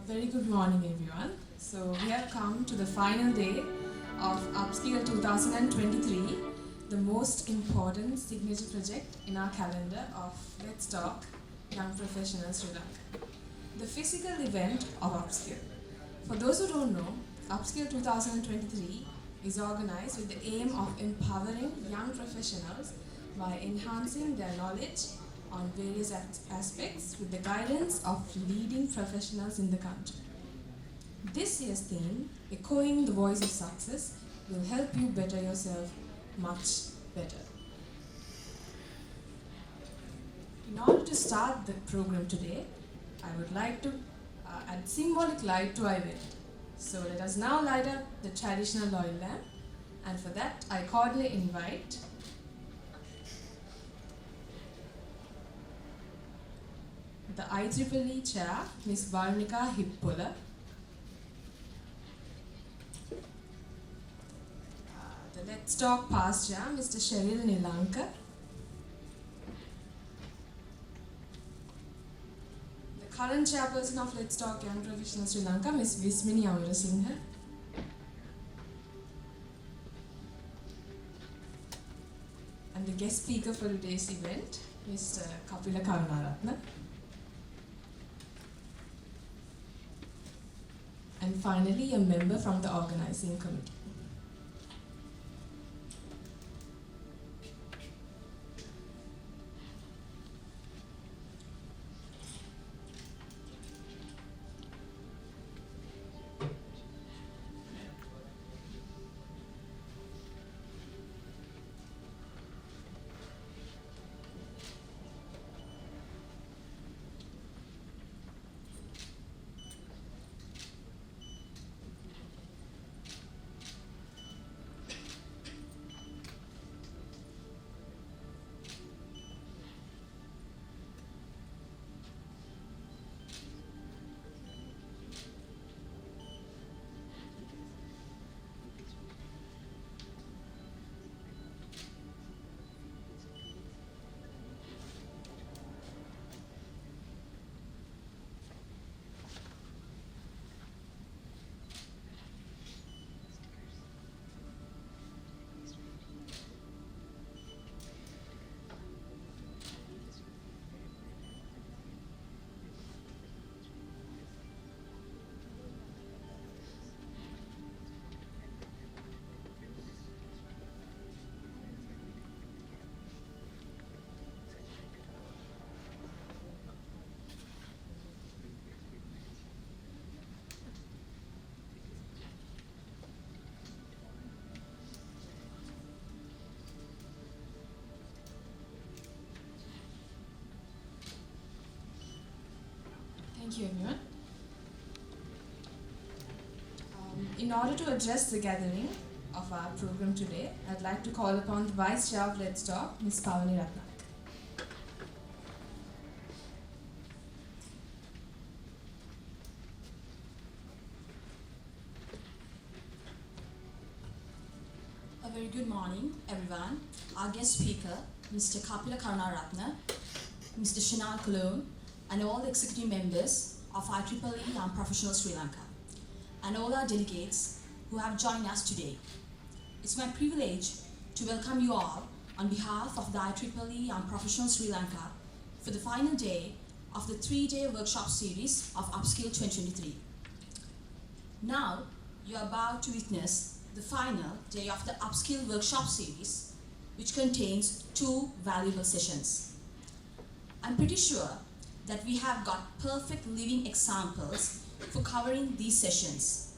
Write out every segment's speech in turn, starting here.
Very good morning, everyone. So we have come to the final day of Upskill 2023, the most important signature project in our calendar of Let's Talk Young Professionals Sri Lanka, the physical event of Upskill. For those who don't know, Upskill 2023 is organized with the aim of empowering young professionals by enhancing their knowledge on various aspects with the guidance of leading professionals in the country. This year's theme, Echoing the Voice of Success, will help you better yourself much better. In order to start the program today, I would like to add symbolic light to our event. So let us now light up the traditional oil lamp, and for that I cordially invite the IEEE Chair, Ms. Varnika Hippola, the Let's Talk Past Chair, Mr. Shenal Lanka, the current Chairperson of Let's Talk Young Professionals Sri Lanka, Ms. Vismini Amarasinghe, and the guest speaker for today's event, Mr. Kapila Karunaratne. And finally, a member from the organizing committee. Thank you, everyone. In order to address the gathering of our program today, I'd like to call upon the Vice Chair of Let's Talk, Ms. Karunaratne. A very good morning, everyone. Our guest speaker, Mr. Kapila Karunaratne, Mr. Shenal, Colonne, and all the executive members of IEEE Young Professionals Sri Lanka, and all our delegates who have joined us today. It's my privilege to welcome you all on behalf of the IEEE Young Professionals Sri Lanka for the final day of the 3-day workshop series of Upskill 2023. Now, you are about to witness the final day of the Upskill workshop series, which contains 2 valuable sessions. I'm pretty sure that we have got perfect living examples for covering these sessions.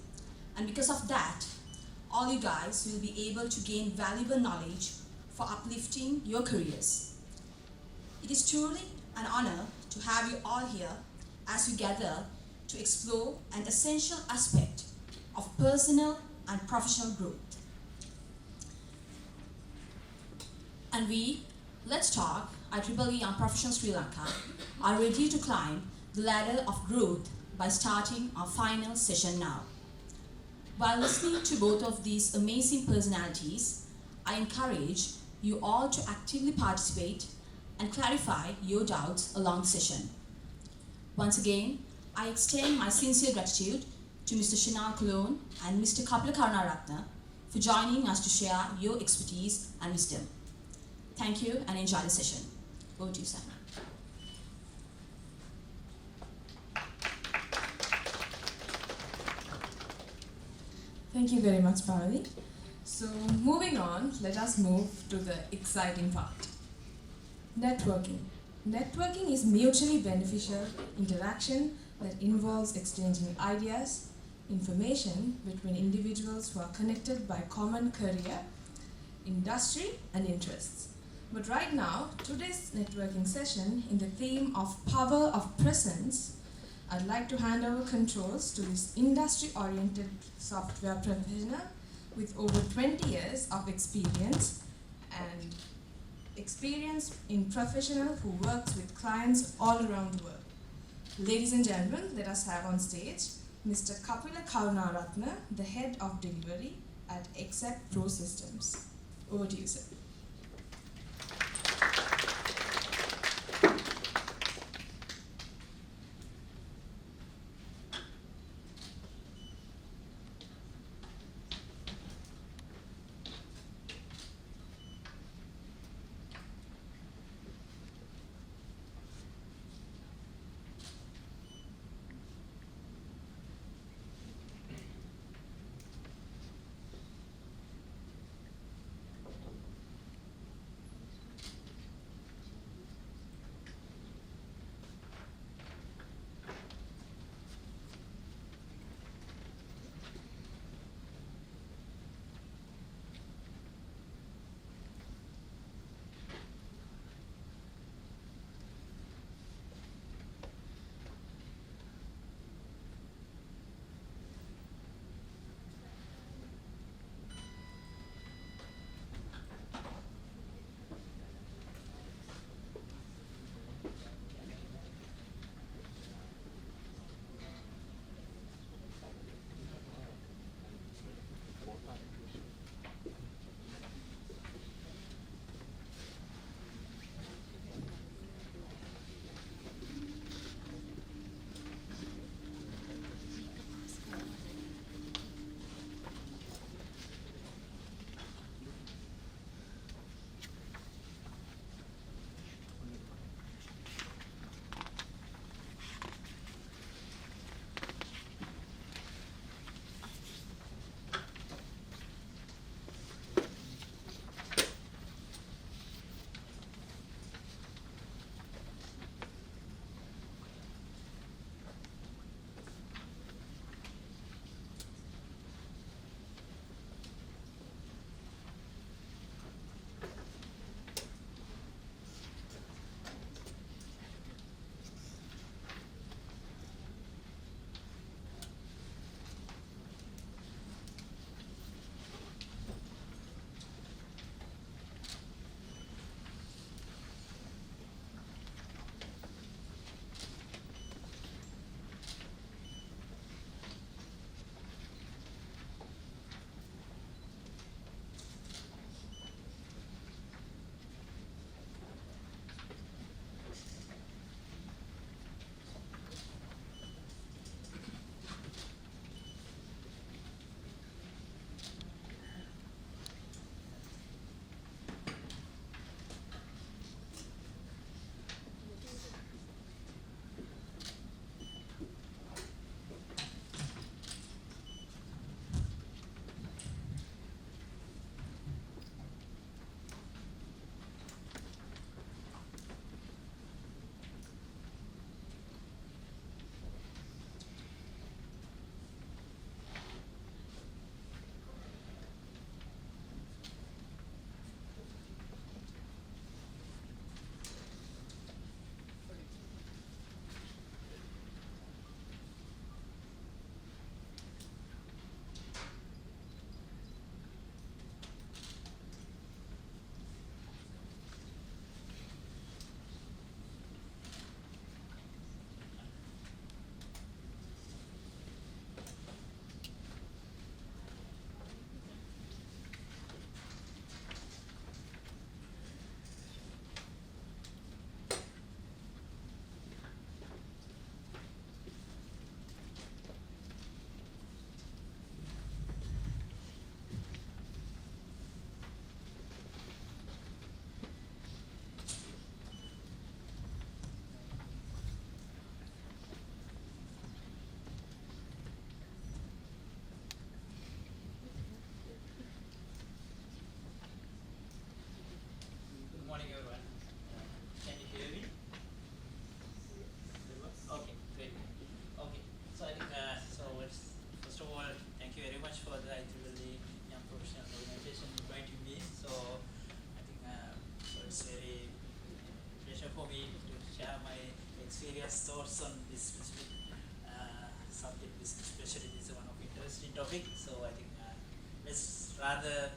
And because of that, all you guys will be able to gain valuable knowledge for uplifting your careers. It is truly an honor to have you all here as we gather to explore an essential aspect of personal and professional growth. And we, Let's Talk, IEEE Young Professionals Sri Lanka, are ready to climb the ladder of growth by starting our final session now. While listening to both of these amazing personalities, I encourage you all to actively participate and clarify your doubts along the session. Once again, I extend my sincere gratitude to Mr. Shenal Colonne and Mr. Kapila Karunaratne for joining us to share your expertise and wisdom. Thank you and enjoy the session. Over to you, Sam. Thank you very much, Parali. So moving on, let us move to the exciting part. Networking. Networking is mutually beneficial interaction that involves exchanging ideas, information between individuals who are connected by common career, industry, and interests. But right now, today's networking session in the theme of power of presence, I'd like to hand over controls to this industry-oriented software professional with over 20 years of experience and experience in professional who works with clients all around the world. Ladies and gentlemen, let us have on stage Mr. Kapila Karunaratne, the head of delivery at Accept Pro Systems. Over to you, sir. rather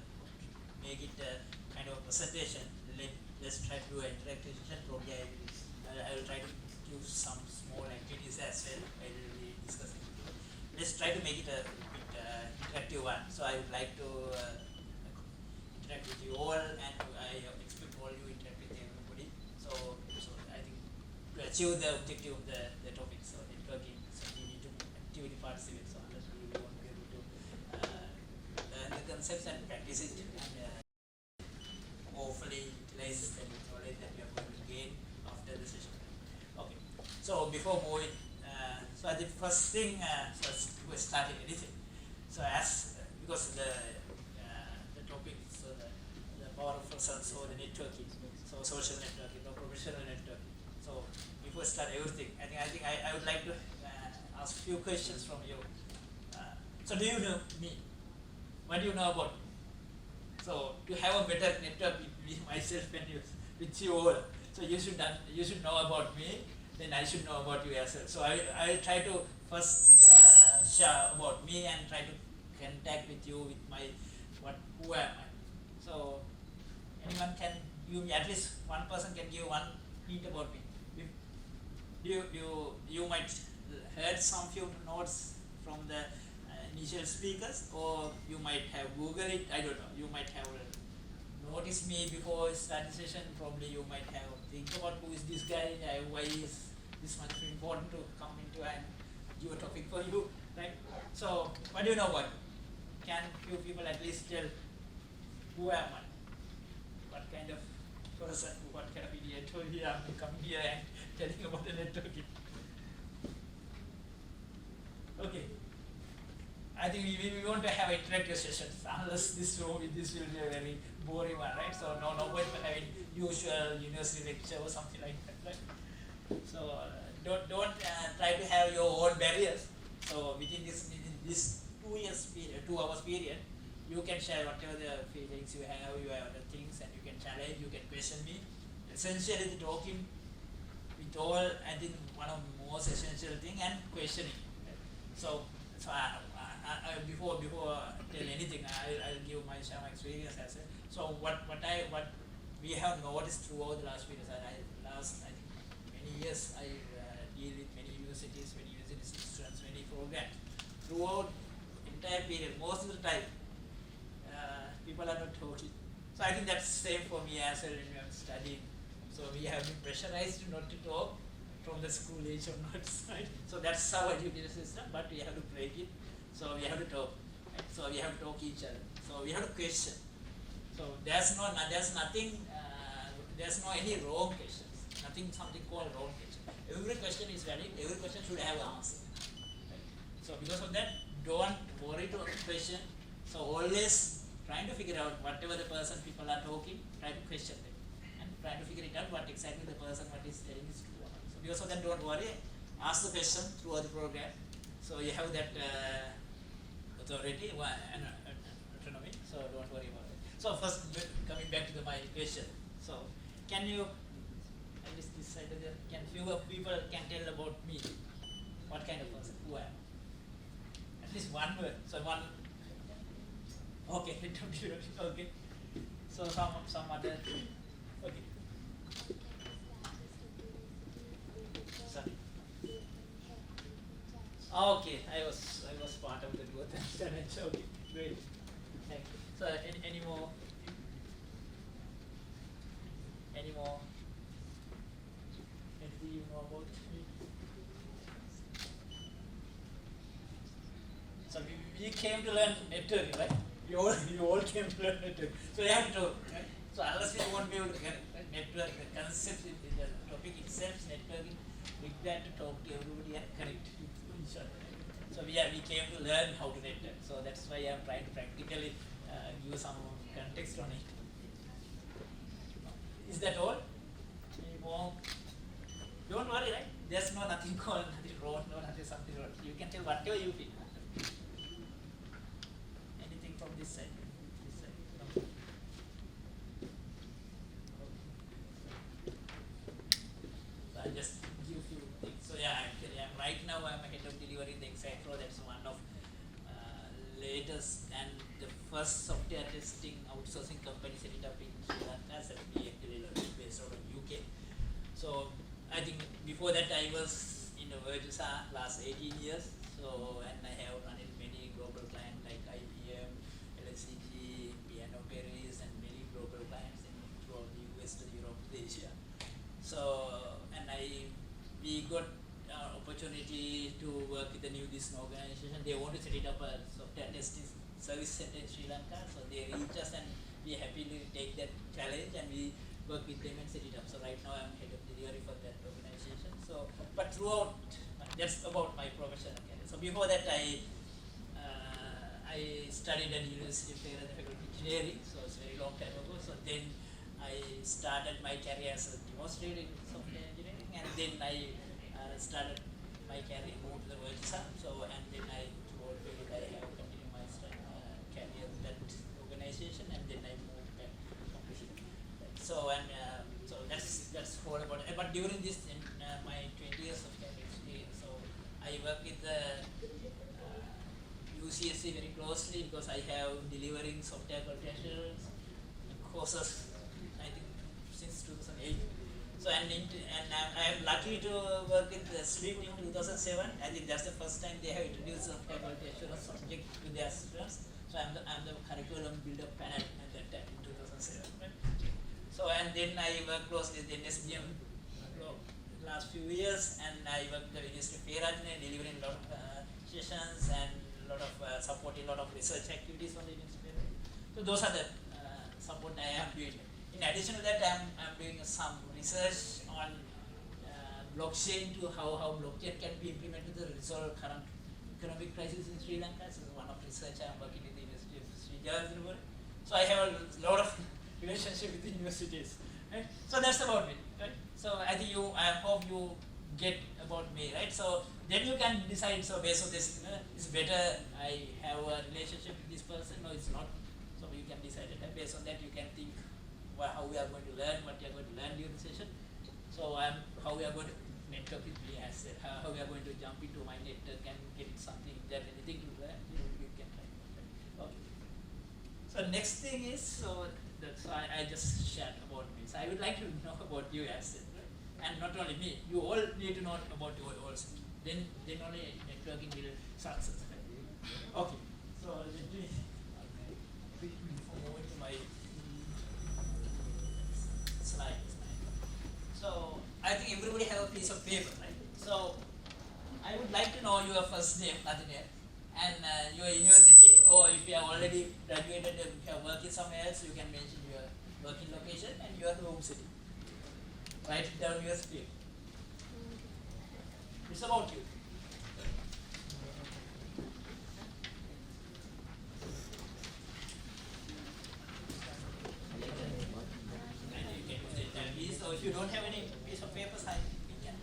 make it a kind of a presentation, let's try to do an interactive session. Probably I will try to do some small activities as well. I will be discussing with you. Let's try to make it a bit interactive one. So I would like to interact with you all, and I expect all you interact with everybody. So I think to achieve the objective of the topic, so networking, so we need to actively participate. So unless we won't be able to learn the concepts and practice it, and hopefully utilize the knowledge that we are going to gain after the session. Okay. So before moving, so the first thing, first before starting anything, so as because the topic, so the power of presence or the networking, so social networking or professional networking. So before start everything, I think I would like to ask a few questions from you. So do you know me? What do you know about me? So to have a better network with myself and with you all, so you should know about me, then I should know about you as well. So I try to first share about me and try to contact with you with my who am I. So anyone can give me, at least one person can give one hint about me. You might heard some few notes from the initial speakers, or you might have Googled it. I don't know. You might have noticed me before starting session. Probably you might have think about who is this guy, why is this much important to come into and give a topic for you, right? So what do you know about me? Can few people at least tell who am I? What kind of person? What kind of idiot here I'm coming here and telling about the networking? Okay. I think we want to have interactive sessions, unless this will be a very boring one, right? So no point for having usual university lecture or something like that, right? So don't try to have your own barriers. So within this 2 hours period, you can share whatever the feelings you have other things, and you can challenge, you can question me. Essentially, the talking with all, I think one of the most essential thing, and questioning. Right? So before tell anything, I'll give share my experience as well. So what we have noticed throughout the last few years, I think many years I deal with many universities, many university students, many programs. Throughout entire period, most of the time, people are not talking. So I think that's same for me as well when I'm studying. So we have been pressurized not to talk from the school age onwards, right? So that's our education system, but we have to break it. So we have to talk, right? So we have to talk each other. So we have to question. So there's no any wrong questions. Something called wrong question. Every question is valid. Every question should have an answer. Right? So because of that, don't worry to question. So always trying to figure out whatever the people are talking, try to question them and try to figure it out what exactly the person what is telling is true. So because of that, don't worry. Ask the question throughout the program. So you have that authority and autonomy. So don't worry about it. So first, coming back to my question. So can you, at least this side of can few people can tell about me? What kind of person? Who I am? At least one word. So one. Okay, okay. So some other. Okay. Sorry. Okay, I was part of the growth and challenge. Okay, great. Thank you. So any more? Anything you know about me? So we came to learn networking, right? You all came to learn networking. So you have to talk, right? So unless you won't be able to get network, the concept in the topic itself, networking, we plan to talk to everybody and connect with each other. Right? So we came to learn how to network. So that's why I'm trying to practically give some context on it. Is that all? Any more? Don't worry, right? There's nothing called nothing wrong, nothing something wrong. You can tell whatever you feel. Anything from this side? This side? No. So I'll just give you things. So yeah, actually, right now I'm head of delivering the exact flow. That's one of latest and the first software testing outsourcing company set it up in Sri Lanka, so we actually based out of UK. So I think before that I was in the Virtusa last 18 years. So and I have run in many global clients like IBM, LSCG, Piano Paris, and many global clients in throughout the US to Europe to Asia. So and we got opportunity to work with the new this organization. They want to set it up a software testing service center in Sri Lanka. So they reached us and we happily take that challenge and we work with them and set it up. So right now I'm head of delivery for that organization. So but throughout that's about my professional career. So before that I studied at University of Fairhaven Faculty of Engineering. So it's a very long time ago. So then I started my career as a demonstrator in software engineering, and then I started my career, moved to the Virtusa. So and then I throughout the period I have continued my career with that organization, and then I moved back to Kapila. So and so that's all about it. But during this in my 20 years of career experience, so I work with the UCSC very closely because I have delivering software quality assurance courses I think since 2008. So I am lucky to work with the SLIP in 2007. I think that's the first time they have introduced software quality assurance subject with their students. So I'm the curriculum builder panel at that time in 2007. Right? So and then I work closely with the NSDM last few years, and I work with the University of Fairhaven delivering a lot of sessions and a lot of supporting a lot of research activities on the University of Fairhaven. So those are the support I am doing. In addition to that, I'm doing some research on blockchain to how blockchain can be implemented to resolve current economic crisis in Sri Lanka. So one of research I'm working with the University of Sri Lanka. So I have a lot of relationship with the universities. Right? So that's about it. Right? So I think I hope you get about me, right? So then you can decide. So based on this, it's better I have a relationship with this person, or it's not. So you can decide it. Based on that, you can think how we are going to learn, what you are going to learn during the session. So how we are going to network with me, as said, how we are going to jump into my network and get something there, anything to learn, you can try. Okay. So next thing is, so that's why I just shared about me. So I would like to know about you, as said, right? And not only me, you all need to know about you also. Then only networking will success. Right? Okay. So let me move to my slide. So I think everybody have a piece of paper, right? So I would like to know your first name, Nadine, and your university, or if you have already graduated and you are working somewhere else, you can mention your working location and your home city. Write it down your screen. It's about you. So if you don't have any piece of paper, we can.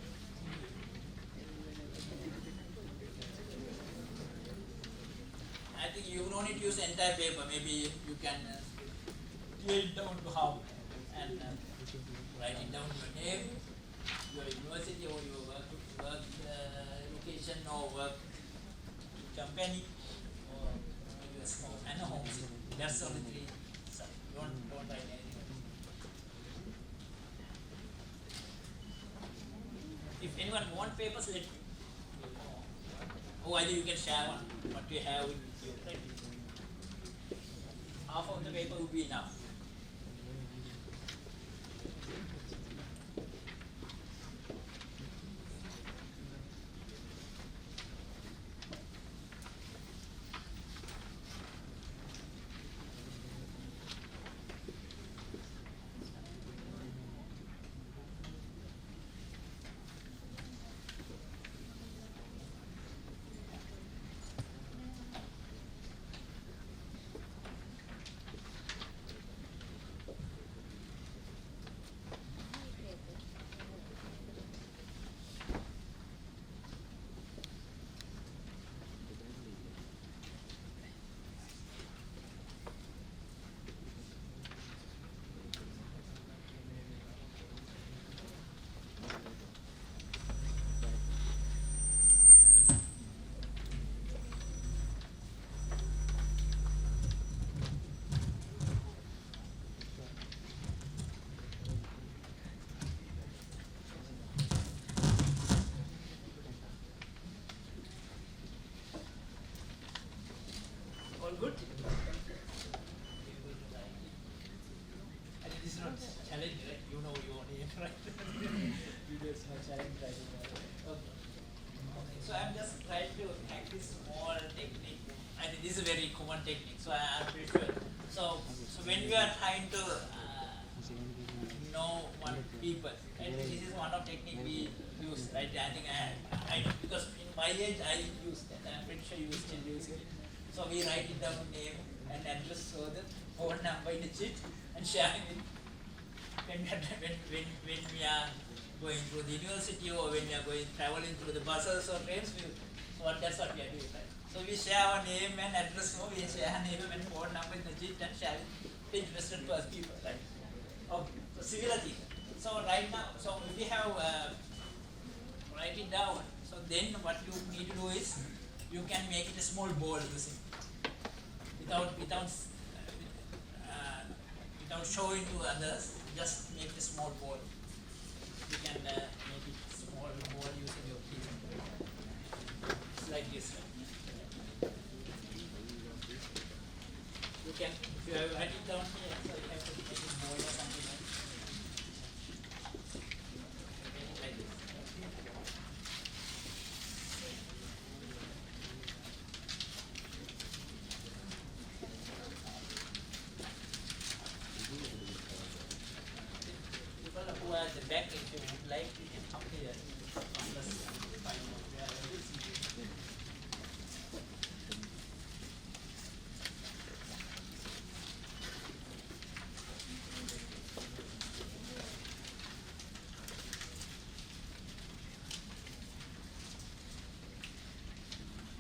I think you don't need to use the entire paper. Maybe you can tear it down to half and write it down your name, your university or your work location or work company or your small and a home city. That's only three. So don't write anything. If anyone wants papers, let me know. Or either you can share one, what you have with you. Right? Half of the paper would be enough. right? Videos are challenge writing. Okay. Okay. So I'm just trying to hack this small technique. I think this is a very common technique. So I'm pretty sure. So when we are trying to know one people, right? This is one of technique we use, right? I think I know because in my age I used that. I'm pretty sure you still using it. So we write it down name and address, so the phone number in the sheet and sharing it when we are going through the university or when we are going traveling through the buses or trains. So that's what we are doing, right? So we share our name and address. So we share our name and phone number in the sheet and share it to interested to us people, right? Okay. So similar thing. So right now, so if we have write it down. So then what you need to do is you can make it a small ball using without showing to others. Just make a small ball. You can make it small ball using your key. It's like this. You can, if you have write it down here, so you have to make it ball or something like this. Make it like this. People who are at the back, if you would like, you can come here. Let's find out where it is.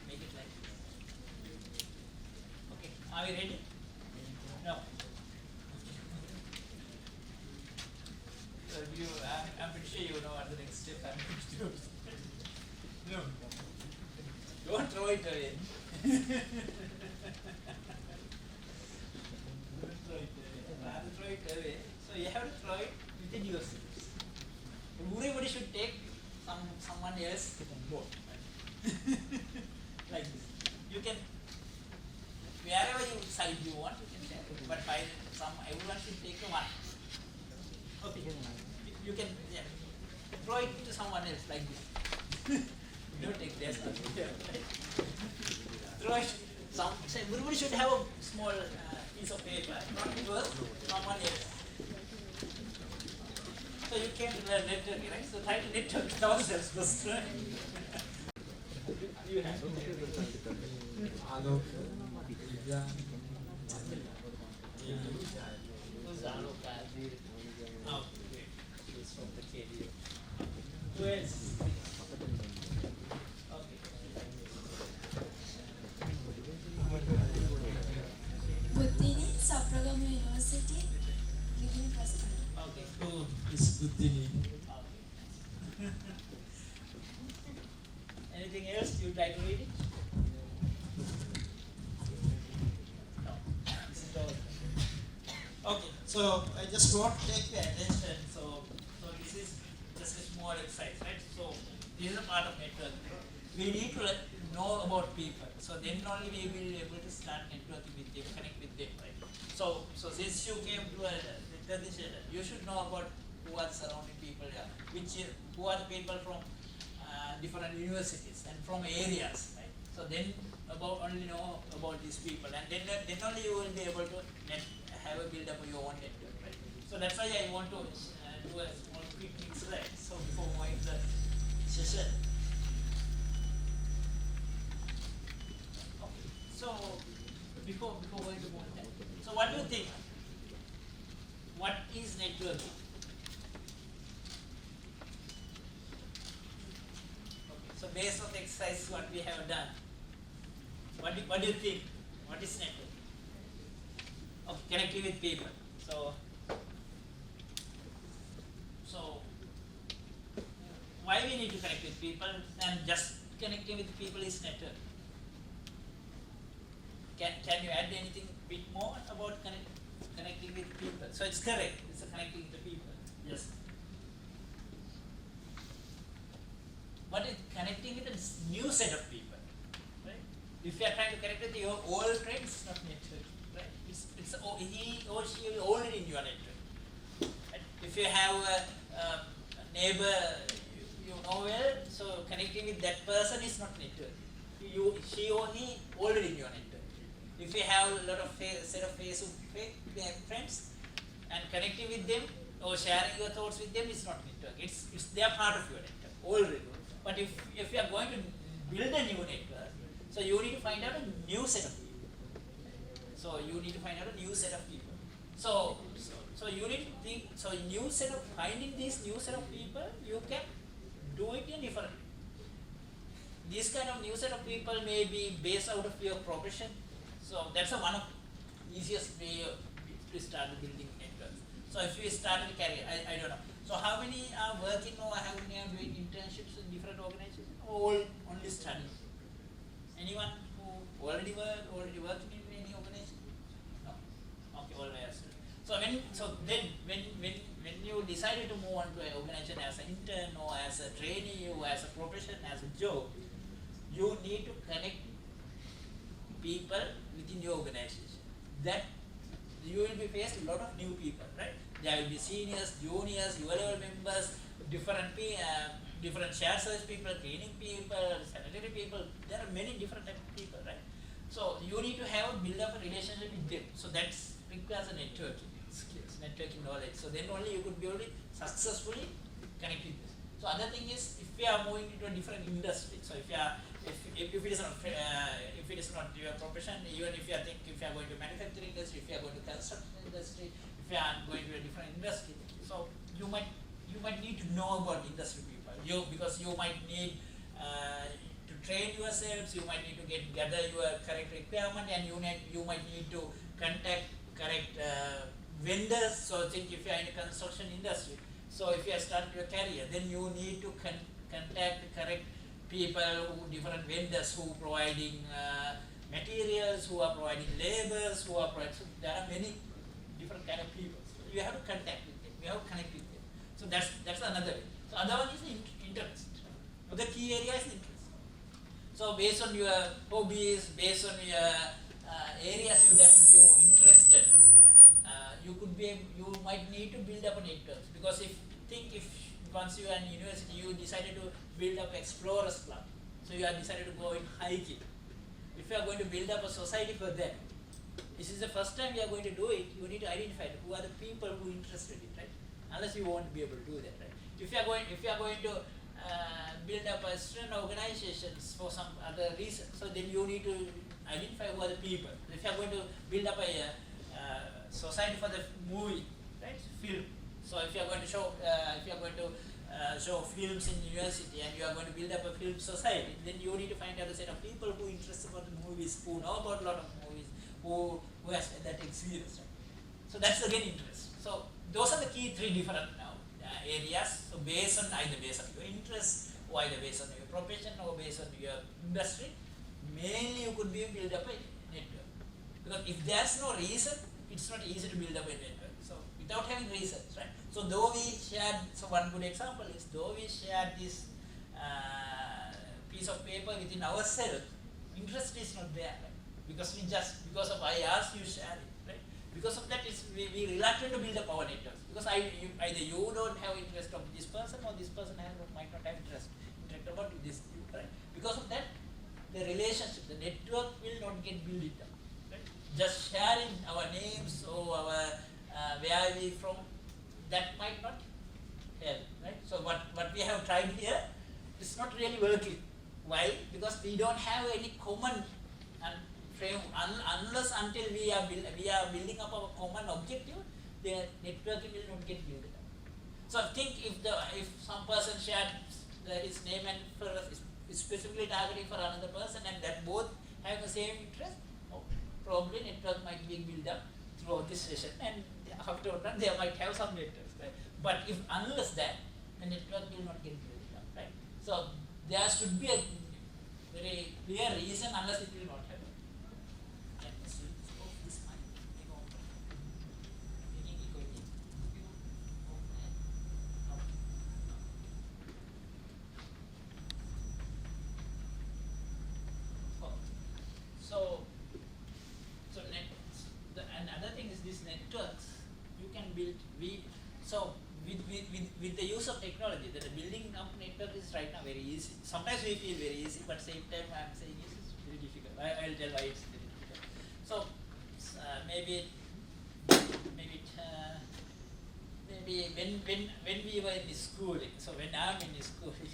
Make it like this. Okay, are we ready? No. So I'm pretty sure you know what the next step I'm going to do. No. Don't throw it away. Don't throw it away. Rather throw it away. So you have to throw it within yourselves. Everybody should take someone else boat. Like this. You can, wherever you side you want, you can share it. But by everyone should take one. Okay. You can throw it to someone else like this. Don't take this. Throw it. Everybody should have a small piece of paper, not yours, someone else. So you came to the networking, right? So try to network with ourselves first. You have. Who's Aloka? Oh, great. She's from the KDU. Who else? Buddhini, Sapragama University, Living Preston. Okay. Who is Buddhini? Okay. Anything else you'd like to read it? No. This is all. Okay. So I just want to take your attention. So this is just a small exercise, right? So this is a part of network. We need to know about people. So then only we will be able to start networking with them, connect with them, right? So since you came to a networking, you should know about who are the surrounding people here, who are the people from different universities and from areas, right? So then only know about these people, and then only you will be able to have a build up of your own network, right? So that's why I want to do a small quick slide. So before going to the session. Okay. So before going to content. So what do you think? What is networking? Okay. So based on the exercise what we have done, what do you think? What is networking? Okay, connecting with people. So why we need to connect with people, and just connecting with people is network. Can you add anything bit more about connecting with people? So it's correct, it's a connecting with people. Yes. But it's connecting with a new set of people, right? If you are trying to connect with your old friends, it's not network, right? He or she is already in your network. Right? If you have neighbor you know well, so connecting with that person is not network. She or he already in your network. If you have a lot of set of Facebook friends and connecting with them or sharing your thoughts with them, it's not network. It's they are part of your network already. But if you are going to build a new network, so you need to find out a new set of people. So you need to find out a new set of people. So you need to think. So new set of finding this new set of people, you can do it in different. This kind of new set of people may be based out of your profession. So that's one of the easiest way to start building networks. So if you start a career, I don't know. So how many are working or how many are doing internships in different organizations? All only studying. Anyone who already working in any organization? No. Okay, all were students. So when you decided to move on to an organization as an intern or as a trainee or as a profession, as a job, you need to connect people within your organization. That you will be faced a lot of new people, right? There will be seniors, juniors, your level members, different shared service people, cleaning people, sanitary people. There are many different types of people, right? So you need to build up a relationship with them. So that requires a networking skills, networking knowledge. So then only you could be able to successfully connect with this. So other thing is, if we are moving into a different industry, so if it is not your profession, even if you are going to manufacturing industry, if you are going to construction industry, if you are going to a different industry, so you might need to know about industry people. Because you might need to train yourselves, you might need to gather your correct requirement, and you might need to contact correct vendors. So think if you are in the construction industry. So if you are starting your career, then you need to contact the correct people, different vendors who are providing materials, who are providing labors, who are providing. So there are many different kind of people. So you have to contact with them. You have to connect with them. So that's another way. So other one is interest. So the key area is interest. So based on your hobbies, based on your areas that you interested, you might need to build up a network. Because if once you are in university, you decided to build up explorers club. So you are decided to go in hiking. If you are going to build up a society for them, this is the first time you are going to do it. You need to identify who are the people who are interested in it, right? Unless you won't be able to do that, right? If you are going to build up a student organizations for some other reason, so then you need to identify who are the people. If you are going to build up a society for the movie, right? Film. So if you are going to show show films in university and you are going to build up a film society, then you need to find out a set of people who are interested about the movies, who know about a lot of movies, who has that experience. Right? So that's again interest. So those are the key three different areas. So based on your interest, or either based on your profession or based on your industry, mainly you could build up a network. Because if there's no reason, it's not easy to build up a network. So without having reasons, right? So one good example is though we shared this piece of paper within ourselves, interest is not there, right? Because of I asked you share it, right? Because of that, we reluctant to build up our networks. Because either you don't have interest of this person or this person might not have interest about this, right? Because of that, the relationship, the network will not get built up. Right? Just sharing our names or our where we from, that might not help, right? So what we have tried here is not really working. Why? Because we don't have any common frame unless until we are building up our common objective, the networking will not get built up. So think if some person shared his name and is specifically targeting for another person, and that both have the same interest, probably network might be built up throughout this session, and after that they might have some networks, right? But unless that, the network will not get built up, right? So there should be a very clear reason, unless it will not happen. with the use of technology, the building up network is right now very easy. Sometimes we feel very easy, but same time I'm saying it's very difficult. I'll tell why it's very difficult. So maybe maybe maybe when we were in schooling, so when I'm in schooling,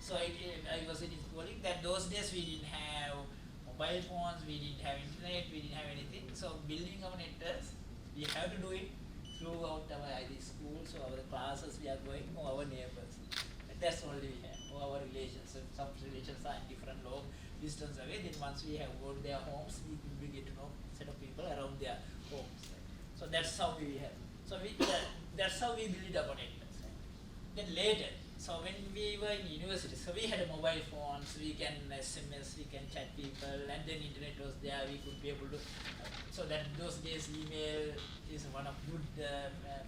so I was in schooling, that those days we didn't have mobile phones, we didn't have internet, we didn't have anything. So building our networks, we have to do it throughout our either schools or our classes we are going or our neighbors. That's only we have, or our relations. So some relations are in different long distance away, then once we have gone their homes, we get to know set of people around their homes. Right? So that's how we have. So that's how we build our networks. Right? Then later, so when we were in university, so we had mobile phones, we can SMS, we can chat people, and then internet was there, we could be able to, so that those days email is one of good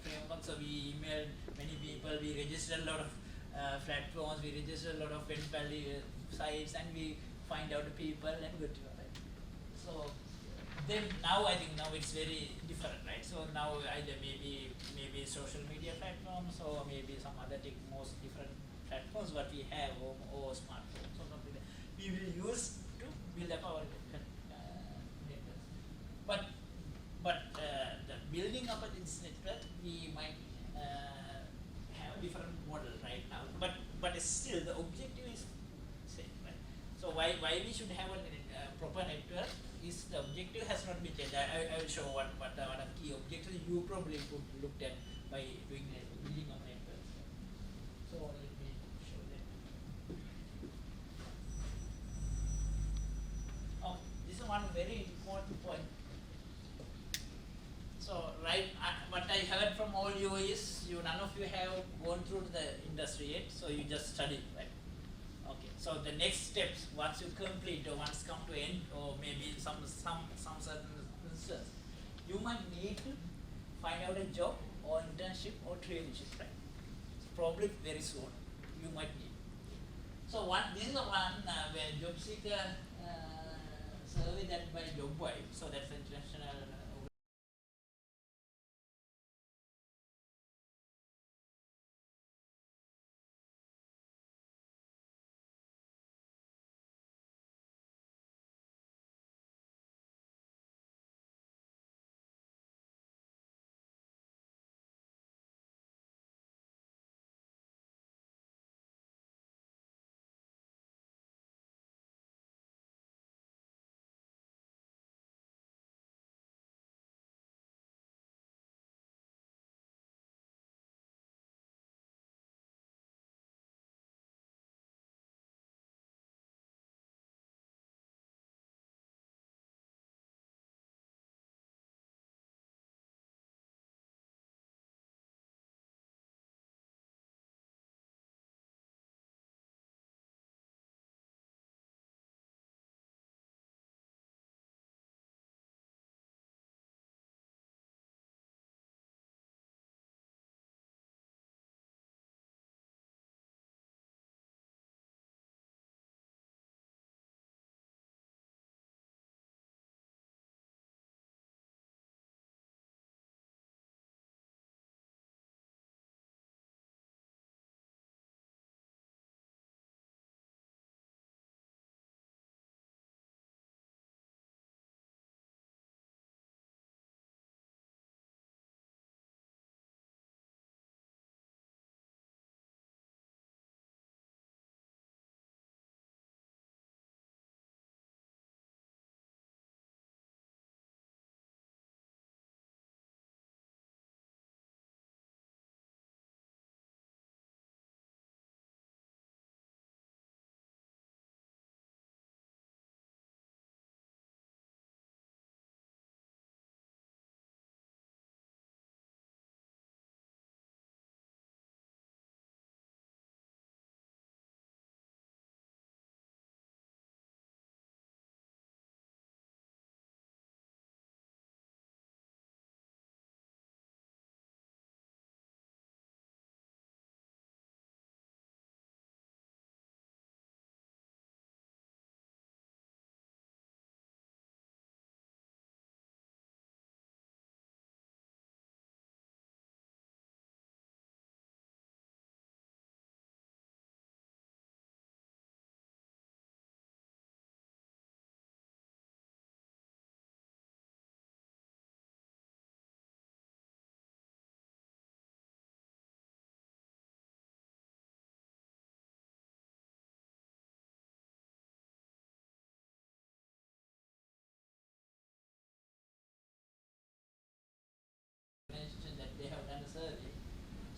frameworks, so we emailed many people, we registered a lot of platforms, we registered a lot of pen pal sites, and we find out the people and good to know, right? So then now I think now it's very different, right? So now either maybe social media platforms or maybe some other most different platforms what we have or smartphones or something that we will use to build up our networks. But the building up of this network we might have a different model right now. But still the objective is same, right? So why we should have a proper network is the objective has not been changed. I will show what are key objectives you probably could look at by doing building of networks. So let me show that. Oh, this is one very important point. So what I heard from all you is none of you have gone through the industry yet, so you just study, right? Okay. So the next steps, once you complete or once come to end, or maybe some certain instance, you might need to find out a job or internship or traineeship, right? So probably very soon you might need. So this is the one where job seeker survey done by JobWise. So that's international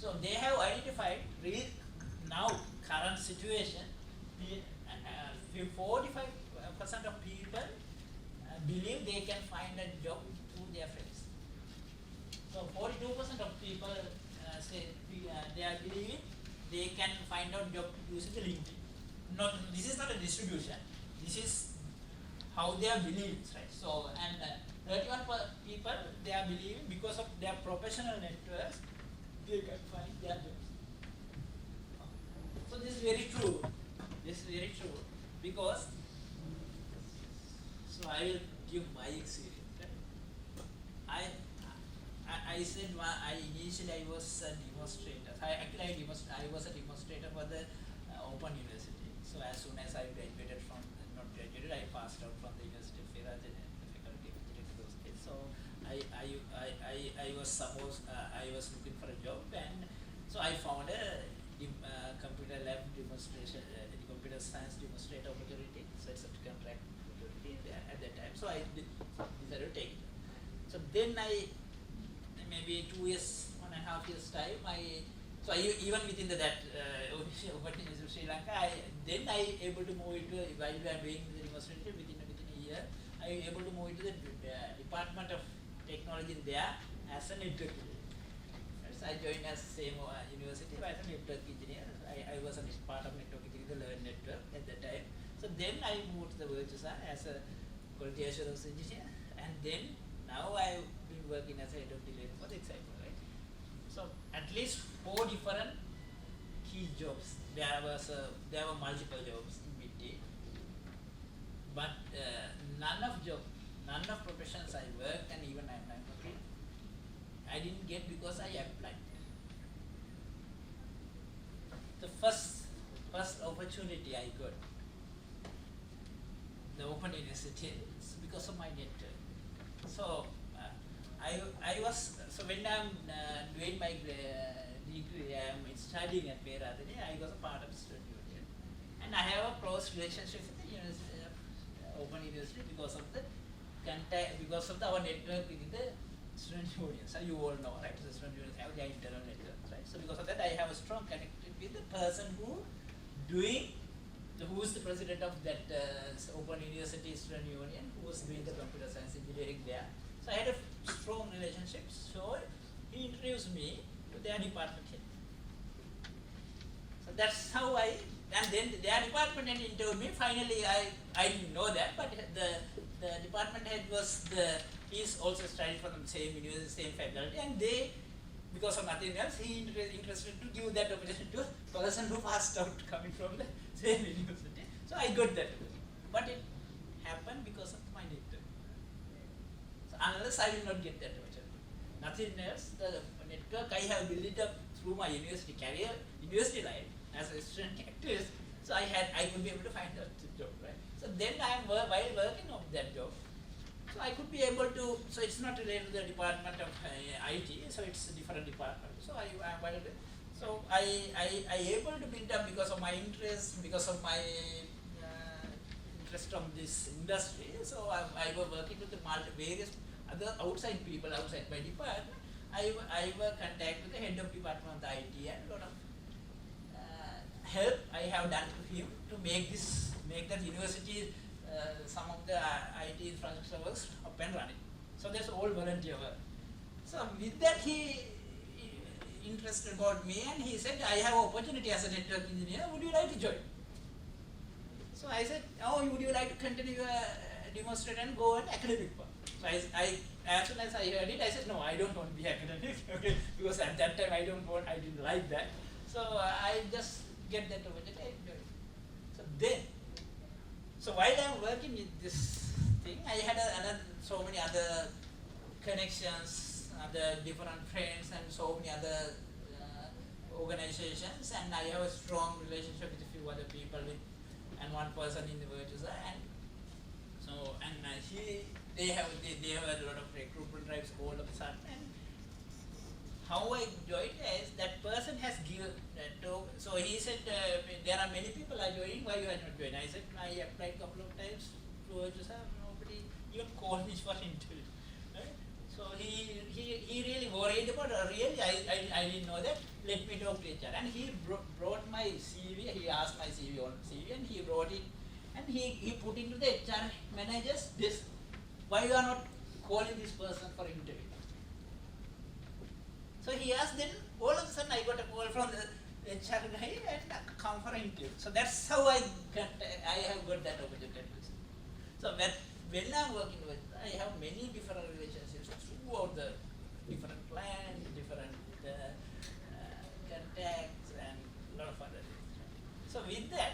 So they have identified now current situation, 45% of people believe they can find a job through their friends. So 42% of people say they are believing they can find out job using the LinkedIn. This is not a distribution. This is how they are believing, right? So, and 31 people they are believing because of their professional networks they can find their jobs. So this is very true. This is very true because. So I will give my experience. Right? I said initially I was a demonstrator. I was a demonstrator for the Open University. So as soon as I graduated I passed out from the University of Karunaratne, the faculty of engineering those days. So I was looking for a job, and so I found a computer lab demonstration, computer science demonstrator opportunity. So it's a contract opportunity at that time. So I decided to take it. So then maybe 2 years, 1.5 years time, even within that opportunity in Sri Lanka, I able to move into, while we are doing the demonstration within a year, I able to move into the Department of Technology there as a network engineer. So I joined as same university as a network engineer. I was a part of network engineering, the Learn network at that time. So then I moved to the Virtusa as a quality assurance engineer, and then now I've been working as a head of delivery for the Exciter, right? So at least 4 different key jobs. There were multiple jobs in BT, but none of professions I worked, and even I'm working, I didn't get because I applied. The first opportunity I got, the Open University, is because of my network. So when I'm doing my degree, I'm studying at Karunaratne, I was a part of the student union, and I have a close relationship with the University of Open University because of our network within the student union. So you all know, right? The student unions have their internal networks, right? So because of that, I have a strong connection with the person who's the president of that Open University Student Union, who was doing the computer science engineering there. So I had a strong relationship. So he introduced me to their department head. So that's how and then their department head interviewed me. Finally, I didn't know that, but the department head he's also studied from the same university, same faculty, and because of nothing else, he interested to give that opportunity to a person who passed out coming from the same university. So I got that, but it happened because of my network. So unless I will not get that opportunity, nothing else. The network I have built it up through my university career, university life as a student activist. So I could be able to find a job, right? So then while working on that job, so I could be able to. So it's not related to the department of IT. So it's a different department. So I able to build up because of my interest, because of my interest from this industry. So I was working with the various other outside people outside my department. I were contact with the head of department of the IT, and a lot of help I have done to him to make that university some of the IT infrastructure works up and running. So that's all volunteer work. So with that he interested about me, and he said, I have opportunity as a network engineer, would you like to join? So I said, would you like to continue demonstrate and go on academic path? So as soon as I heard it, I said, no, I don't want to be academic, okay, because at that time I didn't like that. So I just get that opportunity. So while I'm working with this thing, I had so many other connections, other different friends, and so many other organizations, and I have a strong relationship with a few other people, and one person in the Virtusa, and so they have a lot of recruitment drives all of a sudden, and how I joined is that person has given so he said there are many people are joining, why you are not joining? I said I applied a couple of times to Virtusa, nobody even called me for interview. Right? So he really worried about, really, I didn't know that, let me talk to HR. And he brought my CV, he asked my CV on CV, and he brought it, and he put into the HR manager's desk. Why you are not calling this person for interview? So he asked, then all of a sudden I got a call from the HR guy and come for an interview. So that's how I have got that opportunity. So when I'm working with, I have many different relationships throughout the different plans, different contacts, and a lot of other things. So with that,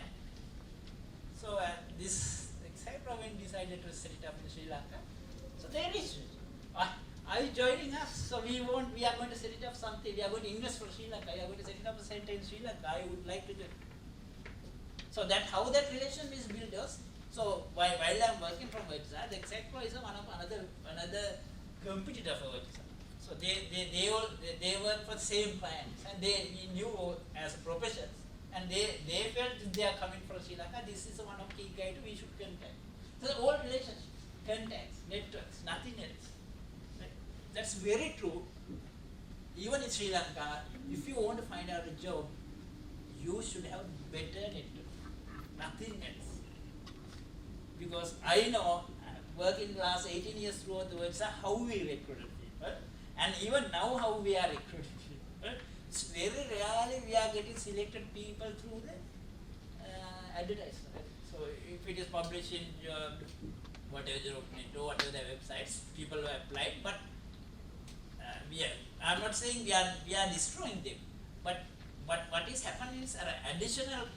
this exact province decided to set it up in Sri Lanka. So there is, are you joining us? So we are going to set it up something, we are going to invest for Sri Lanka, we are going to set it up a center in Sri Lanka, I would like to do it. So that how that relation is built is, so while I'm working from WebSA, the exact is one of another competitor for WebSA. So they work for the same clients, and we knew as a profession, and they felt they are coming from Sri Lanka, this is one of key guide we should contact. So all relationships, contacts, networks, nothing else. Right? That's very true. Even in Sri Lanka, if you want to find out a job, you should have better network, nothing else. Because I know, working the last 18 years throughout the website, how we recruited people, and even now how we are recruiting people. It's very rarely we are getting selected people through the advertisement. So if it is published in whatever the or whatever the websites, people have applied, but I'm not saying we are destroying them, but what is happening is additional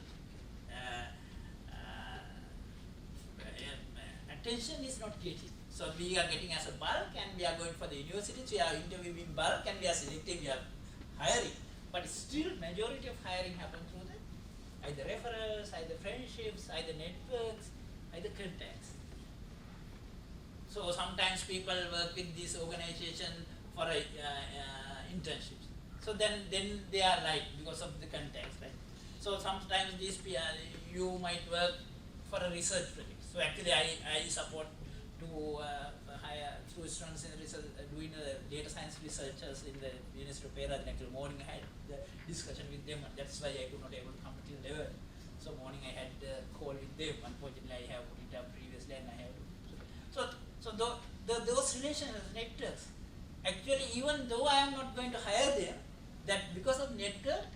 attention is not getting. So we are getting as a bulk, and we are going for the universities, we are interviewing bulk, and we are selecting, we are hiring. But still majority of hiring happens through the either referrals, either friendships, either networks, either contacts. So sometimes people work with this organization for internships. So then they are liked because of the contacts, right? So sometimes these you might work for a research project. So actually I support to hire through students in research, doing data science researchers in the University of Karunaratne. Actually morning I had the discussion with them, and that's why I could not able to come till 11. So morning I had the call with them. Unfortunately I have put it up previously, and I have to. So those relations, networks, actually even though I am not going to hire them, that because of network,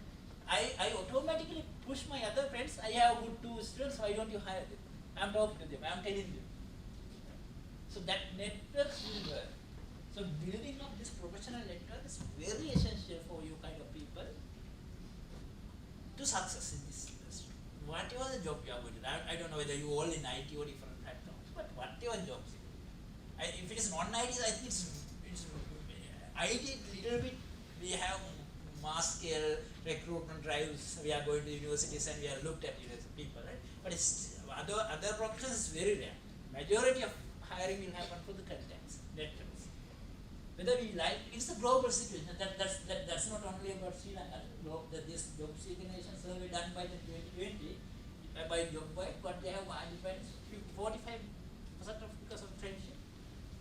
I automatically push my other friends, I have good 2 students, why don't you hire them? I am talking to them, I am telling them. So that network will work. So building up this professional network is very essential for you kind of people to success in this industry. Whatever the job you are going to do, I don't know whether you all in IT or different platforms, but whatever jobs. If it is non-IT, I think it's IT little bit, we have mass scale recruitment drives, we are going to universities and we are looked at people, right? But it's other professions is very rare. Majority of hiring will happen for the contacts, networks. Whether we like, it's a global situation. That's not only about Sri Lanka. This job seeking nation survey done by the 2020 by JobBoy, what they have identified is 45% of because of friendship,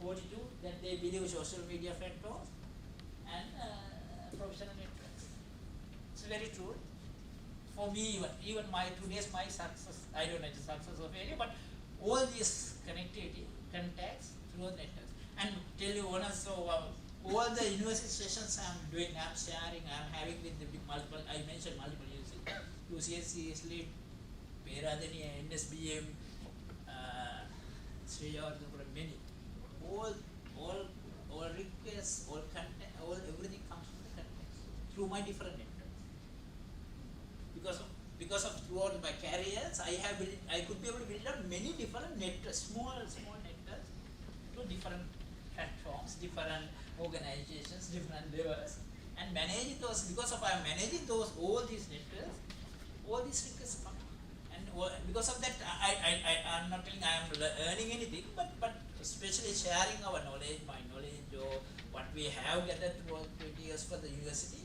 42 that they believe social media factors, and professional networks. It's very true. For me, even my success, I don't know the success of any, but all this connectivity, contacts through networks. And tell you honest, so all the university sessions I'm doing, I'm sharing, I'm having with the multiple, I mentioned multiple universities, UCSC is lead, Karunaratne, NSBM, Sri Lanka, many. All requests, all content, everything comes from the contacts through my different networks. Because of throughout my careers, I could be able to build up many different networks, small networks, to different platforms, different organizations, different levels, and managing those. Because of I am managing all these networks, all these requests come, and because of that, I am not telling I am earning anything, but especially sharing our knowledge, my knowledge, or what we have gathered throughout 20 years for the university.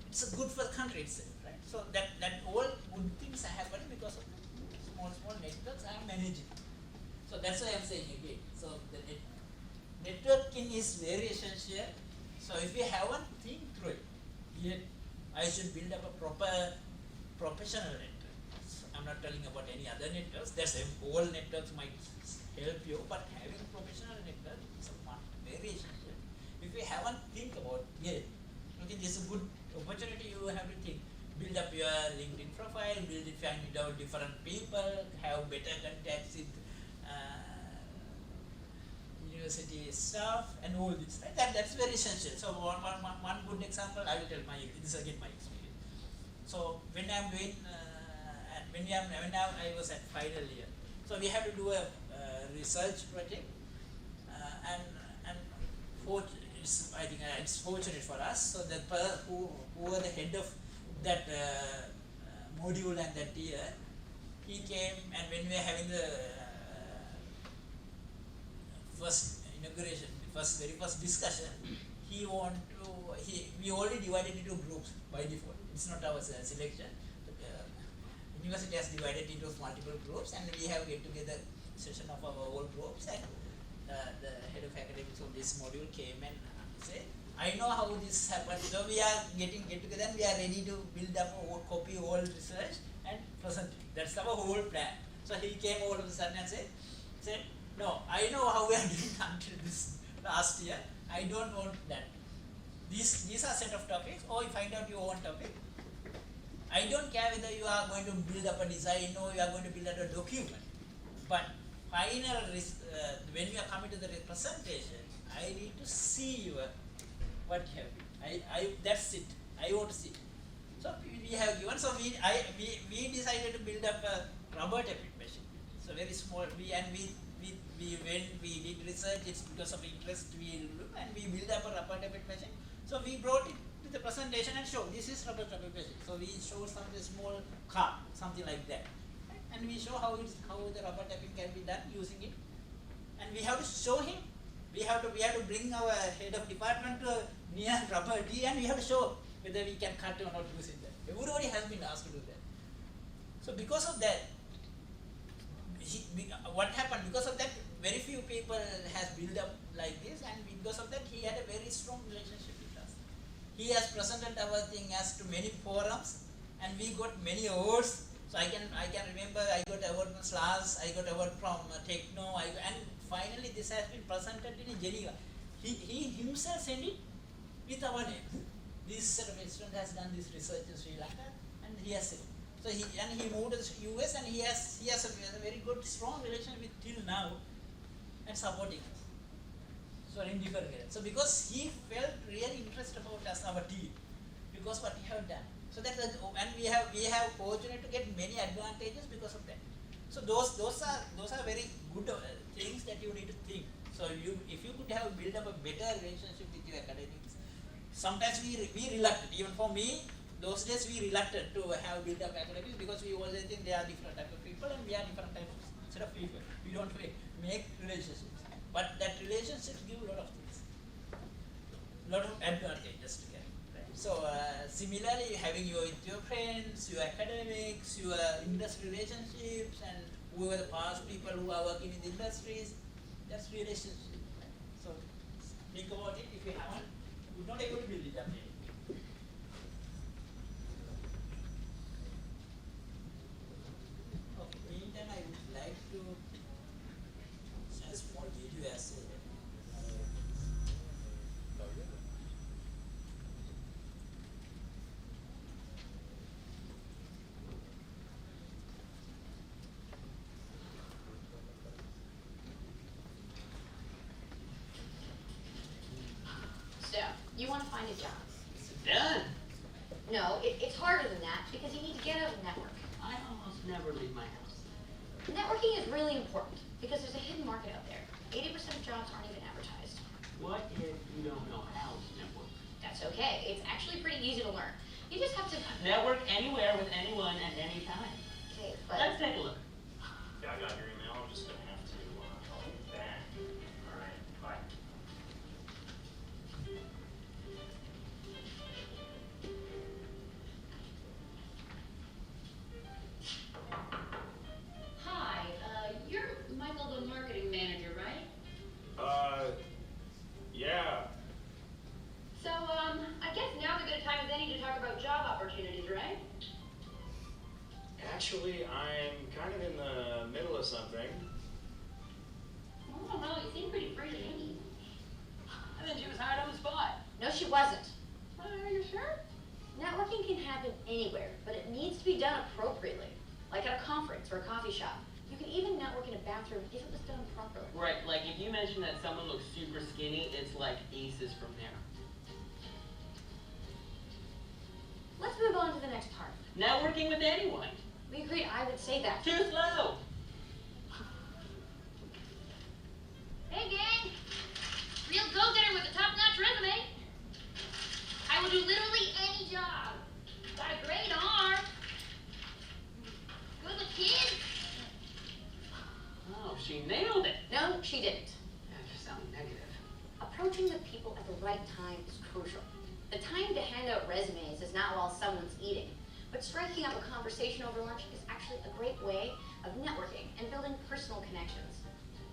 It's good for the country itself, right? So that all good things are happening because of the small networks I am managing. So that's why I am saying again. So the networking is very essential. So if you haven't think through it, yet I should build up a proper professional network. So I'm not telling about any other networks. There's all networks might help you, but having professional network is one very essential. If you haven't think about yet, okay, this is a good opportunity. You have to think, build up your LinkedIn profile, find out different people, have better contacts with university staff and all this. Right? That's very essential. So one good example, I will tell this is again my experience. So when I'm doing, I was at final year, so we have to do a research project, and I think it's fortunate for us. So the who were the head of that module and that year, he came, and when we were having the first inauguration, very first discussion, we already divided into groups by default. It's not our selection. University has divided into multiple groups, and we have get together session of our whole groups, and the head of academics of this module came and said, I know how this happened, so we are get together and we are ready to build up a copy all research and present it. That's our whole plan. So he came all of a sudden and said, no, I know how we are doing until this last year. I don't want that. These are set of topics, or you find out your own topic. I don't care whether you are going to build up a design or you are going to build up a document. But when you are coming to the presentation, I need to see what you have. That's it. I want to see. So we have given. So we decided to build up a rubber tapping machine. So very small. When we did research, it's because of interest and we built up a rubber tapping machine. So we brought it to the presentation and showed this is rubber tapping machine. So we show some small car, something like that, right? And we show how the rubber tapping can be done using it. And we have to show him. We have to bring our head of department to near rubber D, and we have to show whether we can cut or not using that. Everybody has been asked to do that. So because of that, what happened? Because of that, very few people has built up like this, and because of that, he had a very strong relationship with us. He has presented our thing as to many forums, and we got many awards. So I can remember I got award from SLAS, I got award from Techno, and finally this has been presented in Geneva. He himself sent it with our name. This set of student has done this research in Sri Lanka, and he has sent it. So he moved to the US, and he has a very good, strong relationship with till now, and supporting us. So in different ways. So because he felt really interested about us, our team, because what we have done. So that and we have fortunate to get many advantages because of that. So those are very good things that you need to think. So if you could have built up a better relationship with your academics, sometimes we reluctant. Even for me, those days we reluctant to have built up academics because we always think they are different type of people and we are different type of set of people. We don't make relationships, but that relationships give a lot of things, lot of advantages together. Right? So similarly, having with your friends, your academics, your industry relationships, and who are the past people who are working in the industries, that's relationship. Right? So think about it. If you haven't, you're not able to build it up yet. Okay, meantime, I would like to share a small video essay. So, you want to find a job. Done. No, it's harder than that because you need to get out and network. I almost never leave my house. Networking is really important because there's a hidden market out there. 80% of jobs aren't even advertised. What if you don't know how to network? That's okay. It's actually pretty easy to learn. You just have to... Network anywhere with anyone at any time. Okay, but... Let's take a look. Yeah, I got your email. I'm just gonna have to call you back. All right, bye. Hi, you're Michael, the marketing manager, right? to talk about job opportunities, right? Actually, I'm kind of in the middle of something. Oh, no, you seem pretty free to me. I think she was hired on the spot. No, she wasn't. Are you sure? Networking can happen anywhere, but it needs to be done appropriately. Like at a conference or a coffee shop. You can even network in a bathroom if it was done properly. Right, like if you mention that someone looks super skinny, it's like aces from there. Let's move on to the next part. Networking with anyone. We agreed I would say that. Too slow. Hey, gang! Real go-getter with a top-notch resume. I will do literally any job. Got a great arm. Good with kids. Oh, she nailed it. No, she didn't. That just sounded negative. Approaching the people at the right time is crucial. The time to hand out resumes is not while someone's eating, but striking up a conversation over lunch is actually a great way of networking and building personal connections.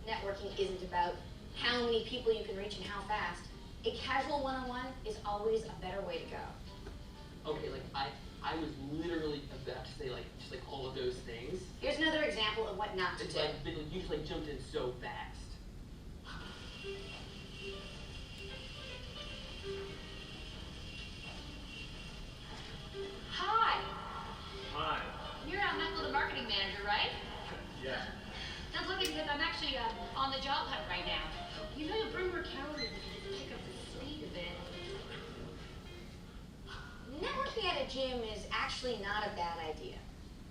Networking isn't about how many people you can reach and how fast. A casual one-on-one is always a better way to go. Okay, like I was literally about to say like just like all of those things. Here's another example of what not to It's do. like but, like, you just like jumped in so fast. Hi, Hi. you're Michael, the marketing manager, right? Yeah. Not looking because I'm actually on the job hunt right now. You know, you'll bring more calories if you just pick up the speed a bit. Networking at a gym is actually not a bad idea.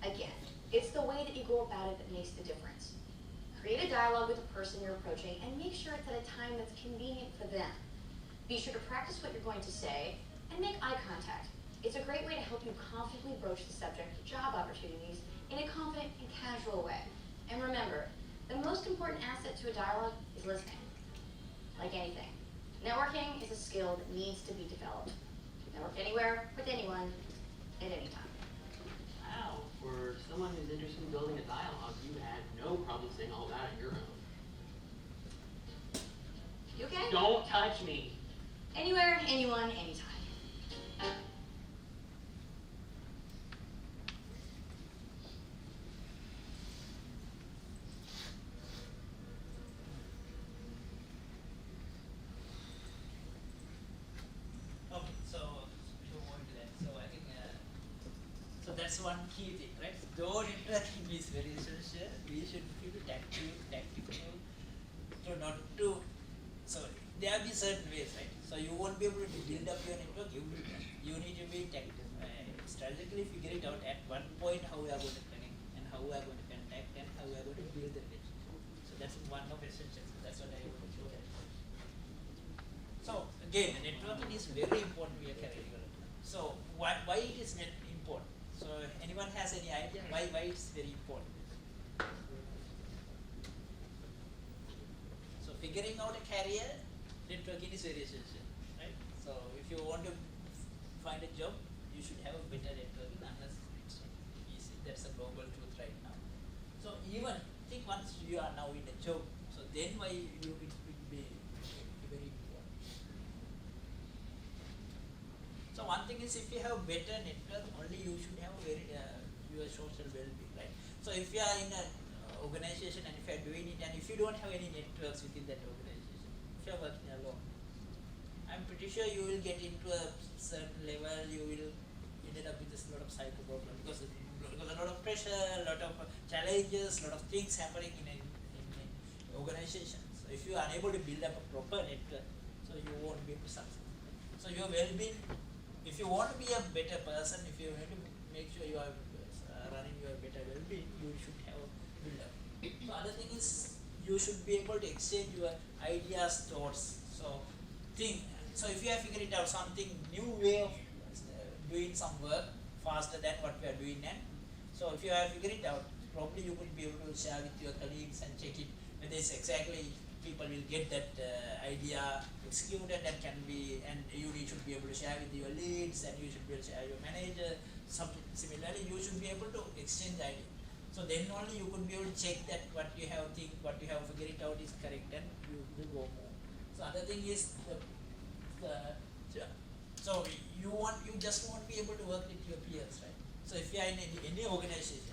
Again, it's the way that you go about it that makes the difference. Create a dialogue with the person you're approaching and make sure it's at a time that's convenient for them. Be sure to practice what you're going to say and make eye contact. It's a great way to help you confidently broach the subject of job opportunities in a confident and casual way. And remember, the most important asset to a dialogue is listening. Like anything, networking is a skill that needs to be developed. Network anywhere, with anyone, at any time. Wow, for someone who's interested in building a dialogue, you had no problem saying all that on your own. You okay? Don't touch me. Anywhere, anyone, anytime. Okay, so before moving to that, so I think so that's one key thing, right? Though networking is very essential, we should be tactical to not to. So there will be certain ways, right? So you won't be able to build up your network. You need to be tactical, strategically figure it out at one point how we are going to connect and how we are going to contact and how we are going to build the relationship. So that's one of essentials. That's what I want to show that. So again, networking is very important to your career development. So why it is important? So anyone has any idea why it's very important? So figuring out a career, networking is very essential, right? So if you want to find a job, you should have a better networking unless it's easy. That's a global truth right now. So even think once you are now in a job, so then why you it will be very important. So one thing is if you have better network, only you should have very your social well-being, right? So if you are in an organization and if you are doing it and if you don't have any networks within that organization, if you are working alone, I'm pretty sure you will get into a certain level, you will end up with a lot of psycho problem because a lot of pressure, a lot of challenges, a lot of things happening in organizations. So if you are unable to build up a proper network, so you won't be able to succeed. So your well-being, if you want to be a better person, if you want to make sure you are running your better well-being, you should have build up. So other thing is you should be able to exchange your ideas, thoughts. So so if you have figured it out something new way of doing some work faster than what we are doing now. So if you have figured it out, probably you could be able to share with your colleagues and check it whether it's exactly people will get that idea executed and can be, and you should be able to share with your leads and you should be able to share your manager. Similarly, you should be able to exchange ideas. So then only you could be able to check that what you have figured it out is correct and you will go more. So other thing is so you just won't be able to work with your peers, right? So if you are in any organization,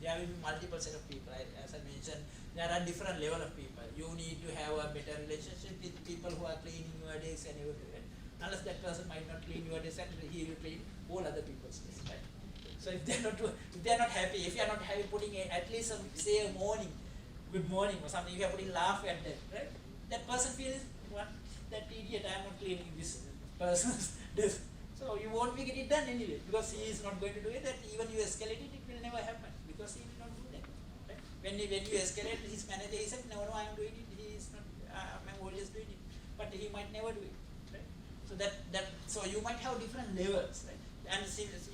there will be multiple set of people. As I mentioned, there are different level of people. You need to have a better relationship with people who are cleaning your desk and everything. Unless that person might not clean your desk and he will clean all other people's desk, right? So if they are not happy, if you are not happy putting at least say a morning, good morning or something, if you are putting laugh at them, right? That person feels, what, that idiot, I am not cleaning this person's desk. So you won't be getting it done anyway, because he is not going to do it. That even you escalate it, it will never happen, because he will not do that. Right? When you escalate, his manager, he said, no, I am doing it. He is not. I am always doing it, but he might never do it. Right? So you might have different levels, right? And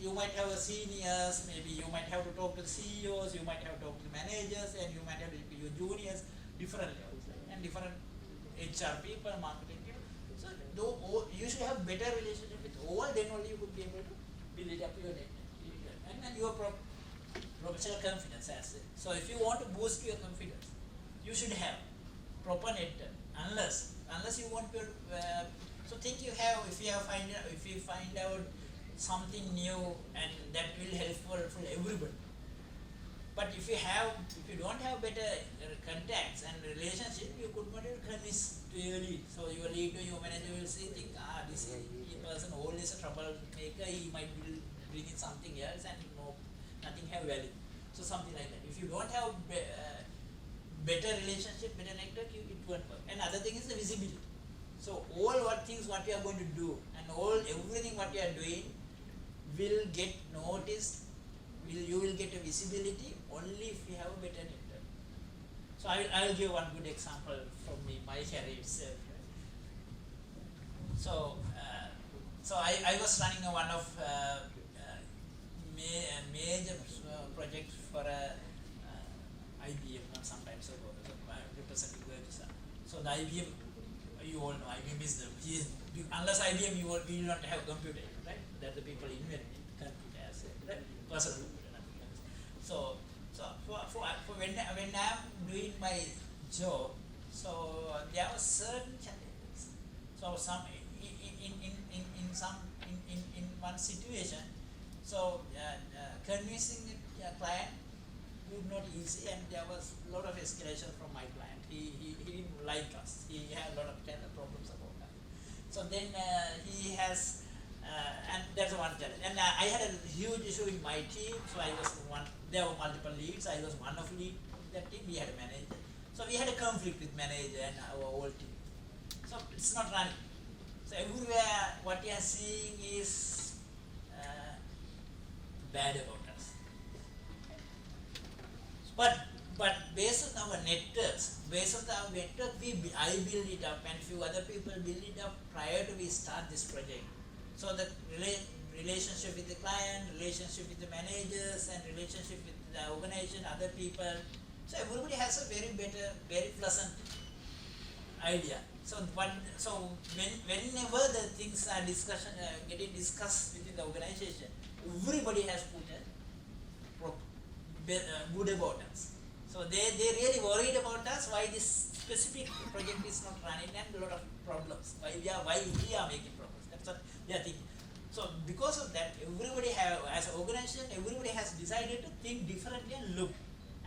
you might have seniors, maybe you might have to talk to the CEOs, you might have to talk to the managers, and you might have to your juniors, different levels, right? And different HR people, marketing people. So you should have better relationship with all, then only you could be able to build it up your network. And then your professional confidence as well. So if you want to boost your confidence, you should have proper network. Unless you want to, so think you have, if you find out something new, and that will helpful for everybody. But if you don't have better contacts and relationship, you could not convince really. So your leader, your manager will say, this person always a troublemaker, he might be bringing something else and nothing have value. So something like that. If you don't have better relationship, better network, it won't work. And other thing is the visibility. So all things what you are going to do, and everything what you are doing will get noticed. You will get a visibility only if you have a better network. So I will give one good example from my career itself. So I was running one of major project for IBM some time ago. Representing Gurkha. So the IBM, you all know IBM is unless IBM you will not have computer, right? That the people invent computer as right? Personal computer. So for when I am doing my job, so there were certain challenges. So in one situation, so convincing the client would not easy, and there was a lot of escalation from my client. He didn't like us. He had a lot of problems about that. So then he has. And that's one challenge. And I had a huge issue in my team. So I was one. There were multiple leads. I was one of lead in that team. We had a manager. So we had a conflict with manager and our whole team. So it's not running. So everywhere what you are seeing is bad about us. But based on our networks, I build it up, and few other people build it up prior to we start this project. So the relationship with the client, relationship with the managers, and relationship with the organization, other people. So everybody has a very pleasant idea. So whenever the things are getting discussed within the organization, everybody has put a good about us. So they really worried about us, why this specific project is not running, and a lot of problems. Why we are making problems. That's what they are thinking. So because of that, everybody as an organization, everybody has decided to think differently and look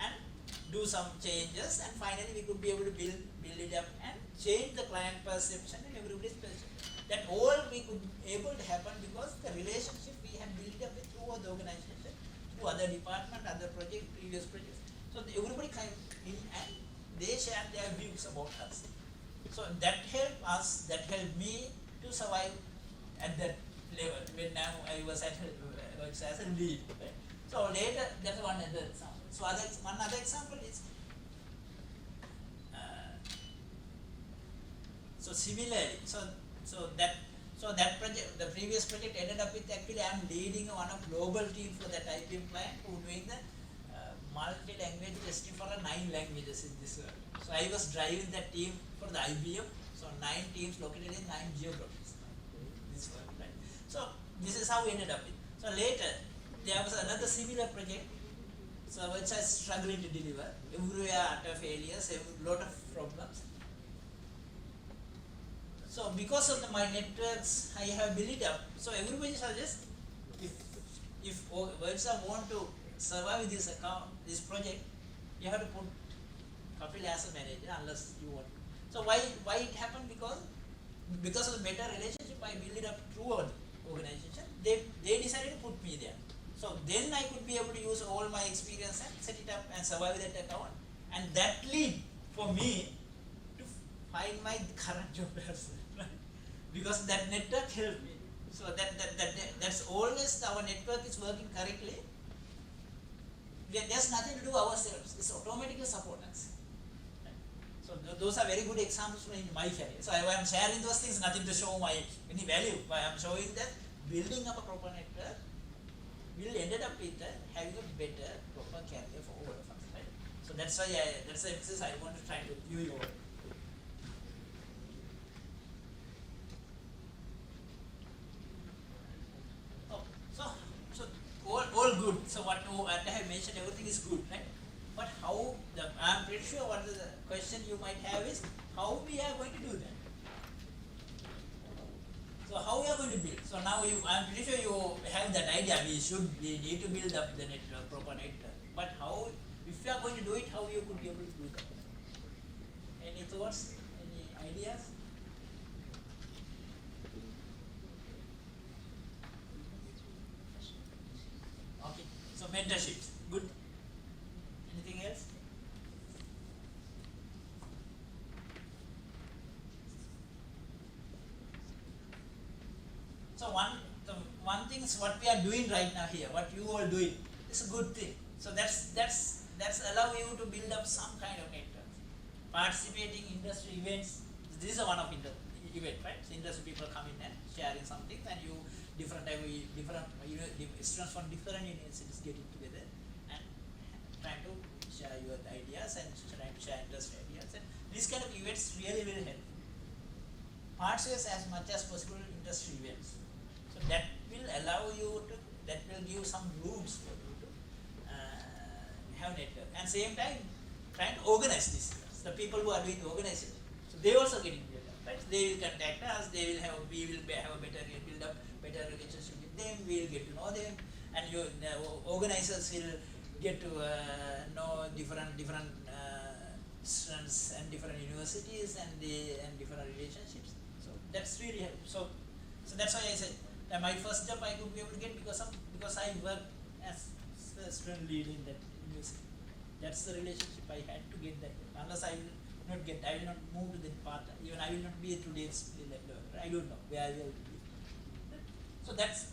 and do some changes, and finally we could be able to build it up and change the client perception and everybody's perception. That all we could able to happen because the relationship we have built up with through the organization, through other department, other project, previous projects. So everybody came in and they shared their views about us. So that helped us, that helped me to survive at that level when I was as a lead. Right? So later, that's one other example. So one other example is, so similarly, so that project, the previous project ended up with, actually I am leading one of global team for that IBM client who doing the multi-language testing for 9 languages in this world. So I was driving that team for the IBM, so 9 teams located in 9 geographies. This world, right? So this is how we ended up with. So later, there was another similar project, so which I was struggling to deliver. Everywhere utter failures, a lot of problems. So So because of my networks, I have built it up. So everybody suggests if WhatsApp want to survive this account, this project, you have to put Kapila as a manager unless you want. So why it happened? Because of the better relationship I built it up throughout the organization. They decided to put me there. So then I could be able to use all my experience and set it up and survive that account. And that lead for me to find my current job as well, right? Because that network helped me. So that's always our network is working correctly. There's nothing to do ourselves. It's automatically support us. Right? So those are very good examples in my career. So I am sharing those things, nothing to show my any value, but I am showing that building up a proper network will ended up with having a better proper career for all of us. Right? So that's why that's the emphasis I want to try to give you all. So all good. So what I have mentioned, everything is good, right? But how I'm pretty sure what the question you might have is how we are going to do that. So how we are going to build? So now I'm pretty sure you have that idea. We need to build up the network, proper network. But how, if you are going to do it, how you could be able to do that? Any thoughts? Any ideas? Okay. So mentorships, good. Anything else? So one thing is what we are doing right now here, what you all doing, is a good thing. So that's allow you to build up some kind of network. Participating industry events. This is one of event, right? So industry people come in and sharing something, and you different students from different universities getting together and trying to share your ideas and trying to share industry ideas. And these kind of events really will help. Participate as much as possible industry events. So that will allow you to, that will give some roots for you to have network. And same time, trying to organize this. The people who are doing the organization, so they also getting together, right? They will contact us. We will have a better build up, better relationship with them. We will get to know them, and the organizers will get to know different students and different universities and different relationships. So that's really helpful. So that's why I said that my first job I could be able to get because I worked as a student lead in that university. That's the relationship I had to get that. Unless I will not move to that part. Even I will not be today's level. I don't know where I will be. So that's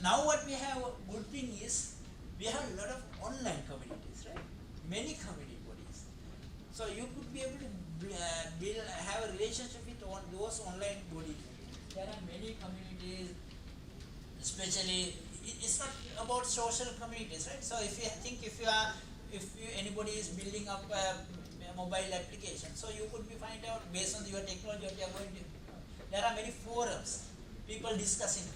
now what we have. Good thing is we have a lot of online communities, right? Many community bodies. So you could be able to have a relationship with those online bodies. There are many communities, especially it's not about social communities, right? So if anybody is building up a mobile application, so you could find out based on your technology what you are going to. There are many forums, people discussing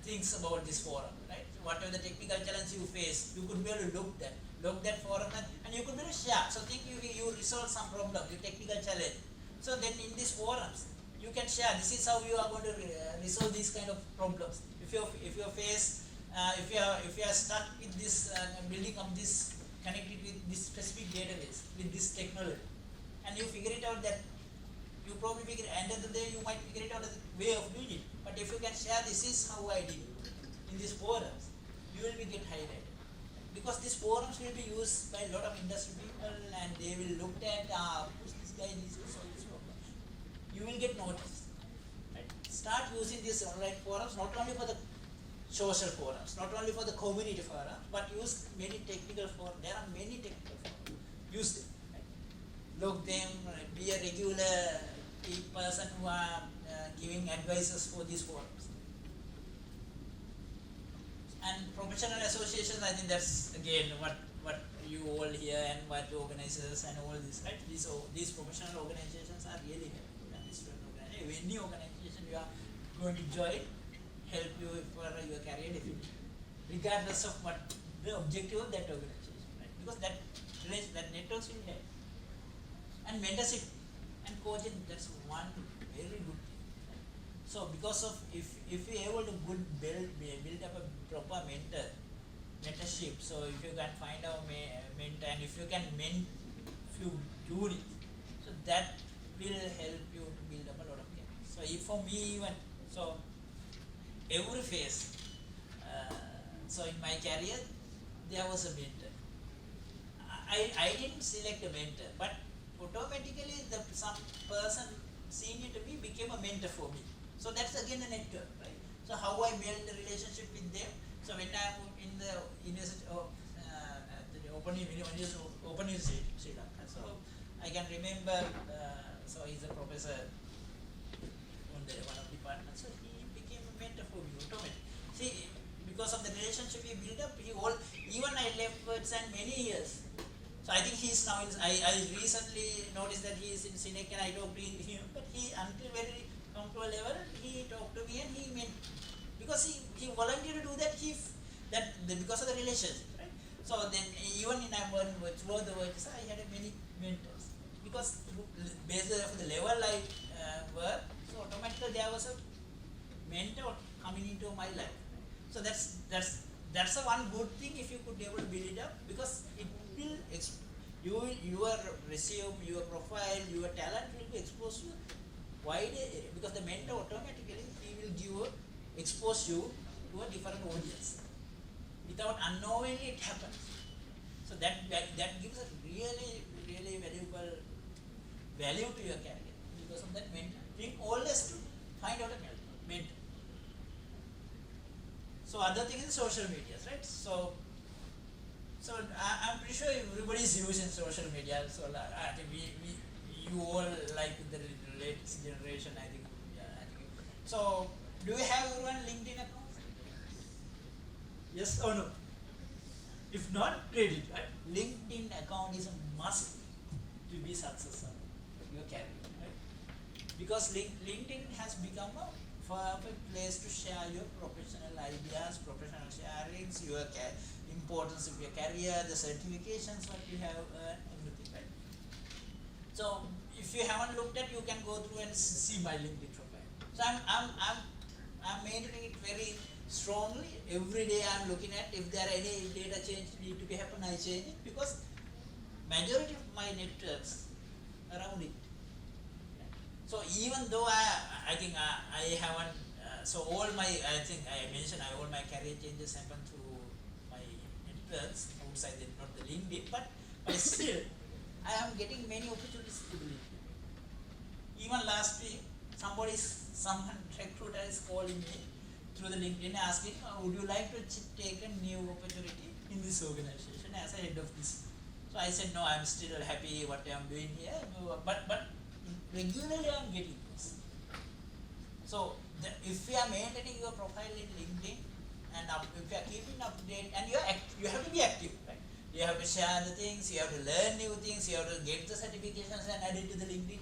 things about this forum, right? So whatever the technical challenge you face, you could be able to look that forum and you could be able to share. So think you resolve some problem, your technical challenge. So then in these forums, you can share. This is how you are going to resolve these kind of problems. If you are stuck with this building up this connected with this specific database with this technology, and you figure it out that you probably figure end of the day you might figure it out as a way of doing it. But if you can share this is how I did it in these forums, you will get highlighted because these forums will be used by a lot of industry people and they will look at who's this guy needs to solve this problem. You will get noticed. Right? Start using these online forums not only for the social forums, not only for the community forums, but use many technical forums. There are many technical forums. Use them. Right? Look them, be a regular person who are giving advices for these forums. And professional associations, I think that's again what you all hear and what organizers and all this, right? These professional organizations are really helpful. And this any organization you are going to join, help you for your career definitely, regardless of what the objective of that organization, right? Because that networks will help. And mentorship and coaching, that's one very good thing. So because of if we are able to build up a proper mentorship, so if you can find our mentor and if you can few units, so that will help you to build up a lot of careers. So if for me even, so every phase, so in my career there was a mentor. I didn't select a mentor, but automatically some person senior to me became a mentor for me. So that's again a network, right? So how I build the relationship with them. So when I'm in the university of the Open University, Sri Lanka, so I can remember. So he's a professor on one of the departments. So he became a mentor for me automatically. See, because of the relationship we built up, even I left words and many years. So I think he's now I recently noticed that he is in Sinek and I talked to him, but he until very come to a level he talked to me and he meant, because he volunteered to do that because of the relationship, right? So then even in throughout the words I had many mentors, because based on the level I work, so automatically there was a mentor coming into my life. So that's a one good thing if you could be able to build it up, because it will your resume, your profile, your talent will be exposed to wide area, because the mentor automatically he will expose you to a different audience without unknowingly it happens. So that gives a really valuable value to your career because of that mentor. Think always to find out a mentor. So other thing is social media, right? So I'm pretty sure everybody is using social media. So I think you all like the latest generation. I think. So do you have everyone LinkedIn account? Yes or no? If not, great it, right? LinkedIn account is a must to be successful in your career, right? Because LinkedIn has become a perfect place to share your professional ideas, professional sharings, your importance of your career, the certifications what you have, everything, right? So if you haven't looked at, you can go through and see my LinkedIn profile. So I'm maintaining it very strongly. Every day I'm looking at if there are any data change need to be happen, I change it, because majority of my networks around it. So even though I think I haven't, so all my, I think I mentioned all my career changes happen through my networks outside not the LinkedIn, but still I am getting many opportunities to LinkedIn. Even last week, someone recruiter is calling me through the LinkedIn asking, would you like to take a new opportunity in this organization as a head of this? So I said, no, I'm still happy what I'm doing here, but regularly I'm getting this. So if you are maintaining your profile in LinkedIn and if you are keeping up to date, and you have to be active, right? You have to share the things, you have to learn new things, you have to get the certifications and add it to the LinkedIn.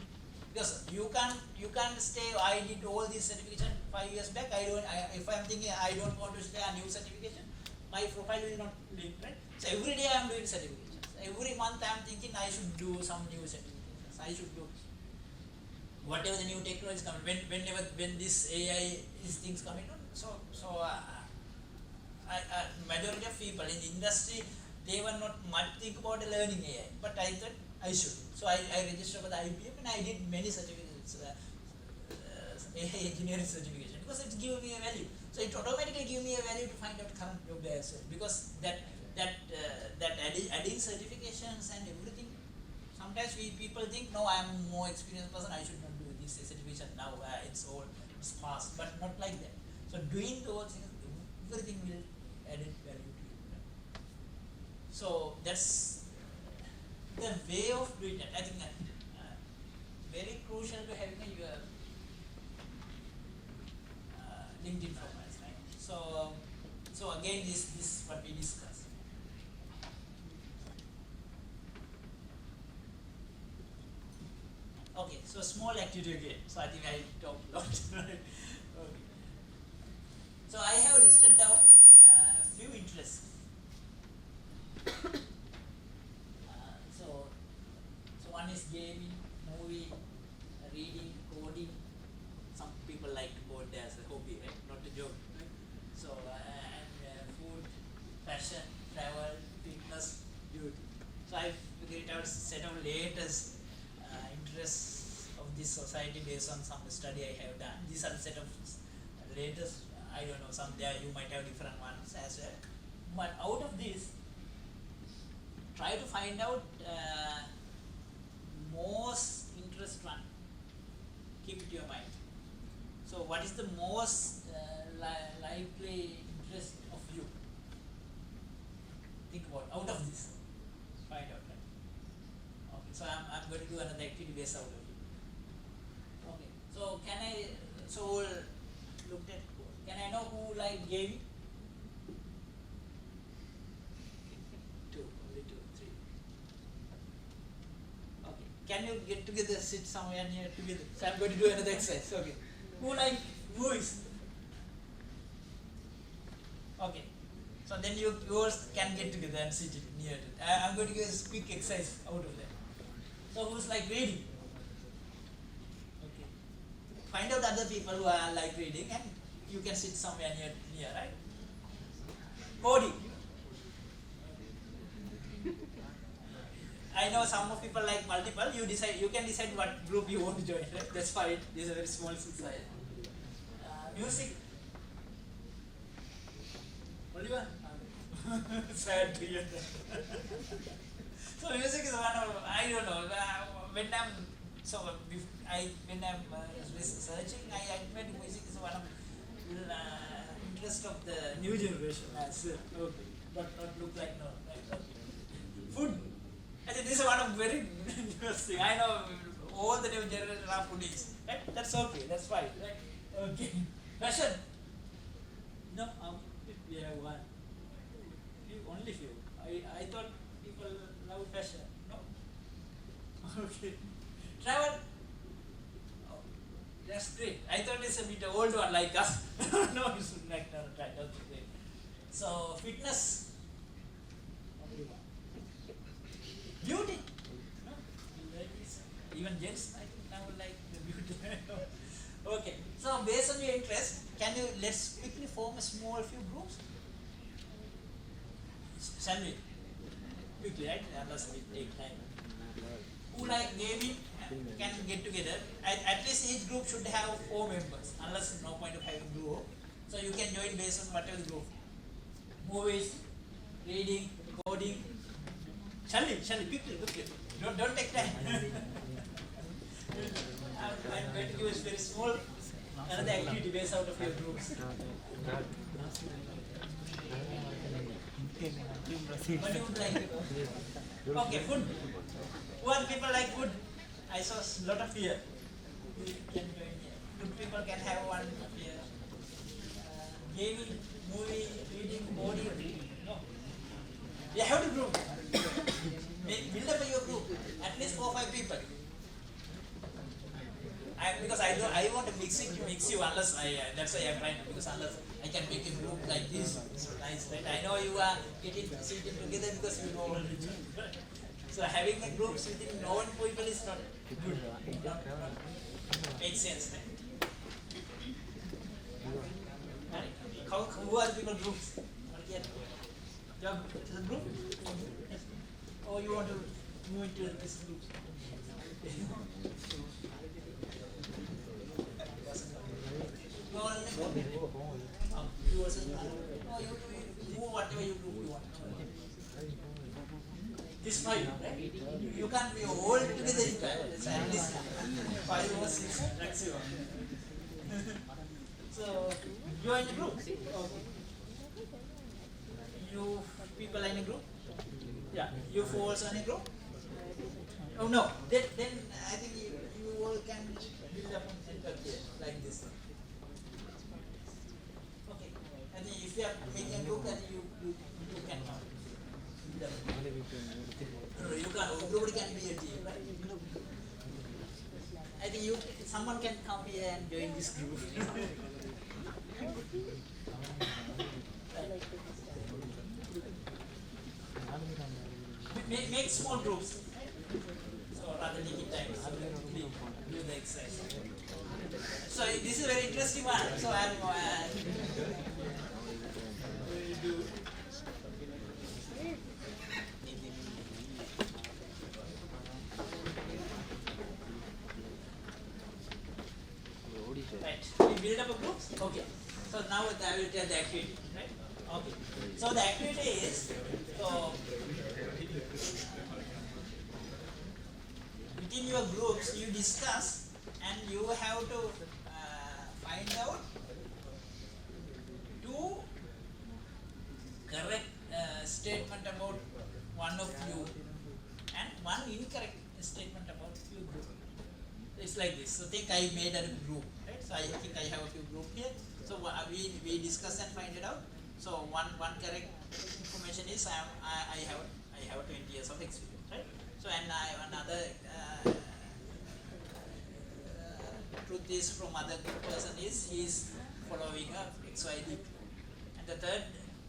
Because you can't stay, I did all these certifications 5 years back, if I'm thinking I don't want to share a new certification, my profile will not link, right? So every day I'm doing certifications. Every month I'm thinking I should do some new certifications. I should do whatever the new technology is coming. When this AI is things coming on, majority of people in the industry, they were not much think about learning AI, but I thought I should. So I registered for the IPM and I did many certificates, AI engineering certification, because it gives me a value. So it automatically gives me a value to find out current job there as well, because that adding certifications and everything. Sometimes people think, no, I am a more experienced person, I should not do this certification now. It's past, but not like that. So doing those things, everything will add value to you. Right? So that's the way of doing that. I think very crucial to having your LinkedIn profiles, right? So again, this what we discussed. Okay, so small activity again. So I think I talked a lot. Right? Okay. So I have listed down a few interests. So one is gaming, movie, reading, coding, people like to code as a hobby, right? Not a job, right? So food, fashion, travel, fitness, beauty. So I've created a set of latest interests of this society based on some study I have done. These are the set of latest, I don't know, some there you might have different ones as well. But out of this, try to find out most interest one. Keep it in your mind. So what is the most likely interest of you? Think about out of this. Find out, right? Okay, so I'm going to do another activity based out of it. Okay, so we'll look at, can I know who like gaming? Only two, three. Okay, can you get together, sit somewhere near together? So I'm going to do another exercise. Okay, who like movies? Okay, so then you yours can get together and sit near it. I'm going to give a quick exercise out of that. So who's like reading? Okay, find out other people who are like reading and you can sit somewhere near, right? Coding. I know some of people like multiple. You can decide what group you want to join. Right? That's fine. This is a very small size. Music. Only one. Sad to hear that. So music is one of, I don't know. When I'm researching, I admit music is one of interest of the new generation as well. Okay, but not look like no. Right? Okay. Food. I think this is one of very interesting. I know all the new generation are foodies. Right? That's okay. That's fine. Right? Okay. Fashion. No, we have one. Only few. I thought people love fashion. No. Okay. Travel. Oh, that's great. I thought it's a bit old one like us. No, it's like no, right. Okay. So fitness. Only one. Beauty. No. Even gents, I think now like the beauty. Okay. So based on your interest, let's quickly form a small few groups. Shall we? Quickly, right? Unless we take time. Who like gaming can get together. At least each group should have 4 members. Unless no point of having group. So you can join based on whatever group. Movies, reading, coding. Shall we? Quickly. Don't take time. I'm going to give a very small another activity based out of your groups. What do you would like? Okay, food. Who are the people like food? I saw a lot of here. You can join here. Good people can have one here. Gaming, movie, reading, coding. No. You have to group. Build up your group. At least 4 or 5 people. Because I want to mix you unless that's why I'm trying to, because unless I can make a group like this, so nice, right? I know you are sitting together because you know all the right? So having a group within known people is not good. Makes sense, right? Who are the people groups? Your group? Or you want to move into this group? You also you move whatever you want. This 5, right? You can't be all together in time. It's at least 5 or 6 maximum. So you are in a group. Okay. You people are in a group? Yeah. You 4 also in a group? Oh no. Then I think you all can build up on center here like this. Okay. I think if you are making a group, then you can count. No, you can't. Everybody can be a team, right? I think someone can come here and join this group. Make small groups. So rather take it time. So do the exercise. So this is a very interesting one. So I'm going to do. Right. We build up a group. Okay. So now I will tell the activity. Right. Okay. So the activity is so within your groups you discuss and you have to find out two correct statement about one of you and one incorrect statement about your group. It's like this. So think I made a group, right? So I think I have a few group here. So we discuss and find it out. So one correct information is I have 20 years of experience, right? So and another truth is from other person is he is following a XYZ. And the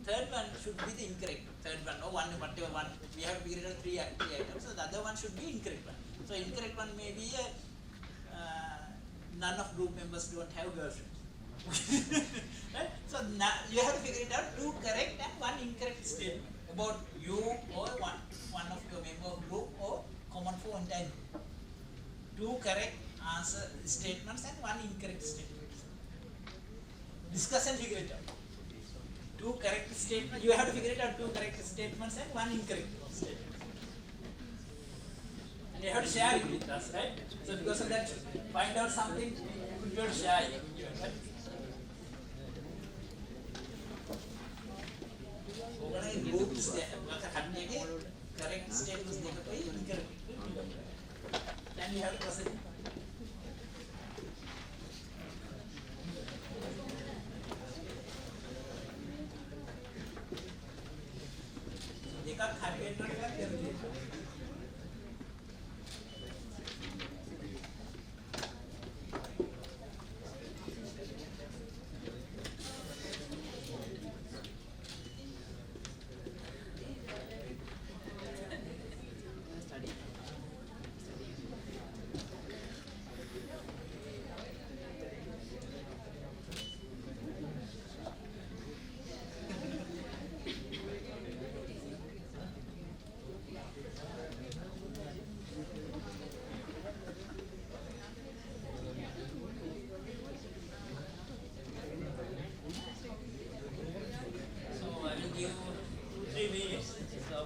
third one should be the incorrect. Third one, no one, whatever one, we have figured out three items. So the other one should be incorrect one. So incorrect one may be none of group members don't have girlfriends. Right? So now you have to figure it out two correct and one incorrect statement about you or one of your member of group or common for entire group. Two correct answer statements and one incorrect statement. Discuss and figure it out. Two correct statements. You have to figure it out. Two correct statements and one incorrect statement. And you have to share it with us, right? So because of that, find out something, you have to share it. Right? Group correct statements incorrect. Then you have to proceed.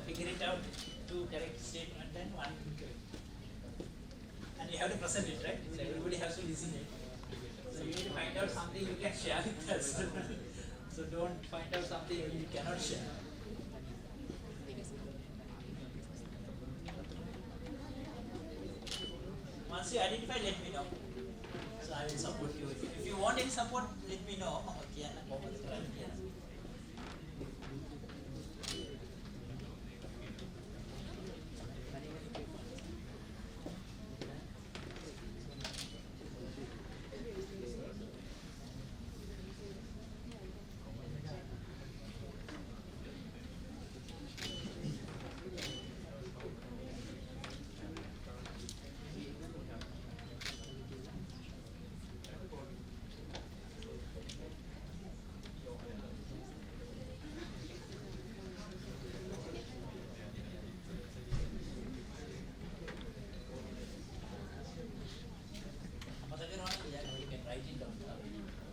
Figure it out, two correct statement and one incorrect. And you have to present it, right? So everybody has to listen it. So you need to find out something you can share with us. So don't find out something you cannot share. Once you identify, let me know. So I will support you. If you want any support, let me know.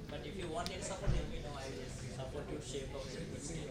But if you want any support, let me know. I will support you shape of the state.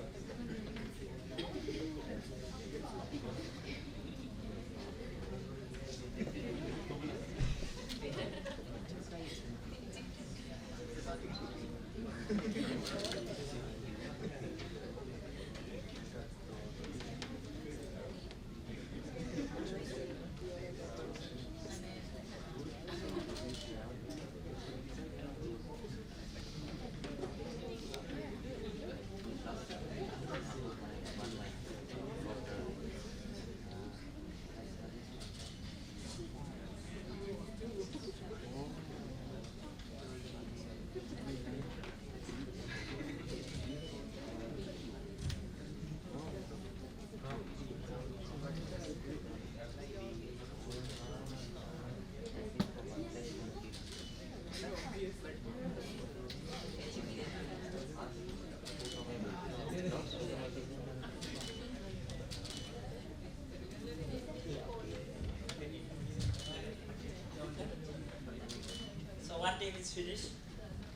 is finished.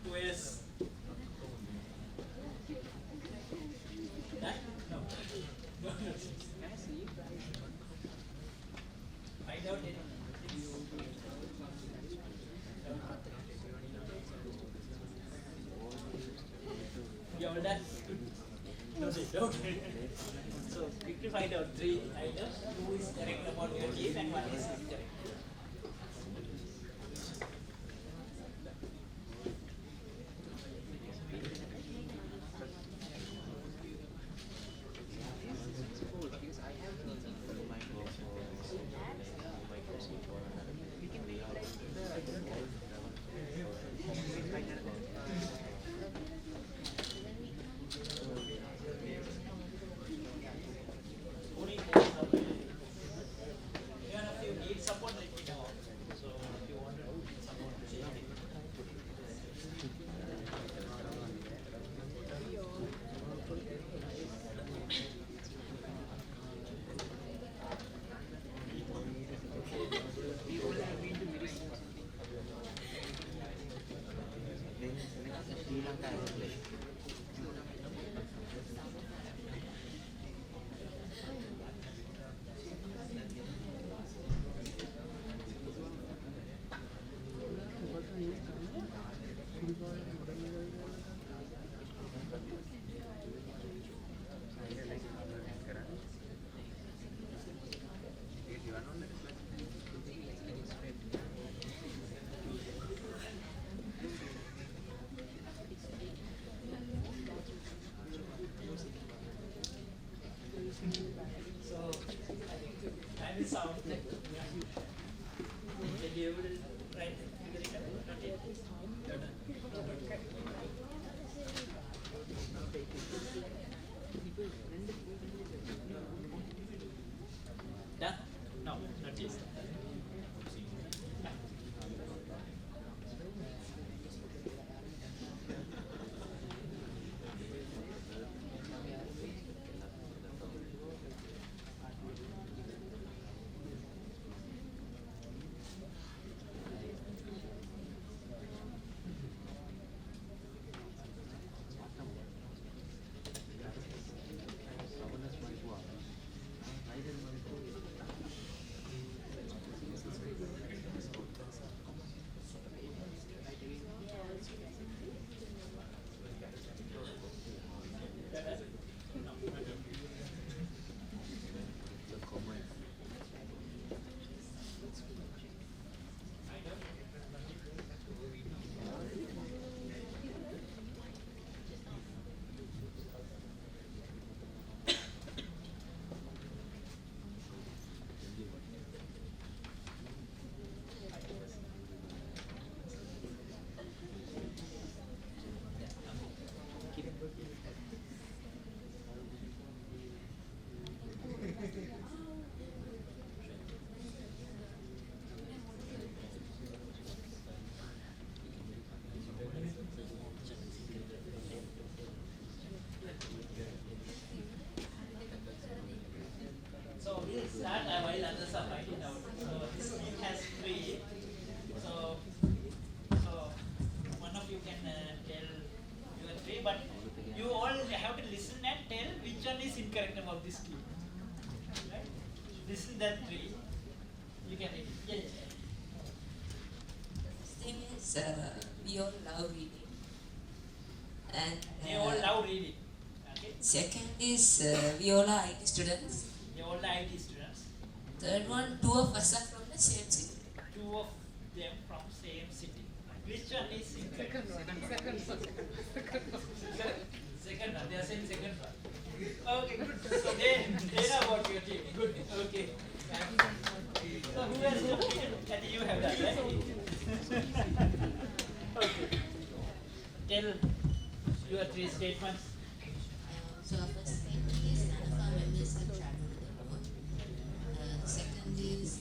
2 years. Done? No. No. Find out it. You all done? No, they don't. So quickly find out 3 items. 2 is correct about your team and 1 is incorrect. Sound. Can you write done? No, not yet. So we'll start while others are finding out. So this team has 3. So one of you can tell your 3, but you all have to listen and tell which one is incorrect about this team. Right? Listen that 3. You can read. Yeah. First thing is we all love reading, and They all love reading. Okay. second is we all are IT students. They all are IT students. Third one, 2 of us are from the same city. 2 of them from same city. Which one is incorrect? Second one. They are saying second one. Okay, good. So they know about your team. Good. Okay. So who has completed? I think you have that, right? Okay. Tell your 3 statements. So our first statement is none of our members have traveled alone. Second is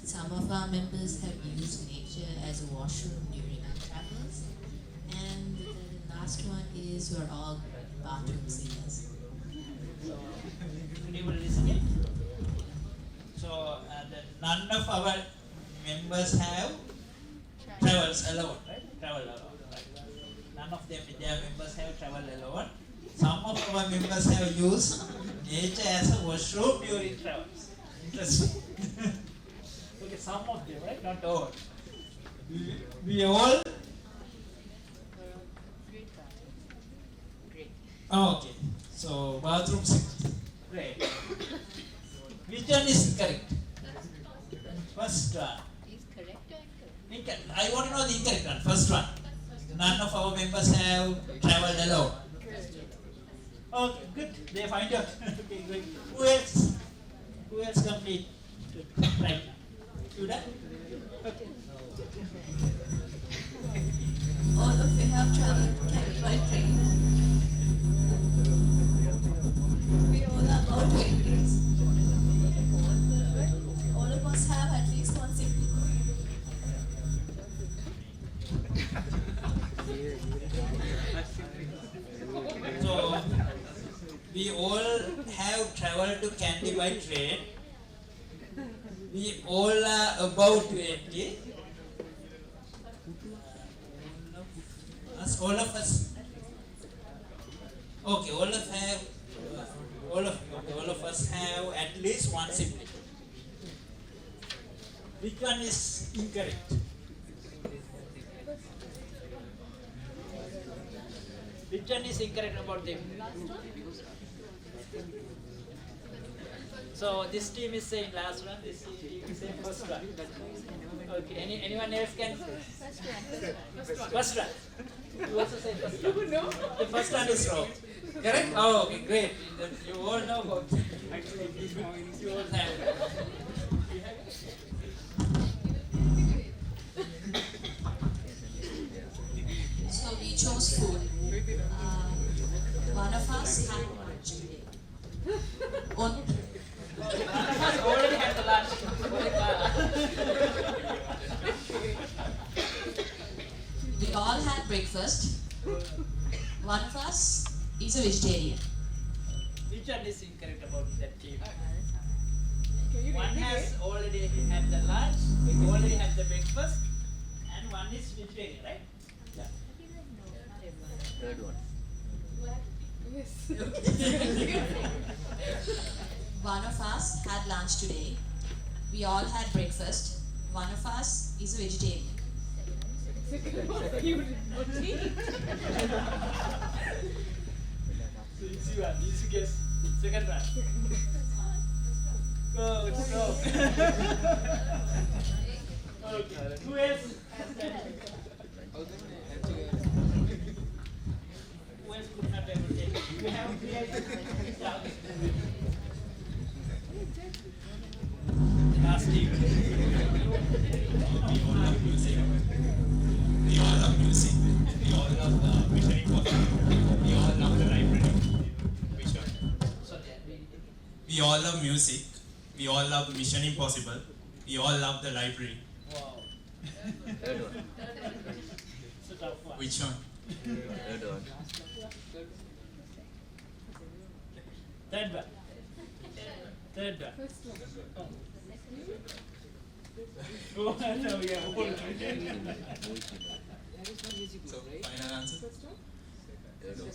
some of our members have used nature as a washroom during our travels. And the last one is we're all bathroom singers. You will listen it. So none of our members have travels alone, right? travel alone. Right? None of them, their members have traveled alone. Some of our members have used nature as a washroom during travels. Interesting. Okay, some of them, right? Not all. We all. Okay. So bathroom safety. Great. Which one is correct? First one. Is correct or incorrect? Incorrect. I want to know the incorrect one. First one. None of our members have traveled alone. Okay, good. They find out. Okay, good. Who else? Who else complete? Right. You done? Okay. All of you have traveled Kent by train. We all are about 20s. All of us have at least one sibling. So, we all have traveled to Kandy by train. We all are about 20. All of us. Okay, all of us have at least one sibling. Which one is incorrect? Which one is incorrect about them? So this team is saying last one, this team is saying first one. Okay, anyone else can? First one. You also say first one. No. The first one is wrong. Correct? Oh, okay, great. You all know about it. Actually, you all have it. So we chose food. One of us had lunch today. On Already had the lunch. We all had breakfast. One of us is a vegetarian. Which one is incorrect about that team? One has already had the lunch, already had the breakfast, and one is vegetarian, right? Yeah. Third one. One of us had lunch today. We all had breakfast. One of us is a vegetarian. So easy one, easy guess. Second one. Good, go. Okay, who else has that? Who else could not able to take it? You have yeah. The last team. We all love music. We all love Mission Impossible. We all love the library. Which one? We all love music. We all love Mission Impossible. We all love the library. Wow. Third one. It's a tough one. Which one? Third one. Third one. Third one. Oh, no, yeah. So, final answer? Third one.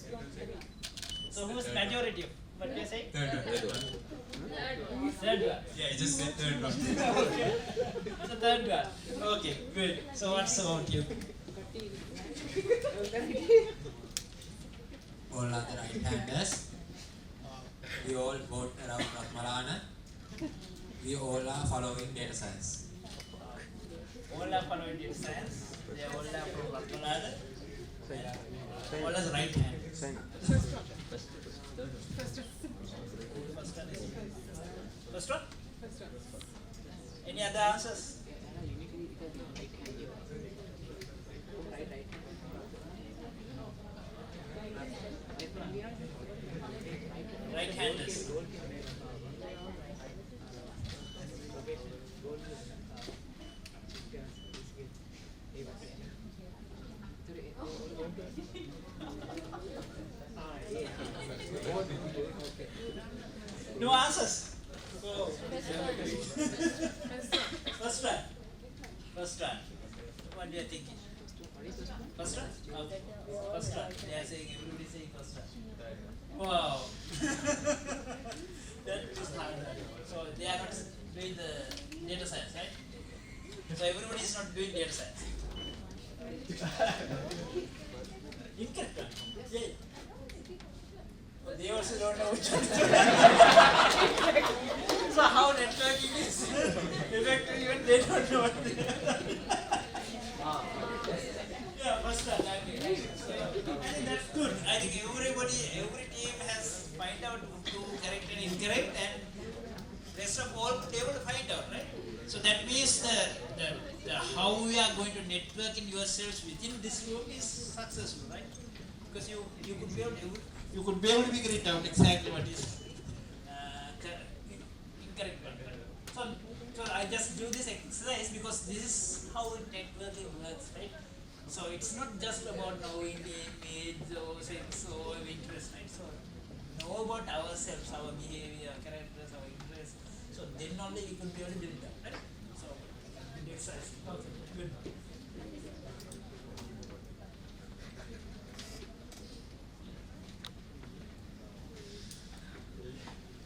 So who's majority? What do you say? Third one. Third one. Third one. Yeah, I just said third one. Okay. So third one. Okay, good. So what's about you? All are the right-handers. We all vote around Ratmalana. We all are following data science. All are following data science. They all are from Karunaratne. All are right hand. First one? Any other answers? Right-handers. No answers. So, first one. First one. What do you think? First one? Okay. First one. They are saying, everybody saying first one. Wow. That is hard. So they are not doing the data science, right? So everybody is not doing data science. Incorrect. Yeah. But they also don't know which one to do. So how networking is effective, even they don't know what they yeah, first one. Okay. So, I think that's good. I think every team has find out to correct and incorrect, and rest of all be able to find out, right? So that means the how we are going to network in yourselves within this room is successful, right? Because you could be able to figure it out exactly what is incorrect one. So I just do this exercise because this is how networking works, right? So it's not just about knowing the image or sense or interest, right? So know about ourselves, our behavior, characters, our interests. So then only we could be able to build it up, right? So good exercise. Okay, good.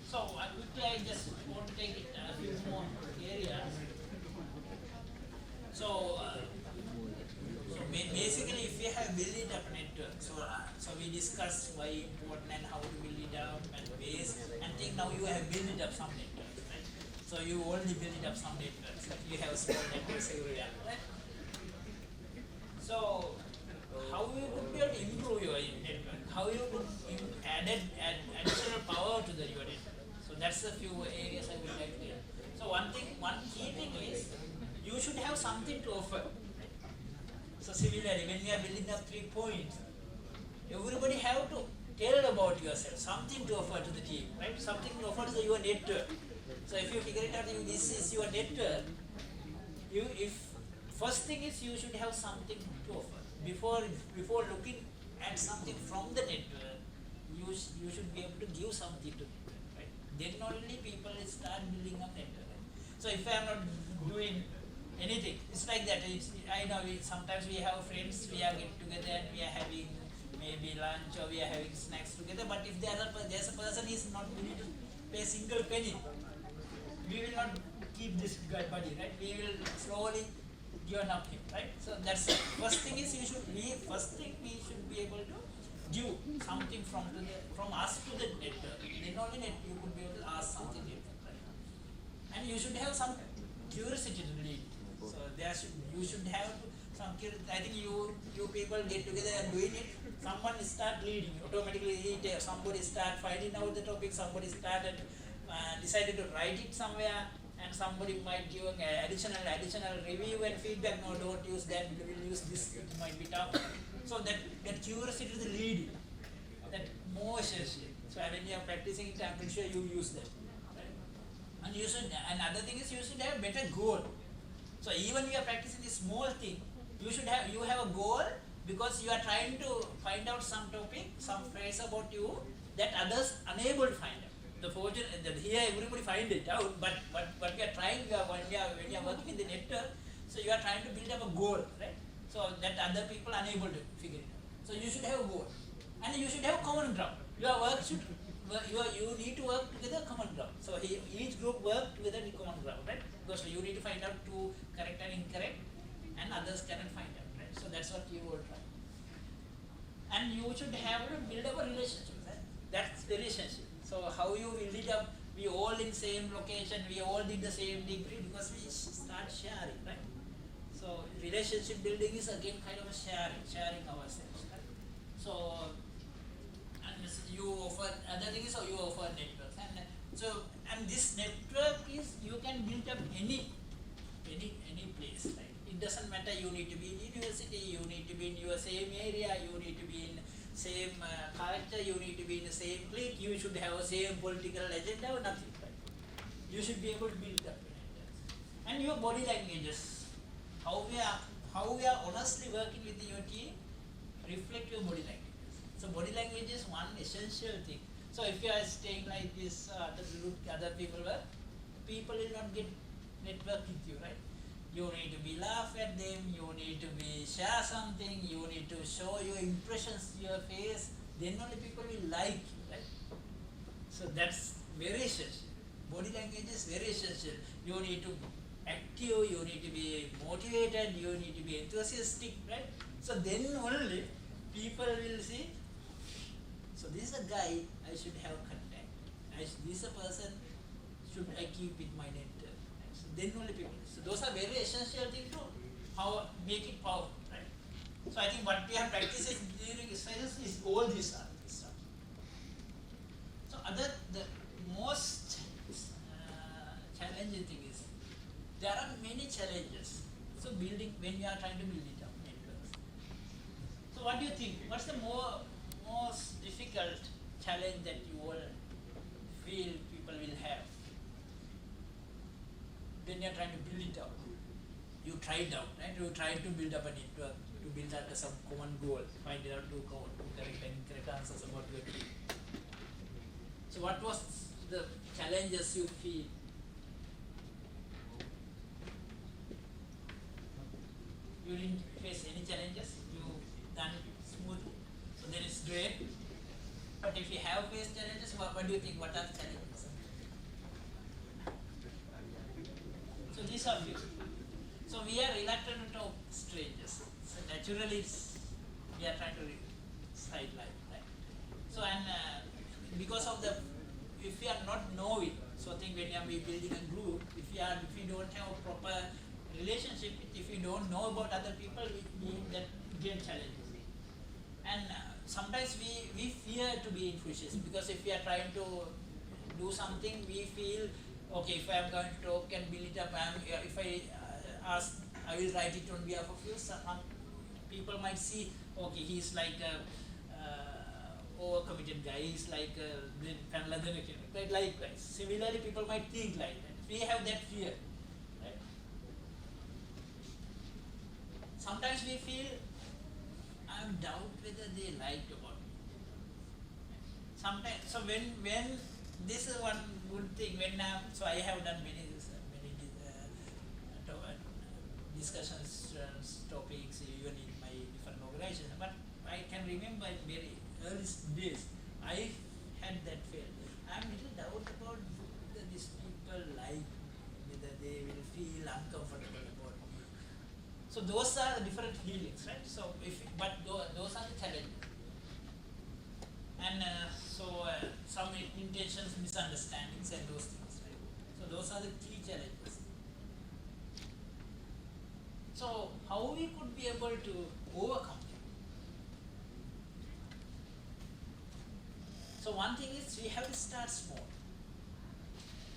So quickly I just want to take it a few more areas. So basically, if we have built it up network, so we discussed why important and how to build it up and ways, and think now you have built it up some networks, right? So you already built it up some networks, like you have small networks everywhere, right? So how you could be able to improve your network? How you could add additional power to your network? So that's a few areas I would like to hear. So one key thing is you should have something to offer. So similarly, when we are building up 3 points, everybody have to tell about yourself, something to offer to the team, right? Something to offer to your network. So if you figure it out, this is your network, first thing is you should have something to offer. Before looking at something from the network, you should be able to give something to it, right? Then only people will start building up network. Right? So if I am not doing anything, it's like that. I know sometimes we have friends, we are get together and we are having maybe lunch or we are having snacks together, but if there's a person is not willing to pay a single penny, we will not keep this buddy, right? We will slowly give up him, right? So that's the first thing is we should be able to give something from us to the network. Then only you could be able to ask something different, right? And you should have some curiosity to lead. So you should have some curiosity. I think you people get together and doing it. Someone start leading automatically. Somebody start finding out the topic. Somebody started decided to write it somewhere, and somebody might give additional review and feedback. No, don't use that. We will use this. It might be tough. So that curiosity to the leading, that more essential. So when you are practicing it, I'm pretty sure you use that. Right? And another thing is you should have better goal. So even you are practicing this small thing, you have a goal because you are trying to find out some topic, some phrase about you that others unable to find out. The fortune that here everybody find it out, but we are trying. When you are working in the network, so you are trying to build up a goal, right? So that other people are unable to figure it out. So you should have a goal, and you should have common ground. Your work should you need to work together common ground. So each group work together in common ground, right? Because you need to find out to correct and incorrect, and others cannot find out, right? So that's what you will try. And you should have to build up a relationship, right? That's the relationship. So how you build it up? We all in same location, we all did the same degree because we start sharing, right? So relationship building is again kind of a sharing ourselves, right? So and you offer other thing is how you offer networks, and this network is you can build up any place, right? It doesn't matter. You need to be in university, you need to be in your same area, you need to be in same culture, you need to be in the same clique, you should have the same political agenda or nothing, right? You should be able to build up networks. And your body languages, how we are honestly working with your team, reflect your body languages. So body language is one essential thing. So if you are staying like this, other people work, people will not get network with you, right? You need to be laugh at them, you need to be share something, you need to show your impressions, your face, then only people will like you, right? So that's very essential. Body language is very essential. You need to be active, you need to be motivated, you need to be enthusiastic, right? So then only people will see, so this is a guy I should have contact. This is a person should I keep with my network. Right? So then only people. So those are very essential things to how make it powerful, right? So I think what we have practiced during exercises is all this stuff. So the most challenging thing is there are many challenges. So building when you are trying to build it up networks. So what do you think? What's the most difficult challenge that you all feel people will have when you are trying to build it up? You tried out, right? You tried to build up a network, to build up some common goal, find out two correct and incorrect answers about your team. So what was the challenges you feel? You didn't face any challenges, you done it smoothly, so then it's great. But if you have faced challenges, what do you think? What are the challenges? So these are few. So we are reluctant to talk strangers. So naturally, we are trying to sideline, right? So and because of the, if we are not knowing, so I think when we are building a group, if we don't have a proper relationship, if we don't know about other people, we that get challenges. And sometimes we fear to be influential because if we are trying to do something, we feel, okay, if I am going to talk and build it up, if I ask, I will write it on behalf of you. Some people might see, okay, he's like overcommitted guy, he's like right? Likewise. Similarly, people might think like that. We have that fear, right? Sometimes we feel, I doubt whether they liked about me. Sometimes, so when this is one good thing, when so I have done many discussions, topics, even in my different organizations, but I can remember in very early days, I had that fear. I am little doubt about whether these people like me, whether they will feel uncomfortable about me. So those are different feelings, right? So but those are the challenges. And some intentions, misunderstandings and those things, right? So those are the key challenges. So how we could be able to overcome them? So one thing is we have to start small.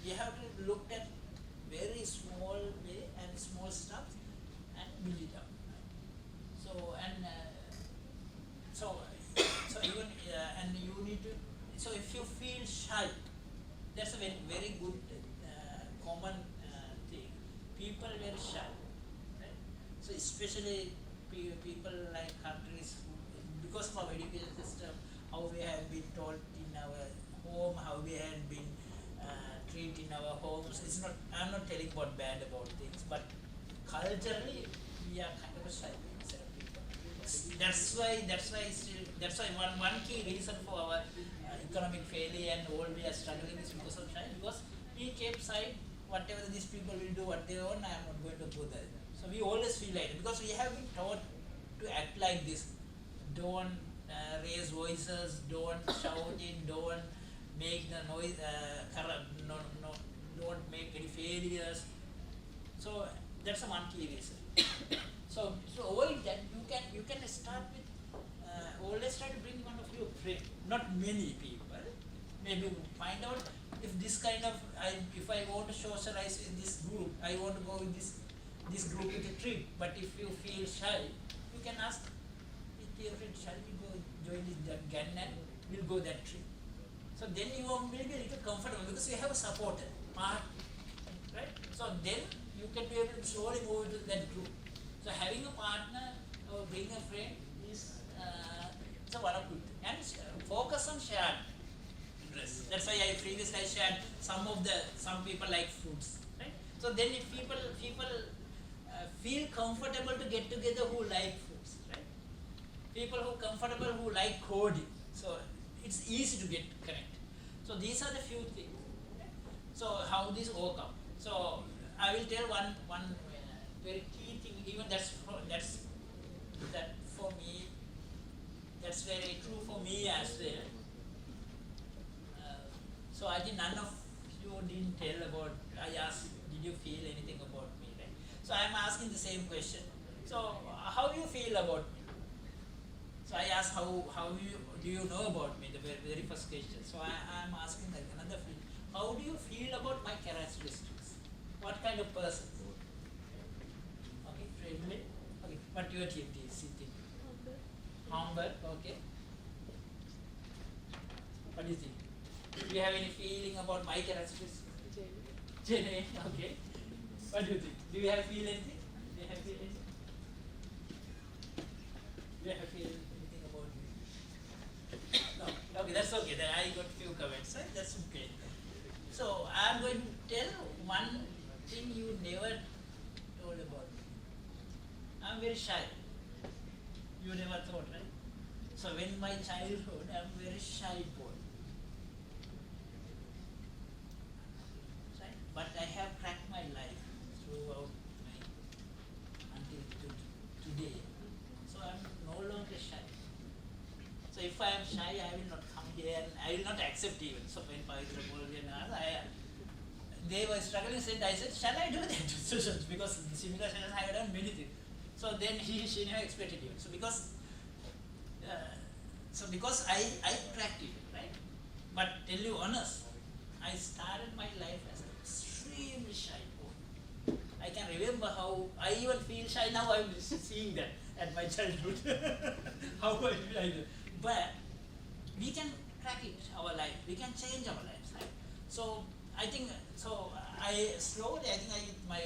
We have to look at very small way and small stuff and build it up. So and so even and you need to. So if you feel shy, that's a very good common thing. People are very shy. So especially people like countries who, because of our education system, how we have been taught in our home, how we have been treated in our homes. It's not. I'm not telling about bad about things, but culturally we are kind of a shy set of people. That's why one key reason for our economic failure and all we are struggling is because of shy. Because we kept side. Whatever these people will do, what they own, I am not going to put that. So we always feel like it because we have been taught to act like this. Don't raise voices, don't shout it, don't make the noise, don't make any failures. So that's a one key reason. So avoid that. You can start with always try to bring one of your friends, not many people. Maybe find out if this kind of if I want to socialize in this group, I want to go with this group with a trip. But if you feel shy, you can ask your friend, shall we go join that gang and we'll go that trip. So then you will be a little comfortable because you have a supporter part, right? So then you can be able to slowly move into that group. So having a partner or being a friend is it's a one of good thing. And focus on shared interests. That's why I previously shared some people like fruits, right? So then if people feel comfortable to get together who like foods, right? People who comfortable who like coding. So it's easy to get connected. So these are the few things. Okay? So how this overcome. So I will tell one very key thing. Even that for me. That's very true for me as well. So I think none of you didn't tell about. I asked, did you feel anything about me, right? So I am asking the same question. So how do you feel about me? So I asked how do you know about me, the very first question. So I am asking like another thing. How do you feel about my characteristics? What kind of person? Okay, friendly. Okay, what your team is thinking? Humble. Okay. What do you think? Do you have any feeling about my characteristics? Genuine. Okay. What do you think? Do you have feel anything? Do you have feel anything? Do you have feel anything about me? No. Okay, that's okay. Then I got few comments. Right? That's okay. So I'm going to tell one thing you never told about me. I'm very shy. You never thought, right? So in my childhood, I'm very shy boy. Right? But I have cracked my life throughout until today. So I'm no longer shy. So if I am shy, I will not come here and I will not accept even. So when Pavitra and others, they were struggling, I said, shall I do that? Because similar sessions I have done many things. So then she never expected it. So because I cracked it, right? But tell you honest, I started my life as an extremely shy boy. I can remember how I even feel shy now. I'm seeing that at my childhood. How I feel like that. But we can crack it, our life. We can change our lives, right? So I think I slowly. My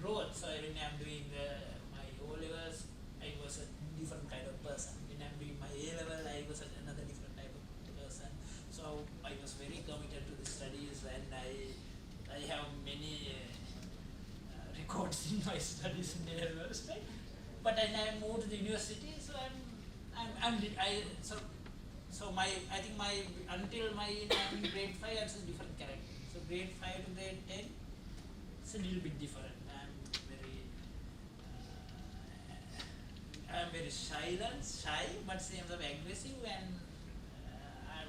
growth. So when I'm doing my O levels, I was a different kind of person. When I'm doing my A level, I was another different type of person. So I was very committed to the studies, and I have many records in my studies in A levels, right? But then I moved to the university, so until my grade 5 I was a different character. So grade 5 to grade 10, it's a little bit different. I'm very shy, but same time aggressive, and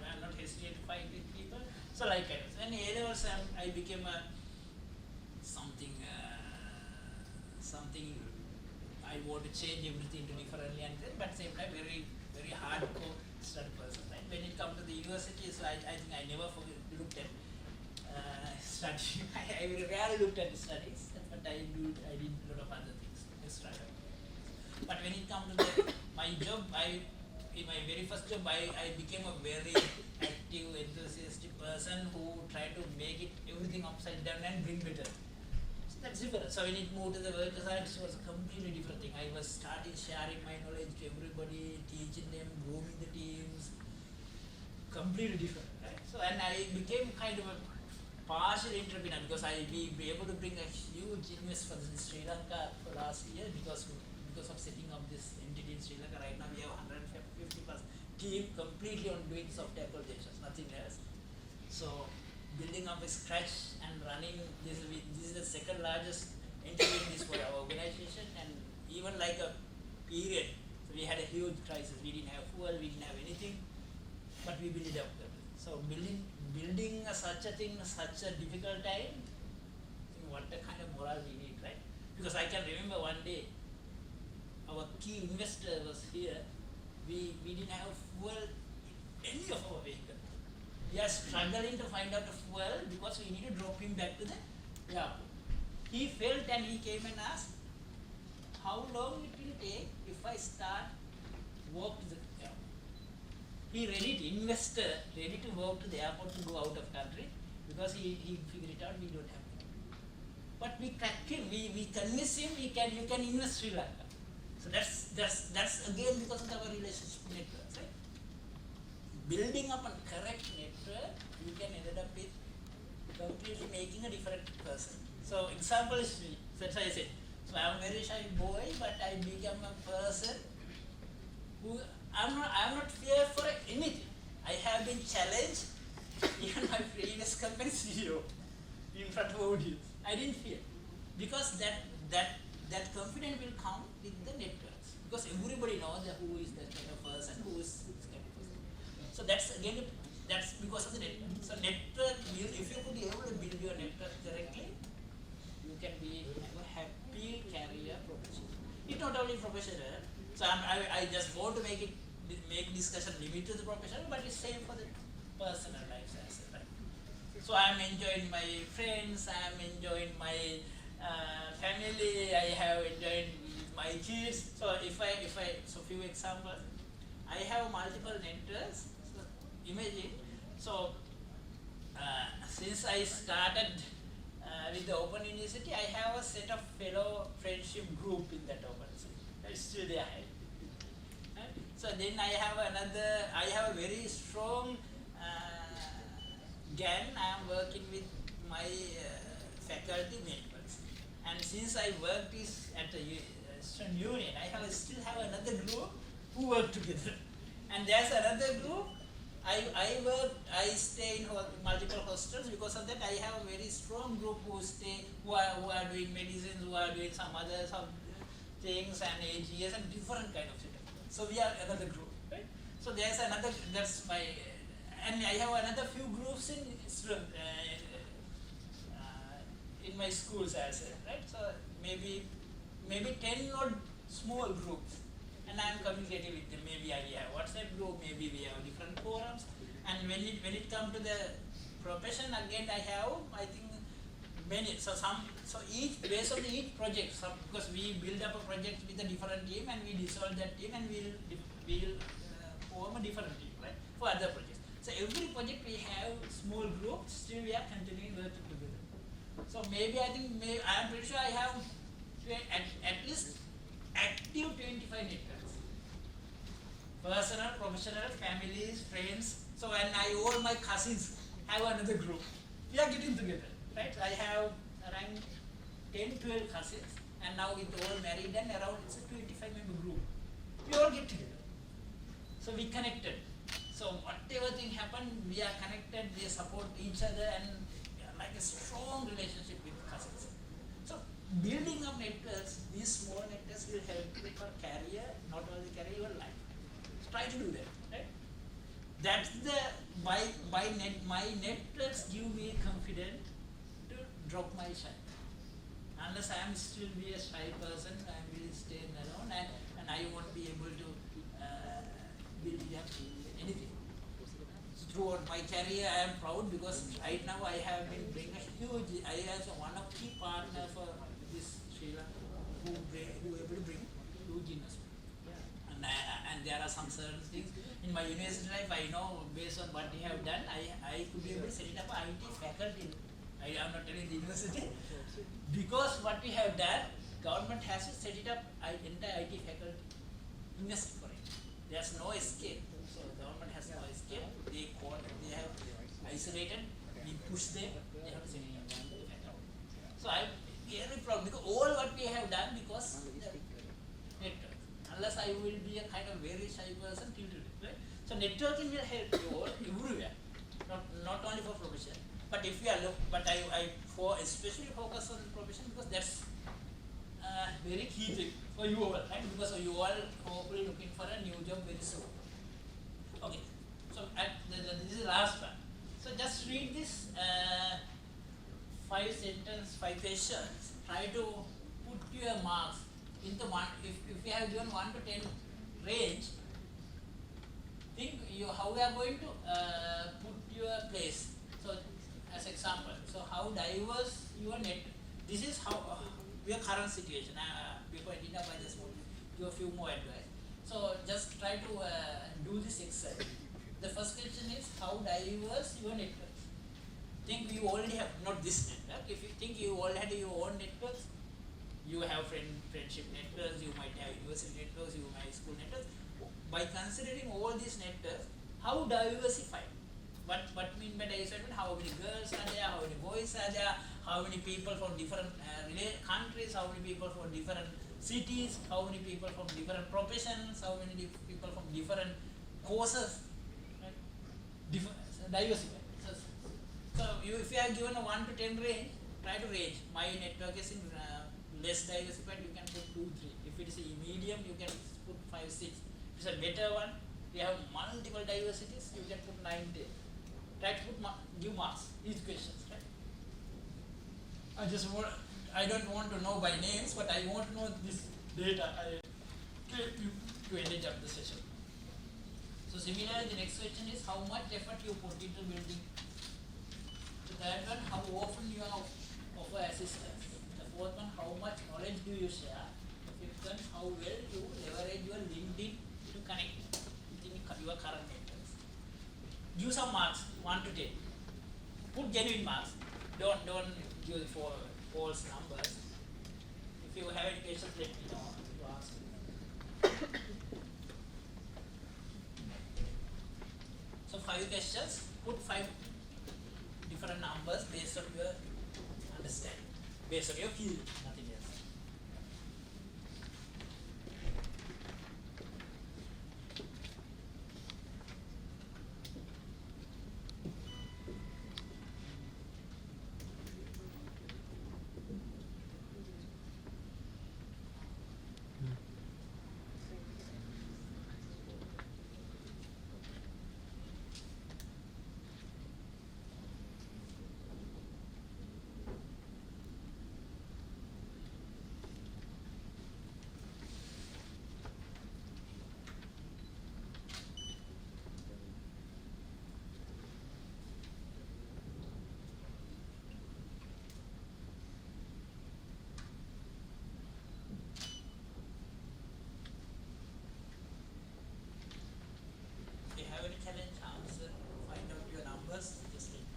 I'm not hesitant to fight with people. So like I was, and A levels I became something I want to change everything to differently, and then, but same time very very hardcore study person. Right? When it comes to the university, so I think I never looked at study. I rarely looked at the studies, but I did a lot of other things. But when it comes to my job, in my very first job, I became a very active, enthusiastic person who tried to make it everything upside down and bring better. So that's different. So when it moved to the work science, it was a completely different thing. I was starting sharing my knowledge to everybody, teaching them, grooming the teams. Completely different, right? So and I became kind of a partial entrepreneur because I be able to bring a huge invest for Sri Lanka for last year because of setting up this entity in Sri Lanka. Right now we have 150 plus team completely on doing software applications, nothing else. So building up a scratch and running this is the second largest entity in this for our organization, and even like a period. So we had a huge crisis. We didn't have fuel, we didn't have anything, but we built it up. So building such a thing, such a difficult time, what a kind of morale we need, right? Because I can remember one day, our key investor was here. We didn't have fuel in any of our vehicles. We are struggling to find out the fuel because we need to drop him back to the airport. He felt and he came and asked, how long it will take if I start walk to the airport? He investor ready to walk to the airport to go out of country because he figured it out we don't have it. But we cracked him, we convinced him you can invest Sri Lanka. So that's again because of our relationship networks, right? Building up a correct network, you can end up with completely making a different person. So example is me. That's why I said. So I'm a very shy boy, but I become a person who I'm not fear for anything. I have been challenged, even my previous company CEO, in front of audience. I didn't fear, because that confidence will come with the networks. Because everybody knows that who is that kind of person, who is this kind of person. So that's again, that's because of the network. So network, if you could be able to build your network correctly, you can be a happy career professional. It's not only professional. So I just want to make discussion limited to the professional, but it's same for the personal life as well. Right? So I'm enjoying my friends. I'm enjoying my family. I have enjoyed my kids. So so few examples. I have multiple networks. So imagine. So since I started with the Open University, I have a set of fellow friendship group in that Open University. It's still there. Right? So then I have a very strong gang. I am working with my faculty members. And since I worked at the student union, still have another group who work together. And there's another group. I stay in multiple hostels. Because of that, I have a very strong group who are doing medicines, who are doing some things and AGS and different kind of setup. So we are another group, right? So there's another. That's my, and I have another few groups in my schools as well, right? So maybe 10 or small groups. And I'm communicating with them. Maybe we have WhatsApp group, maybe we have different forums. And when it comes to the profession, again I think many. So each based on each project. Because we build up a project with a different team, and we dissolve that team, and we'll form a different team, right? For other projects. So every project we have small groups. Still we are continuing working together. So maybe I'm pretty sure I have at least active 25 networks. Personal, professional, families, friends. So and all my cousins have another group. We are getting together, right? I have around 10, 12 cousins, and now with all married and around it's a 25 member group. We all get together. So we connected. So whatever thing happen, we are connected, we support each other, and we are like a strong relationship with cousins. So building up networks, these small networks will help you for career, not only career, your life. So try to do that, right? That's my networks give me confidence to drop my shy. Unless I am still be a shy person, I will stay alone, and I won't be able to build up anything. Throughout my career, I am proud because right now I have been bringing a huge. I am one of key partner for this Sri Lanka who able to bring huge investment. And there are some certain things in my university life. I know based on what we have done, I could be able to set it up IT faculty. I am not telling the university because what we have done, government has to set it up entire IT faculty, invest for it. There's no escape. So government has no escape. They have isolated. We push them. They have to send it up. So I'm very proud because all what we have done because network. Unless I will be a kind of very shy person till today, right? So networking will help you all everywhere, not only for profession. But if you are I especially focus on profession because that's very key thing for you all, right? Because you all hopefully looking for a new job very soon. Okay, so this is the last one. So just read this 5 questions. Try to put your marks into one. If you have given 1 to 10 range, think how you are going to put your place. So as example, so how diverse your net. This is how your current situation. Before ending up, I just want to give a few more advice. So just try to do this exercise. The first question is how diverse your networks. Think you already have, not this network. If you think you already have your own networks, you have friendship networks, you might have university networks, you might have school networks. By considering all these networks, how diversified? What mean by diversity, how many girls are there, how many boys are there, how many people from different countries, how many people from different cities, how many people from different professions, how many people from different courses, right? Diversity. So if you are given a 1 to 10 range, try to range. My network is in less diversified, you can put 2, 3. If it is a medium, you can put 5, 6. If it's a better one, we have multiple diversities, you can put 9, 10. Try to put give marks, each questions, right? I don't want to know by names, but I want to know this data I gave you to end up the session. So similarly, the next question is how much effort you put into building. The third one, how often you offer assistance. The fourth one, how much knowledge do you share. The fifth one, how well you leverage your LinkedIn to connect within your current networks. Give some marks, 1 to 10. Put genuine marks. Don't give false numbers. If you have any questions, let me know. You ask. So 5 questions. Put 5 different numbers based on your understanding, based on your field, nothing else. If you have any challenge, answer, find out your numbers, just let me know.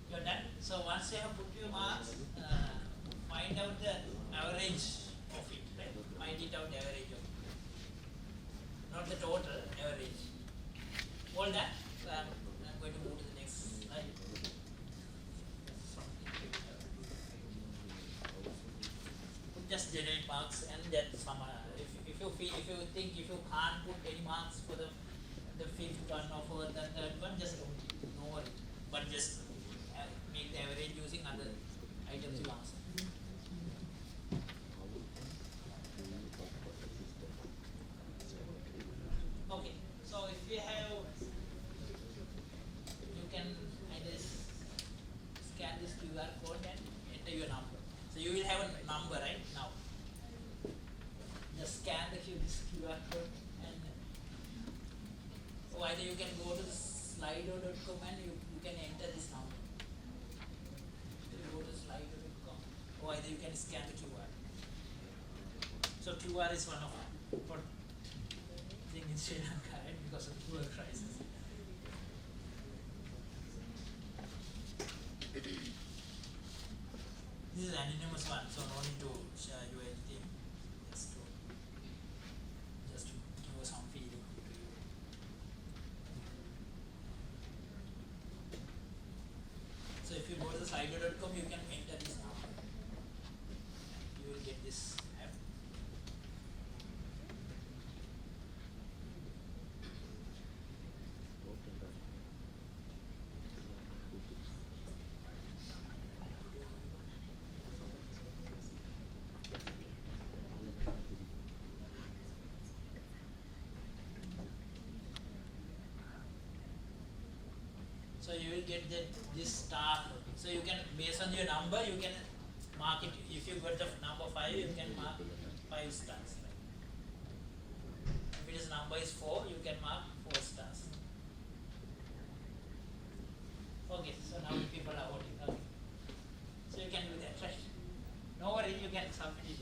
You're done. So once you have put your marks, find out the average of it, right? Find it out average of it. Not the total, average. All that. So I'm going to move to the next slide. Put just generate marks and then some. If you think if you can't put any marks for the fifth one or for the third one, just don't. No worry. But just make the average using other items you answer. Okay, so if you have, you can either scan this QR code and enter your number. So you will have a number right now. Just scan this QR code and so either you can go to slido.com and you can enter this number. Go to slido.com or either you can scan the QR. So QR is one of what thing in Sri Lanka, right, because of the poor crisis. This is an anonymous one, so no need to share you anything. Just to give you some feeling to you. So if you go to the slido.com, you can enter this number. You will get this app. So you will get this star. So you can, based on your number, you can mark it. If you got the number 5, you can mark 5 stars. If it is number is 4, you can mark 4 stars. Okay, so now people are voting. Okay. So you can do that, right? No worry, can submit it.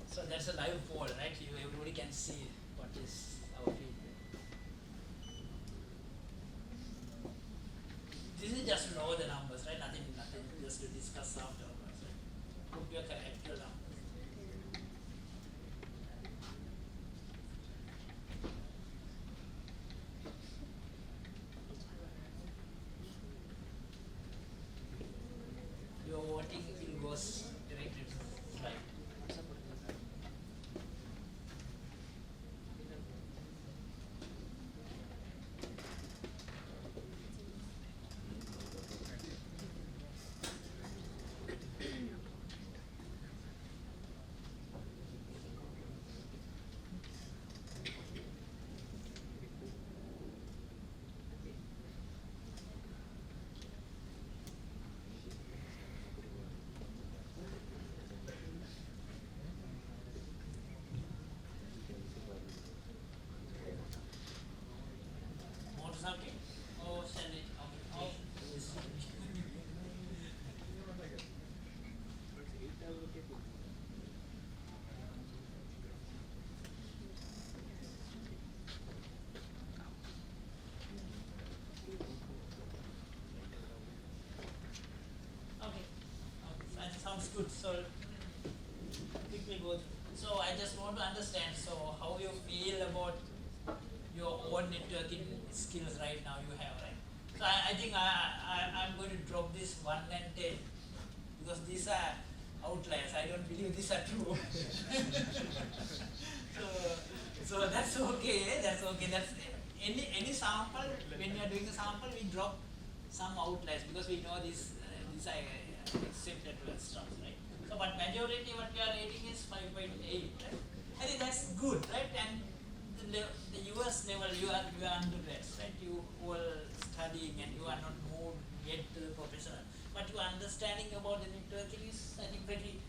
So that's a live poll, right? Everybody can see what is our feedback. This is just to know the numbers, right? Nothing, just to discuss afterwards, right? Put your actual numbers. Your voting will goes directly to the slide. Want something? Or send it? Okay. Oh, yes. Okay. That sounds good. So quickly go through. So I just want to understand. So how you feel about your own networking skills right now you have, right? So I think I'm going to drop this 1 and 10 because these are outliers. I don't believe these are true. so that's okay. That's okay. That's any sample. When we are doing a sample, we drop some outliers because we know these are accepted stuff, right? So but majority what we are rating is 5.8, right? I think that's good, right? And the US level, you are undergrads, right? You all studying and you are not moved yet to the professional. But your understanding about the networking is, I think, pretty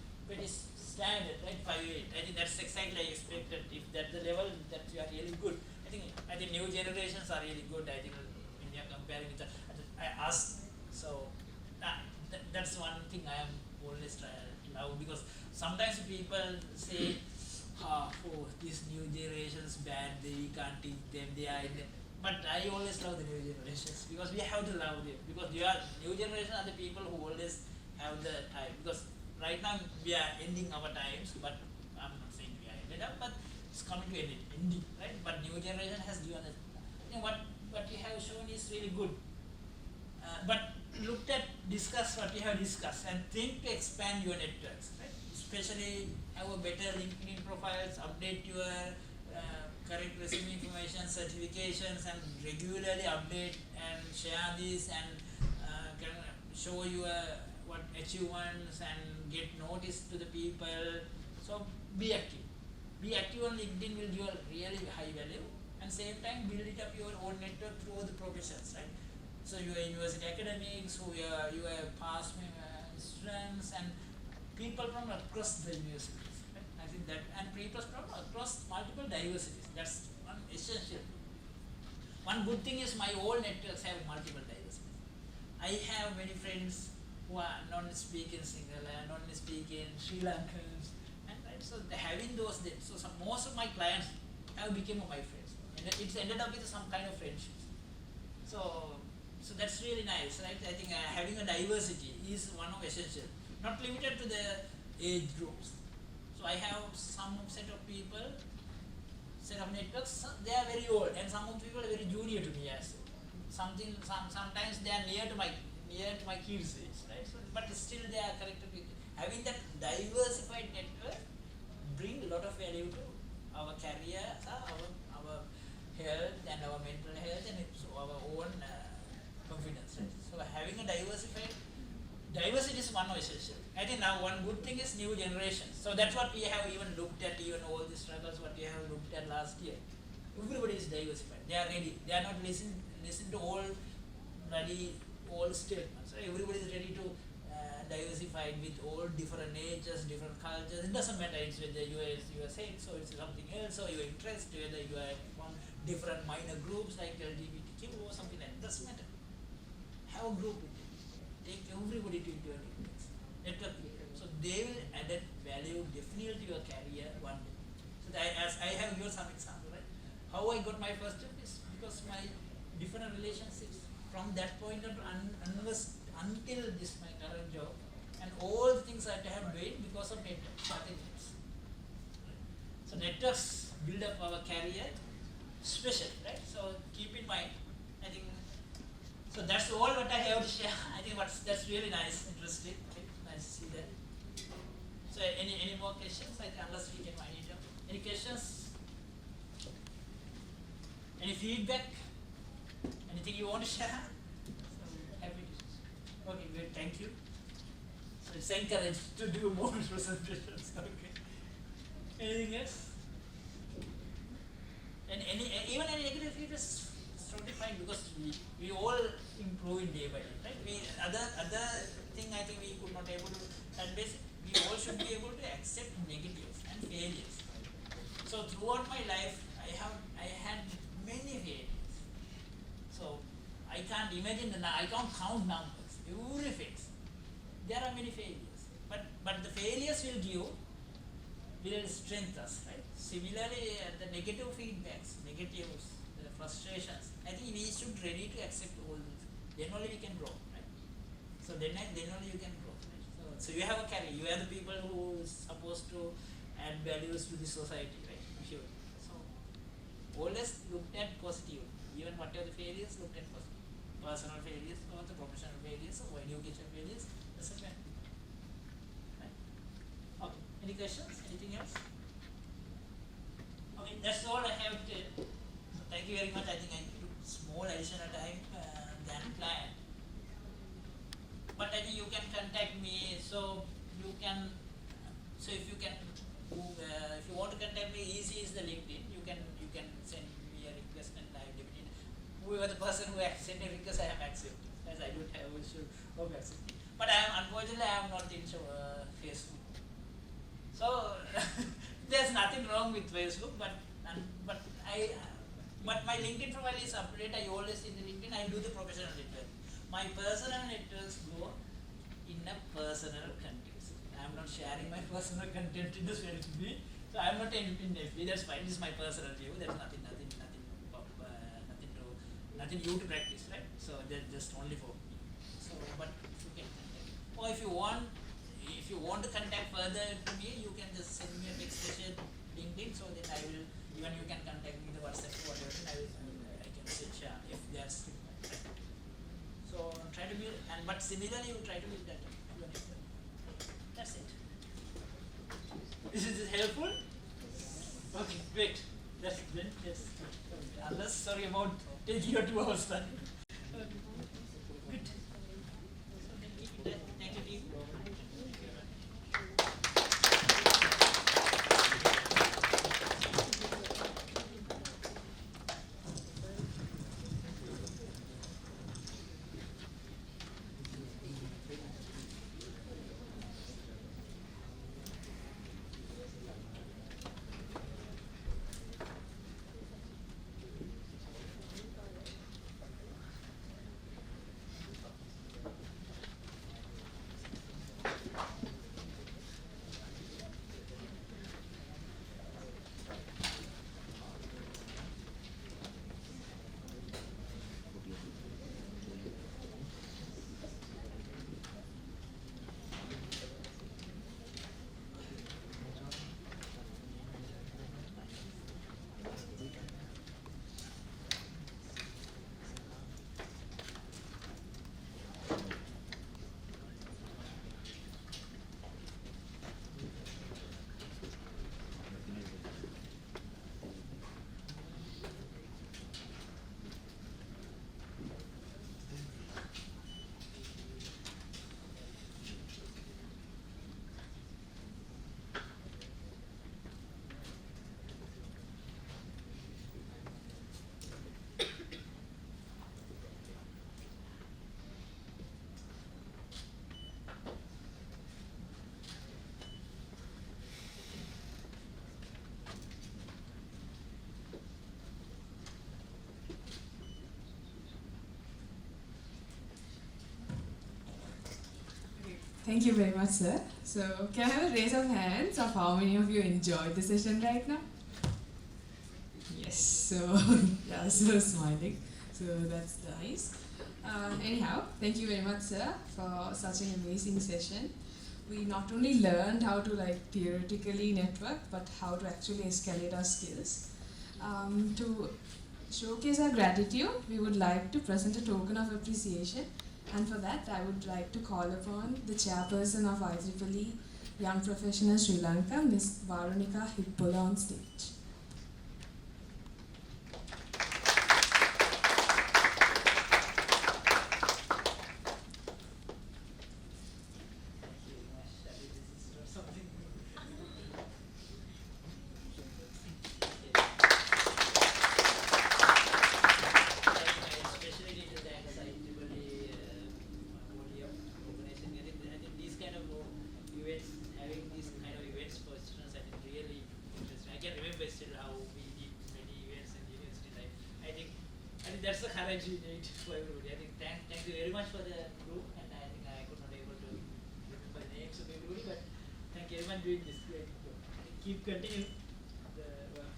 standard, right? 5.8. I think that's exactly I expected. If that's the level that you are really good, I think new generations are really good. I think when you are comparing with us, so that's one thing I am always love because sometimes people say, oh, this new generation's bad, we can't teach them, they are in the, but I always love the new generations because we have to love them because new generation are the people who always have the time because right now we are ending our times, but I'm not saying we are ended up, but it's coming to an ending, right? But new generation has given us, what you have shown is really good. But looked at, discuss what you have discussed and think to expand your networks, right? Especially have a better LinkedIn profiles, update your correct resume information, certifications, and regularly update and share this and can show your what achievements and get noticed to the people. So be active. Be active on LinkedIn will give a really high value and same time build it up your own network through the professions, right? So your university academics, who your past students and people from across the universities, right? I think that, and people from across multiple diversities. That's one essential. One good thing is my all networks have multiple diversities. I have many friends who are non-speaking Sinhala, non-speaking Sri Lankans, and right, so having those, so most of my clients have become my friends, and it's ended up with some kind of friendships. So that's really nice, right? I think having a diversity is one of essential, not limited to the age groups. So I have some set of people, set of networks. They are very old, and some of people are very junior to me as well. Sometimes they are near to my kids' age, right? So, but still they are connected with. Having that diversified network bring a lot of value to our career, our health and our mental health, and our own confidence, right? So having a diversity is one essential. I think now one good thing is new generation. So that's what we have even looked at, even all the struggles what we have looked at last year. Everybody is diversified. They are ready. They are not listen to all statements. So everybody is ready to diversify with all different natures, different cultures. It doesn't matter it's whether you are sex or it's something else, or your interest, whether you are from different minor groups like LGBTQ or something like that. doesn't matter. Have a group with it. Take everybody to your network. So they will add value definitely to your career one day. So as I have here some example, right? How I got my first job is because my different relationships from that point on until this my current job, and all the things that I have doing because of networks, nothing else. So networks build up our career, special, right? So keep in mind. I think so. That's all what I have to share. I think that's really nice, interesting. Okay, nice to see that. So any more questions? I think unless we can wind it up. Any questions? Any feedback? Anything you want to share? So happy to. Okay, great. Thank you. So it's encouraged to do more presentations. Okay. Anything else? And even any negative feedback is totally fine because we all improve in day by day, right? Other thing I think we could not able to, and basically we all should be able to accept negatives and failures. So throughout my life, I had many failures. So I can't imagine I can't count numbers. Every phase, there are many failures. But the failures will strengthen us, right? Similarly, the negative feedbacks, negatives, the frustrations, I think we should ready to accept all these. Then only we can grow, right? So then only you can grow, right? So you have a career. You are the people who is supposed to add values to the society, right? You should. So always look at positive. Even whatever the failures, look at positive. Personal failures or the professional failures or education failures, doesn't matter. Right? Okay. Any questions? Anything else? Okay, that's all I have to. So thank you very much. I think I took small additional time than planned. But I think you can contact me. So you can. So if you can, if you want to contact me, easy is the LinkedIn. You can send me a request and I definitely. Whoever the person who has sent a request, I have accepted. As I don't have issue of accepting. But unfortunately I am not in Facebook. So there's nothing wrong with Facebook, but my LinkedIn profile is up to date. I always in the LinkedIn I do the professional network. My personal networks go in a personal context. I am not sharing my personal content in the FB. So I am not in FB. That's fine. This is my personal view. There's nothing new to practice, right? So that's just only for me. So but if you can contact, or if you want to contact further to me, you can just send me a text message LinkedIn, so that I will, even you can contact me the WhatsApp or whatever, I can share if there's required. So try to build, but similarly you try to build that. That's it. Is this helpful? Okay, great. That's good. Yes. Unless sorry about taking your 2 hours time. Good. So thank you, team. Thank you very much, sir. So, can I have a raise of hands of how many of you enjoyed the session right now? Yes, so, yeah, so smiling. So, that's nice. Anyhow, thank you very much, sir, for such an amazing session. We not only learned how to theoretically network, but how to actually escalate our skills. To showcase our gratitude, we would like to present a token of appreciation. And for that, I would like to call upon the chairperson of IEEE Young Professional Sri Lanka, Ms. Varunika Hippola, on stage. That's the courage we need for everybody. I think thank you very much for the group, and I think I could not able to remember the names of everybody, but thank you everyone doing this great job. Keep continuing the work.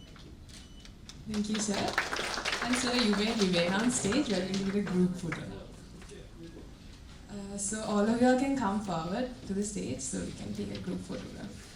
Thank you. Thank you, sir. And sir, you may remain on stage where we need a group photo. So all of you all can come forward to the stage so we can take a group photograph.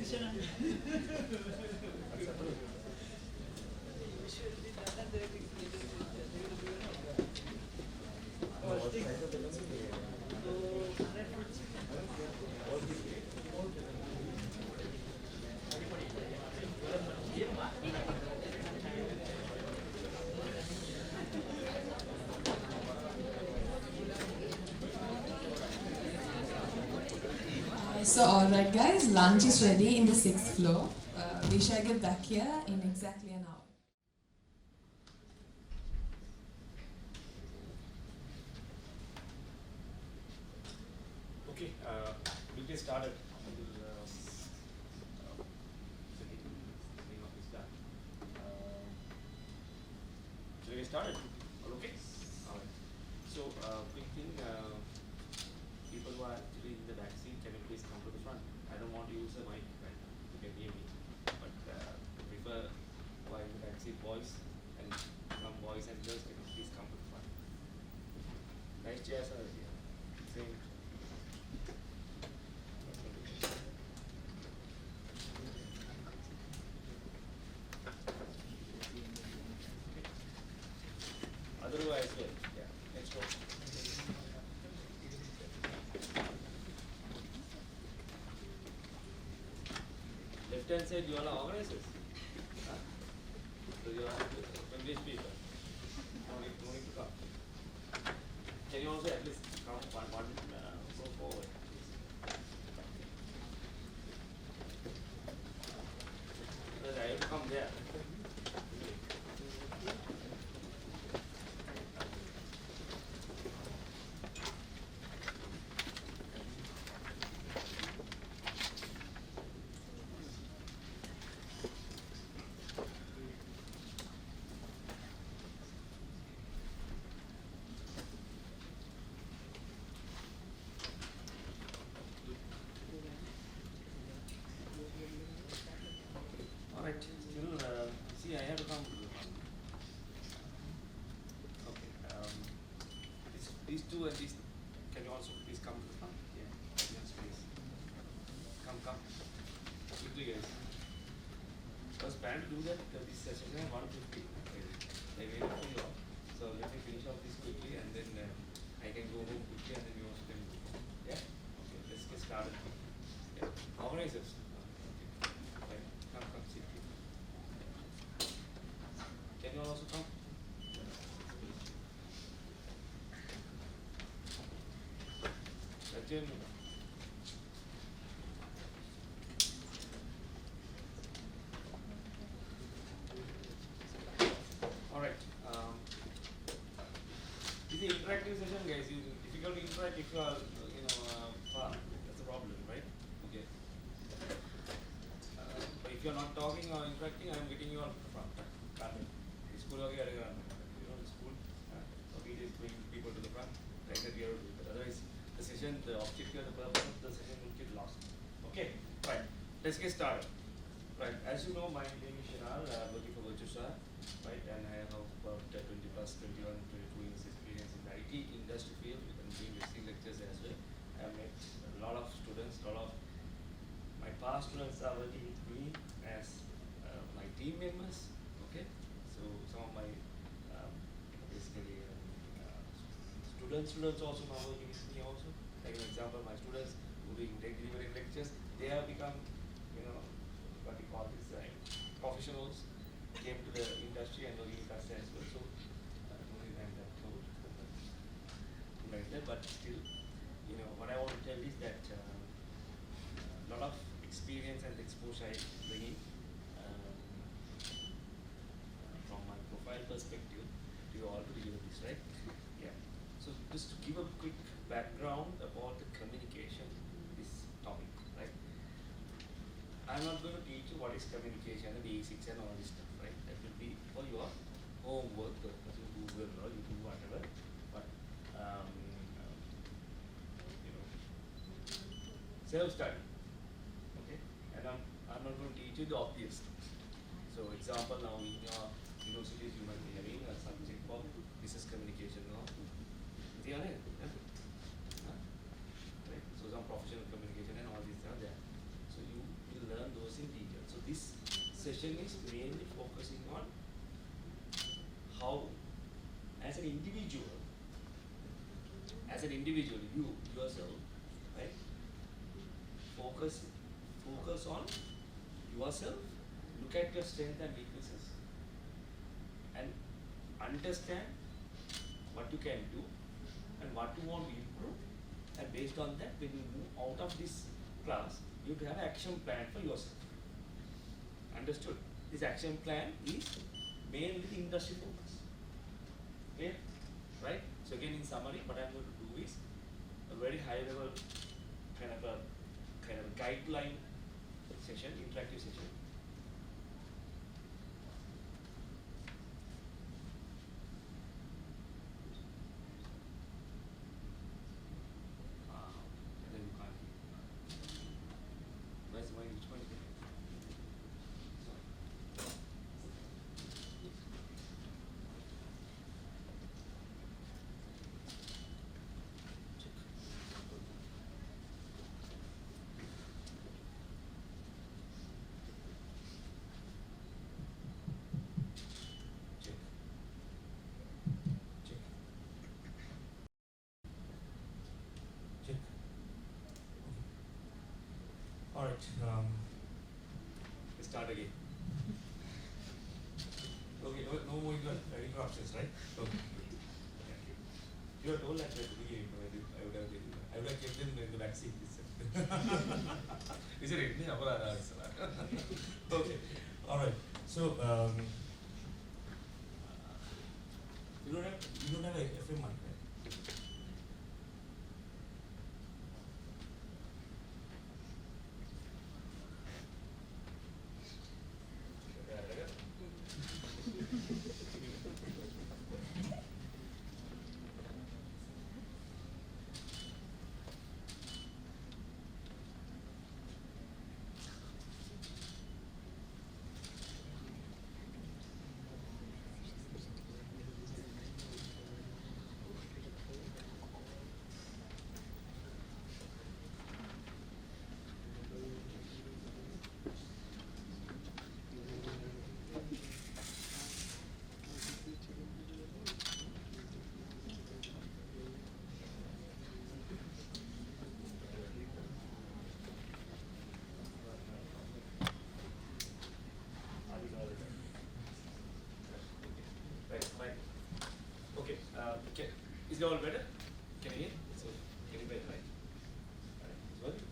Shenal. So alright guys, lunch is ready in the 6th floor. We shall get back here in exactly an hour. Okay, we'll get started. Should we get started? All okay? Alright. So, quick thing, people who are actually in the back seat, can you please come to the front? I don't want to use a mic right now, you can hear me. But prefer who are in the back seat boys and some boys and girls, can you please come to the front? Nice chairs are here. Same. Otherwise, well, yeah, let's go. Left hand side, you all are organizers. Huh? So you are English people. No need to come. Can you also at least come one go forward? Because I have to come there. Alright, still, see, I have to come. Okay, these two and these, can you also please come to the front? Yeah, yes, please. Come. Quickly, guys. I was planning to do that, this session is 1:50. I waited for you all. So let me finish off this quickly and then I can go home quickly and then you also can go. Yeah? Okay, let's get started. Yeah. Organizers. Okay. Right. Come, sit. Can you all also come? Again. Alright. This is an interactive session, guys. It's difficult to interact if you are, far. That's the problem, right? Okay. But if you are not talking or interacting, I am getting you all from. School school. Okay, just bring people to the front. Like that we are. Otherwise, the session, the objective, the purpose of the session will get lost. Okay, fine. Let's get started. Right. As you know, my name is Shenal. I'm working for Virtusa, right? And I have about 20 plus, 21, 22 years experience in the IT industry field and doing visiting lectures as well. I have met a lot of students. A lot of my past students are working with me as my team members. Okay. So some of my basically students also now working with me also. Like an example, my students who doing delivering lectures, they have become, what we call this, professionals, came to the industry and working with us as well. So only I'm that told like that, but still, what I want to tell is that a lot of experience and exposure I bring in from my profile perspective to you all to deliver this, right? Yeah. So just to give a quick background about the communication, this topic, right? I'm not going to teach you what is communication, the basics and all this stuff, right? That will be for your homework purpose, you Google or you do whatever. But self-study, okay? And I'm not going to teach you the obvious things. So example, now in your universities you might be having a subject called business communication law. Right? So some professional communication and all these are there. So you will learn those in detail. So this session is mainly focusing on how, as an individual, you yourself, right? Focus on yourself, look at your strengths and weaknesses, and understand what you can do and what you want to improve, and based on that, when you move out of this class, you have to have an action plan for yourself. Understood? This action plan is mainly the industry focus. Clear? Right? So again, in summary, what I'm going to do is a very high level kind of a guideline session, interactive session. And then you can't. Where's my which one? Check. Check. Check. All right. Let's start again. Okay. No more interruptions, right? Okay. Thank you. You are told that at the beginning. I would have kept them in the back seat. Is it? Okay. All right. So you don't have a FM mic, right? Okay. Is it all better? Can you hear? It's okay. Getting better, right? Alright. It's working.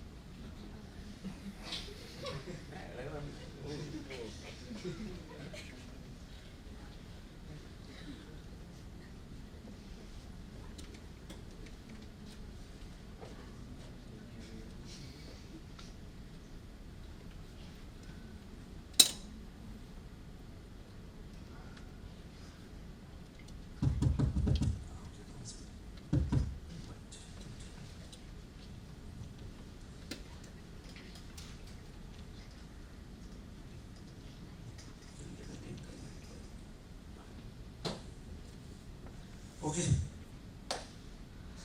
Okay.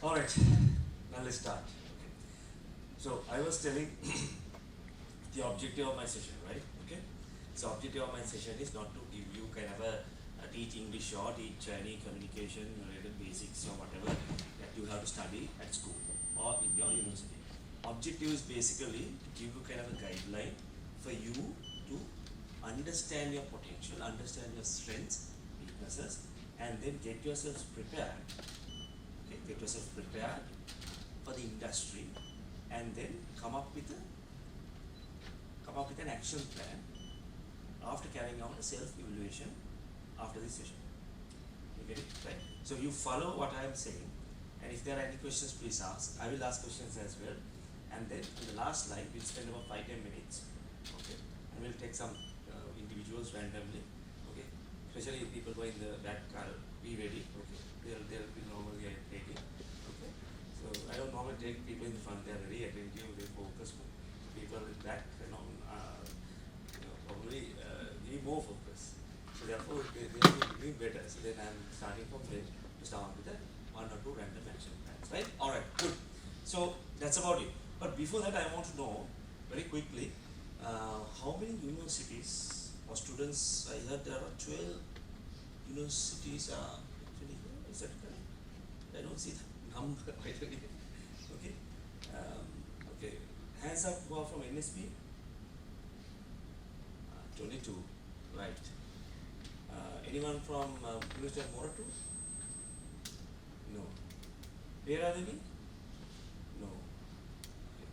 All right. Now let's start. Okay. So I was telling the objective of my session, right? Okay. So objective of my session is not to give you kind of a teach English or teach any communication related basics or whatever that you have to study at school or in your university. Objective is basically to give you kind of a guideline for you to understand your potential, understand your strengths, weaknesses, and then get yourselves prepared. Okay, get yourself prepared for the industry, and then come up with an action plan after carrying out a self-evaluation after this session. You get it, right? So you follow what I am saying, and if there are any questions, please ask. I will ask questions as well, and then in the last slide, we'll spend about 5-10 minutes. Okay, and we'll take some individuals randomly. Okay, especially people who are in the back car, be ready. Okay, they'll be normally taking. Okay, so I don't normally take people in the front. They're very attentive, they focus. People in the back, probably need more focus. So therefore, they will be doing better. So then I'm starting from there to start with the 1 or 2 random action plans. Right? All right. Good. So that's about it. But before that, I want to know very quickly how many universities or students. I heard there are 12 universities are actually here. Is that correct? I don't see the number right away. Okay. Okay. Hands up who are from NSP. 22. Right. Anyone from University of Moratu? No. Where are they? No. Okay.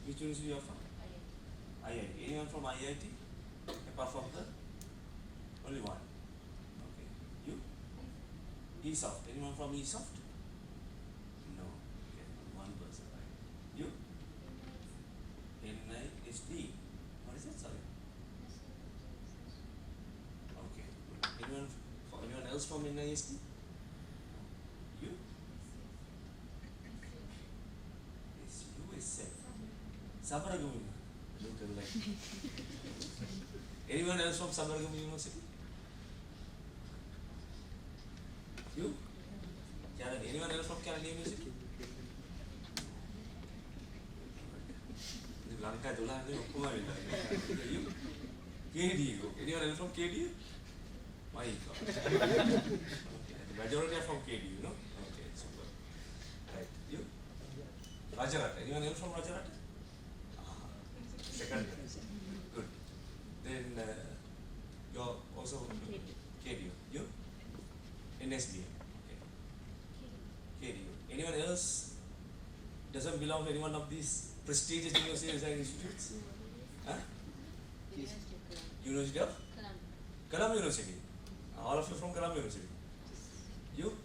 Which university you are from? IIT. Anyone from IIT? Apart from the only one. Okay. You? ESOFT. Anyone from ESOFT? No. Okay. One person, right? You? NISD. What is that? Sorry. Okay. Anyone else from NISD? You? It's USF. Sabaragam. Don't like. Anyone else from Sabaragam University? You? Canada. Anyone else from Canada University? Lanka, you? KDU. Anyone else from KDU? My God. Okay. The majority are from KDU, no? Okay, super. Right. You? Rajarat. Anyone else from Rajarat? Second. Good. Then you're also KDU. You? NSBA. Okay. KDU. Anyone else doesn't belong to any one of these prestigious universities and institutes? Huh? University of? Colombo University. All of you from Colombo University. You?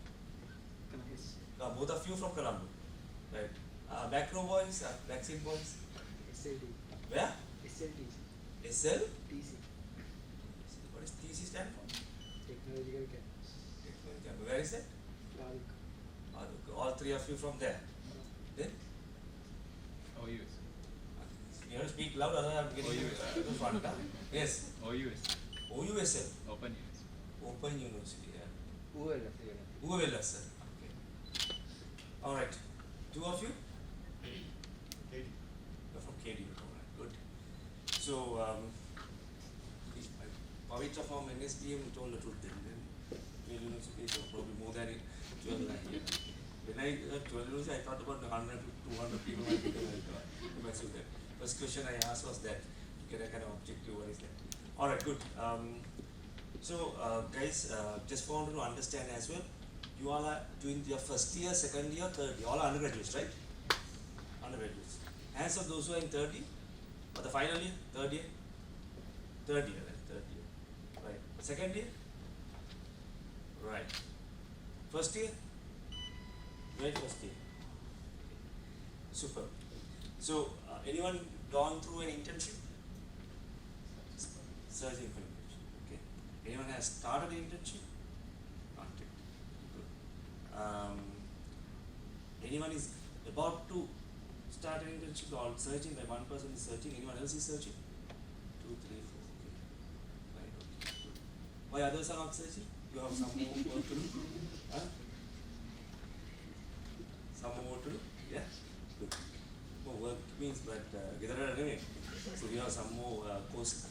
Both of you from Colombo. Right. Back row boys, backseat boys. SLD. Where? SLD. SL? TC. What is TC stand for? Technological campus. Technological campus. Where is that? All three of you from there. Then? OUS. You have to speak loud, otherwise I'm getting to the front. Yes. OUS. OUSL. Open University. Open University, yeah. ULS. sir. Okay. Alright. Two of you? KD. You're from KD. Alright, good. So, Pavitra from NSBM told the truth then. 12 universities, so probably more than 12 here. When I 12 universities, I thought about 100 to 200 people might be there. First question I asked was that, to get a kind of objective, what is that? Alright, good. Guys, just wanted to understand as well, you all are doing your first year, second year, third year, all are undergraduates, right? Undergraduates. Hands of those who are in third year, or the final year, third year? Third year, right? Third year. Right. Second year? Right. First year? Right, first year. Super. So, anyone gone through an internship? Searching for internship. Okay. Anyone has started an internship? Not yet. Good. Anyone is about to start an internship or searching? By one person is searching. Anyone else is searching? 2, 3, 4. Okay. Right. Okay. Good. Why others are not searching? You have some more work to do. Huh? Some more work to do? Yeah. Good. More work means that so you have some more post.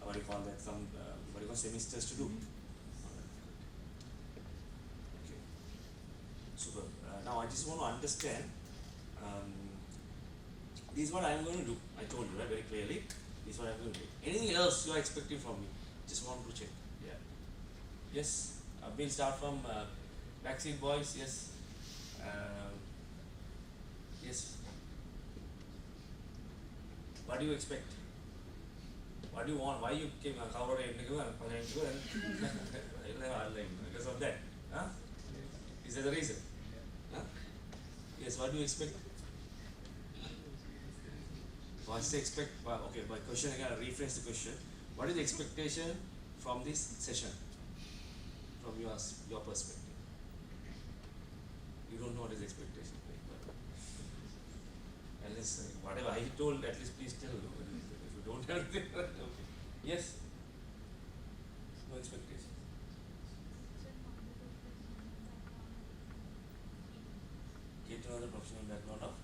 What do you call that? Some what do you call semesters to do. Okay. Super. Now I just want to understand. This is what I am going to do. I told you, right, very clearly. This is what I am going to do. Anything else you are expecting from me? Just want to check. Yeah. Yes. We'll start from backseat boys. Yes. Yes. What do you expect? What do you want? Why you came because of that? Huh? Is that the reason? Huh? Yes, what do you expect? What's the expect? Okay, my question again, I'll rephrase the question. What is the expectation from this session? From your perspective? You don't know what is the expectation. At least whatever I told, at least please tell. If you don't have it, okay. Yes? No expectation. Get to know the professional background of?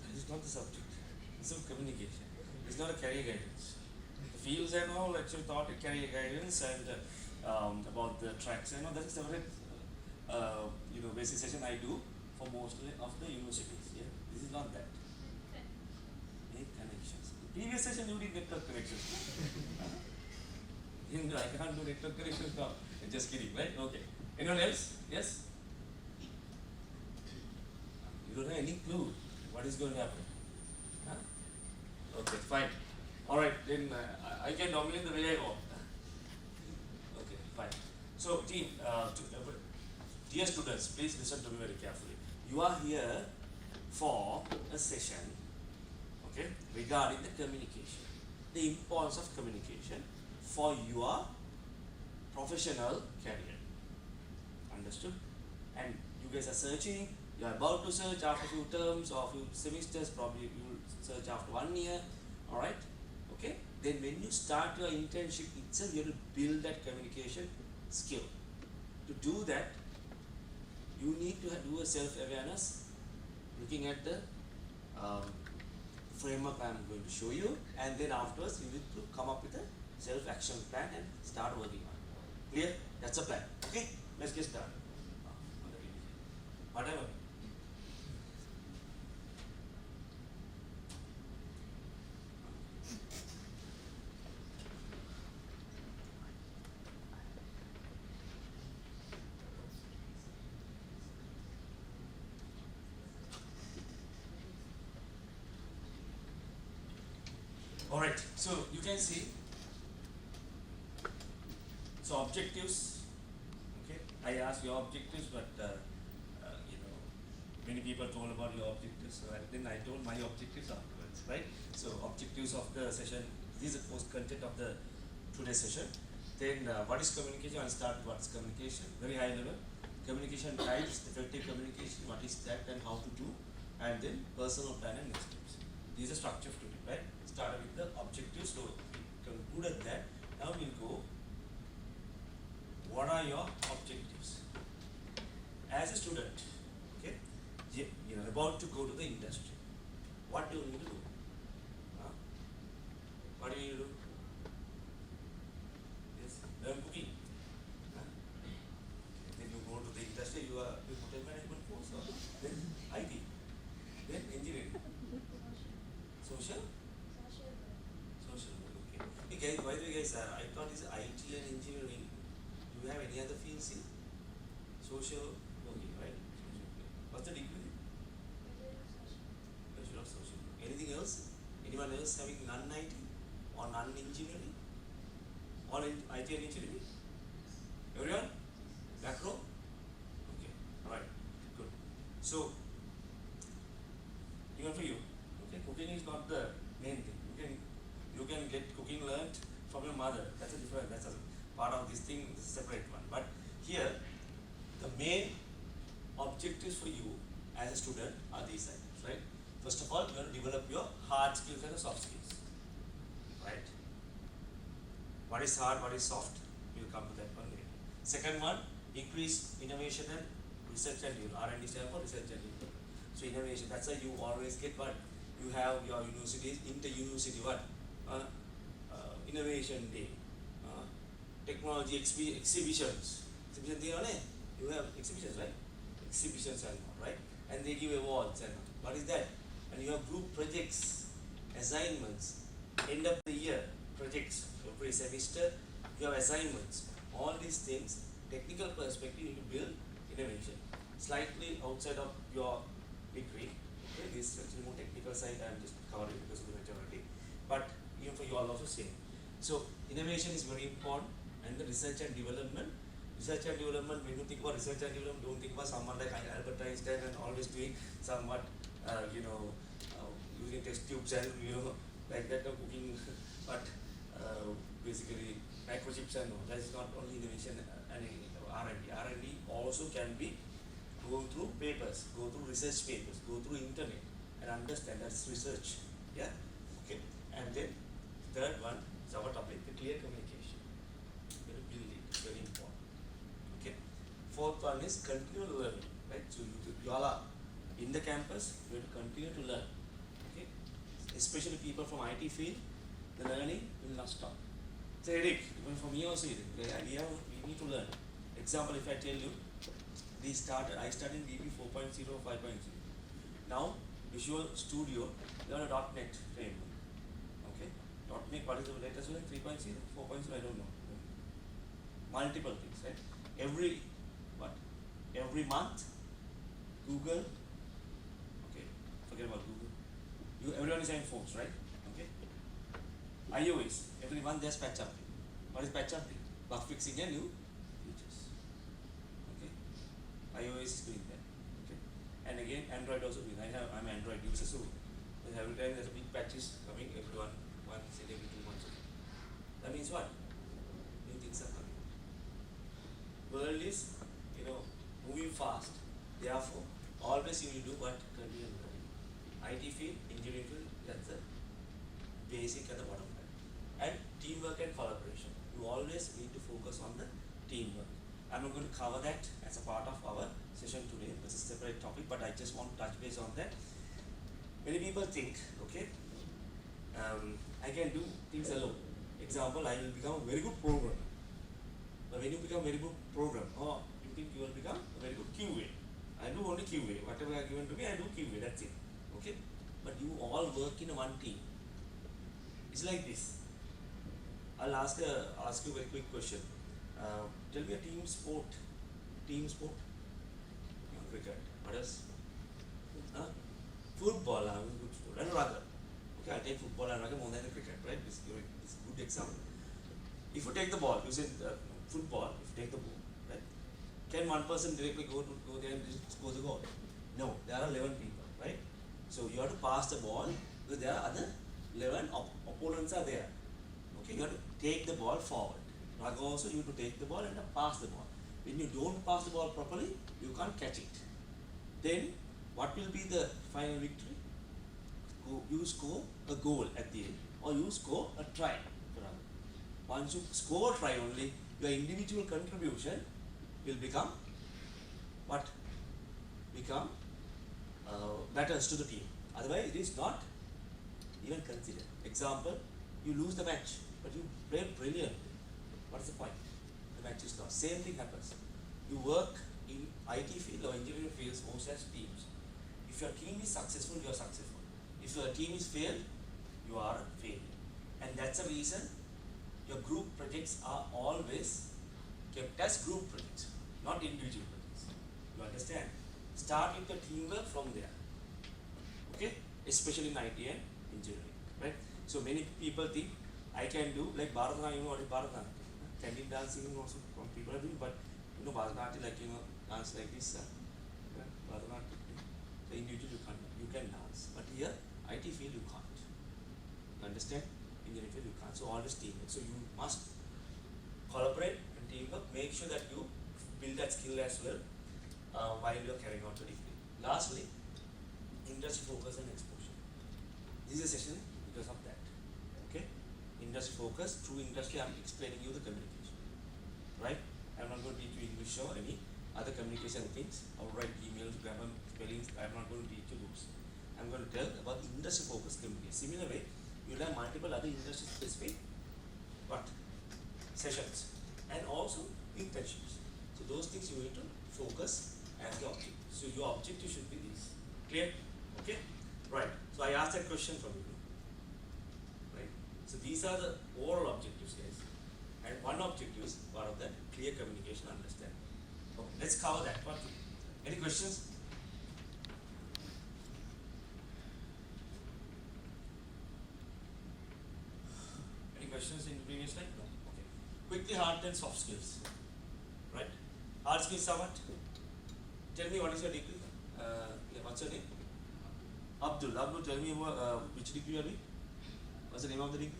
That is not the subject. It's of communication. It's not a career guidance. The fields and all actually taught a career guidance and about the tracks. I know that is separate basic session I do for most of the universities. Yeah, this is not that. Make connections. The previous session you did network connections. I can't do network connections now. Just kidding, right? Okay. Anyone else? Yes? You don't have any clue. What is going to happen? Huh? Okay, fine. Alright, then I can dominate the way I want. Okay, fine. So, team, dear students, please listen to me very carefully. You are here for a session, okay, regarding the communication, the importance of communication for your professional career. Understood? And you guys are searching, you are about to search after few terms or few semesters, probably you will search after 1 year, alright? Okay? Then when you start your internship itself, you have to build that communication skill. To do that, you need to do a self-awareness, looking at the framework I am going to show you, and then afterwards you need to come up with a self-action plan and start working on it. Clear? That's a plan. Okay? Let's get started. Whatever. Alright, so you can see, so objectives, okay, I asked your objectives, but you know, many people told about your objectives, so then I told my objectives afterwards, right? So objectives of the session, this is the post content of the today's session. Then what is communication? I'll start with what is communication, very high level. Communication types, effective communication, what is that and how to do, and then personal plan and next steps. This is the structure of today, right? Started with the objectives, so we concluded that. Now we'll go, what are your objectives? As a student, okay, you know, about to go to the industry, what do you need to do? Huh? What do you need to do? Yes, learn cooking. Huh? Then you go to the industry, you are in hotel management course, or then IT, then engineering, social. Okay. Hey guys, by the way guys, I thought it's IT and engineering. Do you have any other fields in? Social, okay, right? What's the degree? Bachelor of Social. Anything else? Anyone else having non-IT or non-engineering? All in IT and engineering? Everyone? Back row? Okay, alright, good. So, even for you, okay, cooking is not the main thing. You can get cooking learnt from your mother. That's a different, that's a part of this thing, this is a separate one. But here, the main objectives for you as a student are these items, right? First of all, you want to develop your hard skills and soft skills, right? What is hard, what is soft? We'll come to that one later. Second one, increase innovation and research and development. R&D stands for research and development. So innovation, that's why you always get what? You have your universities, inter-university what? Innovation day, technology exhibitions. You have exhibitions, right? Exhibitions and all, right? And they give awards and all. What is that? And you have group projects, assignments, end of the year projects. Every semester you have assignments. All these things, technical perspective, you need to build innovation. Slightly outside of your degree. Okay, this is more technical side. I am just covering because of the majority. But even for you all also same. So innovation is very important, and the research and development. Research and development, when you think about research and development, don't think about someone like Albert Einstein and always doing somewhat, using test tubes and like that of cooking, but basically microchips and all. That is not only innovation and R&D. R&D also can be go through papers, go through research papers, go through internet and understand that's research. Yeah? Okay. And then third one is our topic, the clear communication. Very build it, very important. Okay. Fourth one is continual learning. Right? So you all are in the campus, you have to continue to learn. Okay. Especially people from IT field, the learning will not stop. It's a headache, even for me also. We need to learn. Example, if I tell you, I started in VB 4.0, 5.0. Now, Visual Studio, you have a .NET framework. Okay? .NET, what is the latest one? 3.0, 4.0, I don't know. Multiple things, right? Every month, Google, okay, forget about Google. Everyone is having phones, right? Okay. iOS, everyone there's patch update. What is patch update? Bug fixing and new features. Okay. iOS is doing that. Okay. And again, Android also doing. I'm an Android user, so every time there's a big patches coming, everyone once in every 2 months. That means what? New things are coming. World is, moving fast. Therefore, always you will do what? Continue learning. IT field, engineering field, that's the basic at the bottom line. And teamwork and collaboration. You always need to focus on the teamwork. I'm not going to cover that as a part of our session today. It's a separate topic, but I just want to touch base on that. Many people think, okay, I can do things alone. Example, I will become a very good programmer. But when you become a very good programmer, you think you will become a very good QA. I do only QA. Whatever are given to me, I do QA. That's it. Okay? But you all work in one team. It's like this. I'll ask you a very quick question. Tell me a team sport. Team sport? Cricket. What else? Football. I'm a good sport. And rugby. Okay, I'll take football and rugby more than the cricket, right? It's a good example. If you take the ball, you said football, if you take the ball, right? Can one person directly go there and score the goal? No, there are 11 people, right? So you have to pass the ball because there are other 11 opponents are there. Okay, you have to take the ball forward. Rugby also you have to take the ball and pass the ball. When you don't pass the ball properly, you can't catch it. Then what will be the final victory? You score a goal at the end, or you score a try. Once you score a try only, your individual contribution will become what? Become matters to the team. Otherwise, it is not even considered. Example, you lose the match, but you play brilliantly. What is the point? The match is lost. Same thing happens. You work in IT field or engineering fields most as teams. If your team is successful, you are successful. If your team is failed, you are a failure. And that's the reason your group projects are always kept as group projects, not individual projects. You understand? Start with the teamwork from there. Okay? Especially in IT and engineering. Right? So many people think I can do like Bharatanatyam. You know what is Bharatanatyam? Candid dancing also from people are doing, but Bharatanatyam, like dance like this. Bharatanatyam. So individual you can dance. But here IT field you can't. You understand? Engineering field you can't. So always teamwork. So you must collaborate and teamwork. Make sure that you build that skill as well while you are carrying out the degree. Lastly, industry focus and exposure. This is a session because of that. Okay? Industry focus. Through industry I am explaining you the communication. Right? I am not going to teach you English or any other communication things. I will write emails, grammar, spellings. I am not going to teach you those. I am going to tell about industry focused communication. Similar way, you will have multiple other industry specific sessions and also internships. So those things you need to focus as the objective. So your objective should be this. Clear? Okay? Right. So I asked that question from you. Right? So these are the overall objectives, guys. And one objective is part of that clear communication understanding. Okay, let's cover that. Any questions? Any questions in the previous slide? No. Okay. Quickly, hard and soft skills. Right? Hard skills are what? Tell me what is your degree? What's your name? Abdul. Abdul, tell me which degree you are doing? What's the name of the degree?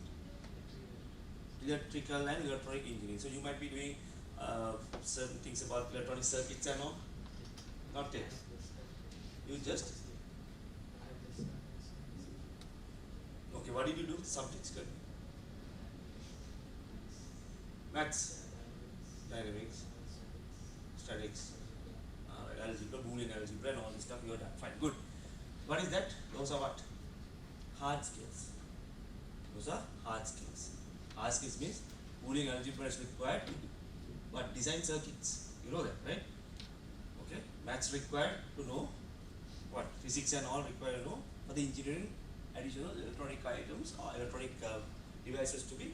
Electrical and electronic engineering. So you might be doing certain things about electronic circuits and all. Not yet. You just. Okay, what did you do? Subjects, good. Maths, dynamics, statics, algebra, Boolean algebra, and all this stuff you are done. Fine, good. What is that? Those are what? Hard skills. Those are hard skills. Hard skills means Boolean algebra is required to what? Design circuits. You know that, right? Okay. Maths required to know what? Physics and all required to know for the engineering additional electronic items or electronic devices to be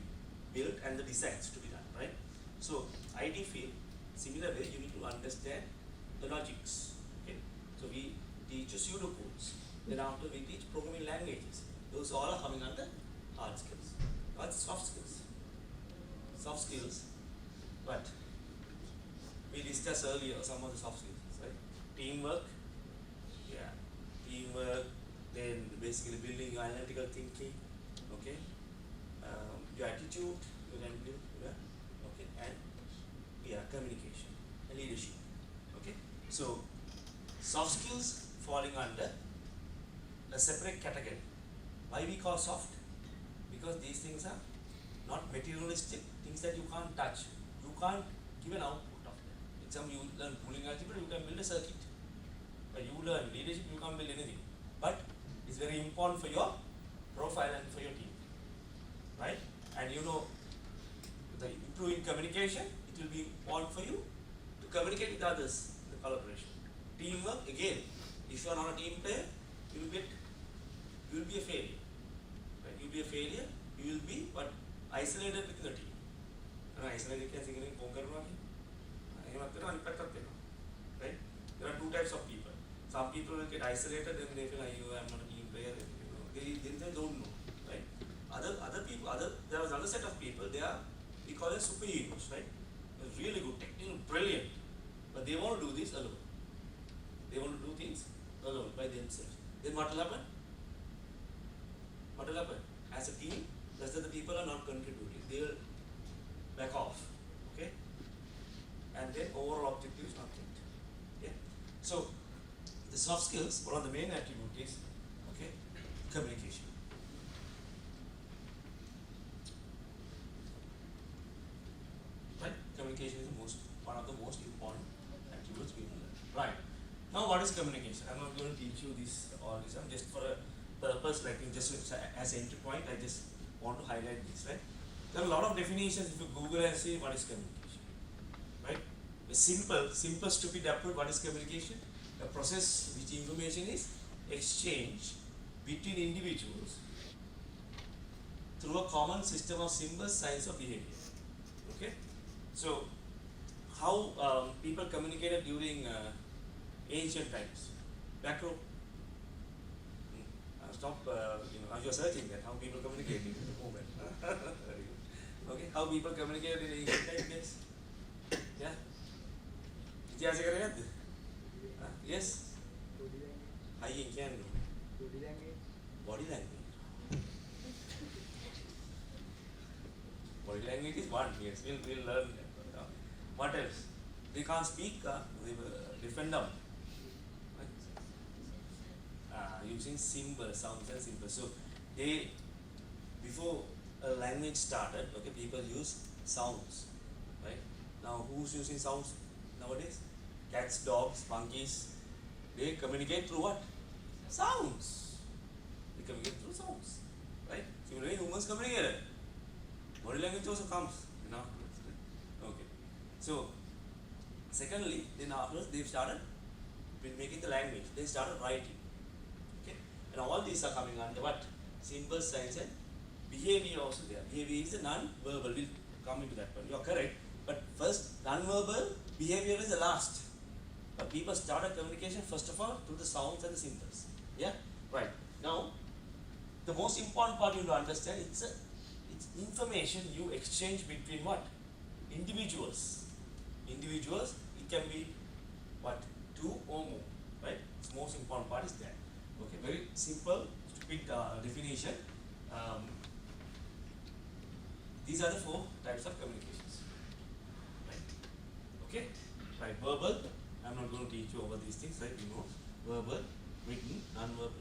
built and the designs to be done, right? So IT field, similar way you need to understand the logics. Okay. So we teach you pseudocodes. Then after we teach programming languages. Those all are coming under hard skills. What's soft skills? Soft skills, but we discussed earlier some of the soft skills, right? Teamwork, yeah, teamwork. Then basically building your analytical thinking, okay? Your attitude, your attitude, yeah, okay, and yeah, communication and leadership, okay? So soft skills falling under a separate category. Why we call soft? Because these things are not materialistic, things that you can't touch. You can't give an output of them. Example, you learn pooling algebra, you can build a circuit. But you learn leadership, you can't build anything. But it's very important for your profile and for your team, right? And you know, the improving communication, it will be important for you to communicate with others, the collaboration. Teamwork, again, if you are not a team player, you will be a failure. Right? You will be a failure, you will be but isolated within the team. Isolated can say right? There are two types of people. Some people will get isolated and they feel like, oh, I'm not a team player. You know, they don't know, right? Other people, there is another set of people. They are, we call them superheroes, right? They're really good, technical, brilliant, but they want to do this alone. They want to do things alone by themselves. Then what will happen? What will happen? As a team, that's that the people are not contributing. They will back off, okay? And then overall objective is not met. Yeah. So the soft skills, one of the main attributes is, okay, communication. Right? Communication is one of the most important attributes we learn. Right. Now what is communication? I'm not going to teach you all this. I'm just for a purpose, like just as an entry point, I just want to highlight this, right? There are a lot of definitions if you Google and see what is communication. Right? A simple stupid approach, what is communication? A process which information is exchanged between individuals through a common system of symbols, signs, or behavior. Okay? So, how people communicated during ancient times? Back row. Stop, now you're searching that, how people communicated in the moment. Okay, how people communicated in ancient times, yes? Yeah? Yes? I can do. Body language. Body language is one, yes, we'll learn that. What else? They can't speak, they defend them. Using symbols, sounds and symbols. So they, before a language started, okay, people use sounds, right? Now who's using sounds nowadays? Cats, dogs, monkeys, they communicate through what? Sounds. They communicate through sounds, right? Similarly, humans communicate. Body language also comes, you know. Okay. So, secondly, then afterwards they started making the language. They started writing. And all these are coming under what? Symbols, signs, and behavior also there. Behavior is the non-verbal. We'll come into that one. You are correct. But first, non-verbal, behavior is the last. But people started communication first of all through the sounds and the symbols. Yeah? Right. Now, the most important part you have to understand, it's information you exchange between what? Individuals. Individuals, it can be what? Two or more. Right? The most important part is that. Okay, very simple, stupid definition. These are the four types of communications. Right? Okay? Right, verbal. I'm not going to teach you over these things, right? You know, verbal, written, non-verbal.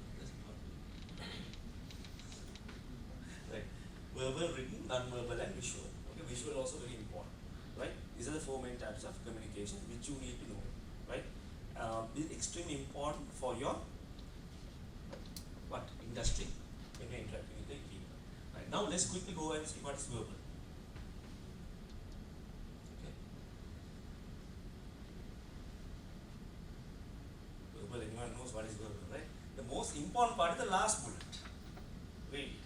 Right? Verbal, written, non-verbal, and visual. Okay, visual also very important. Right? These are the four main types of communication which you need to know. Right? This is extremely important for your industry when you're interacting with the people. Right. Now let's quickly go and see what is verbal. Okay. Verbal, anyone knows what is verbal, right? The most important part is the last bullet. Read.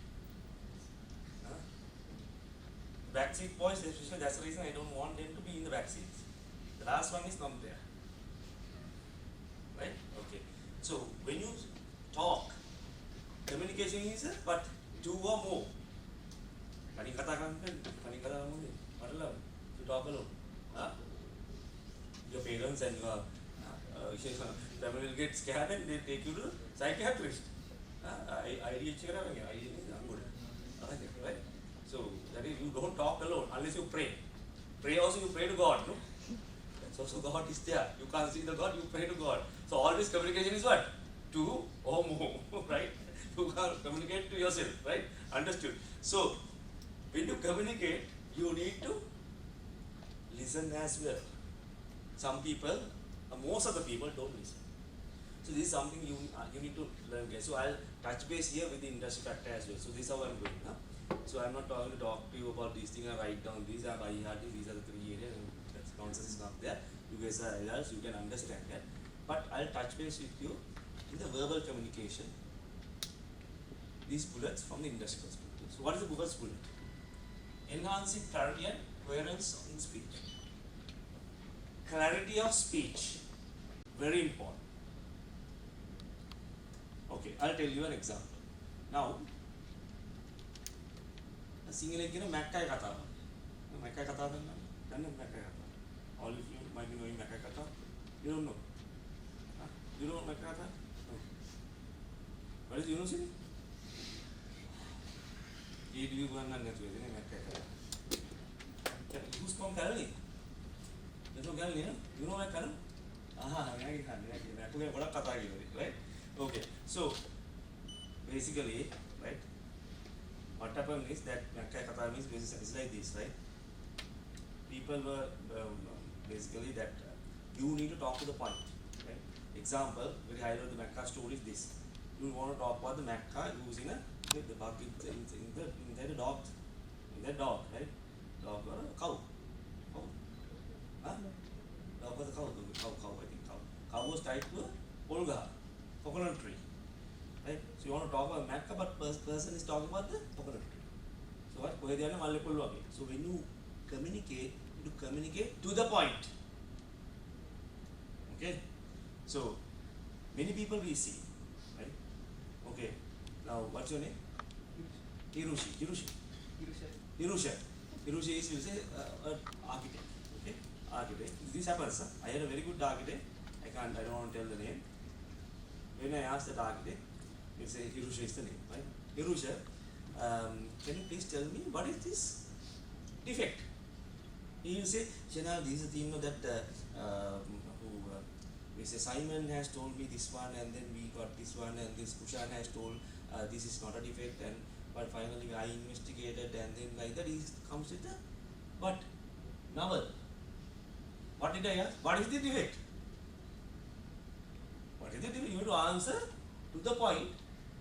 Backseat boys, especially, that's the reason I don't want them to be in the back seats. The last one is not there. Right? Okay. So when you talk, communication is but two or more. Kaning kata kan kaning kata mo ni. Madalam to talk alone. Your parents and your family will get scared and they take you to psychiatrist. IEEE right? So that is, you don't talk alone unless you pray. Pray also, you pray to God, no? So God is there. You can't see the God, you pray to God. So always communication is what? Two or more, right? You can't communicate to yourself, right? Understood. So when you communicate, you need to listen as well. Some people, most of the people don't listen. So this is something you need to learn. So I'll touch base here with the industry factor as well. So this is how I'm going. So I'm not going to talk to you about these things. I write down these. I had these are the three areas. That nonsense is not there. You guys are adults. You can understand that. But I'll touch base with you in the verbal communication. These bullets from the industry perspective. So what is the first bullet? Enhancing clarity and coherence in speech. Clarity of speech, very important. Okay, I'll tell you an example. Now, a single Makai Kata. Makai Kata, all of you might be knowing Makai Kata. You don't know. You don't know Makai Kata? No. What is university? Who's from Colonne? There's no Colonne, you know what Colonne? Right? Okay, so basically, right, what happened is that Kata means it's like this, right? People were basically that you need to talk to the point, right? Example, very high level, the Makkah story is this. You want to talk about the Makkah using the bug in the dog, right? Dog or a cow. Dog was a cow, I think cow. Cow was tied to a Olga, coconut tree. Right? So you want to talk about Makkah, but person is talking about the coconut tree. So what? So when you communicate to the point. Okay? So many people we see, right? Okay. Now what's your name? Hiroshi is, you say, architect. Okay? Architect. This happens. I had a very good architect. I don't want to tell the name. When I asked that architect, he say Hirusha is the name, right? Hirusha, can you please tell me what is this defect? He will say, Shenal, this is the thing that we say Simon has told me this one, and then we got this one, and this Kushan has told this is not a defect, and but finally I investigated, and then like that he comes with the what? Novel. What did I ask? What is the defect? What is the defect? You have to answer to the point.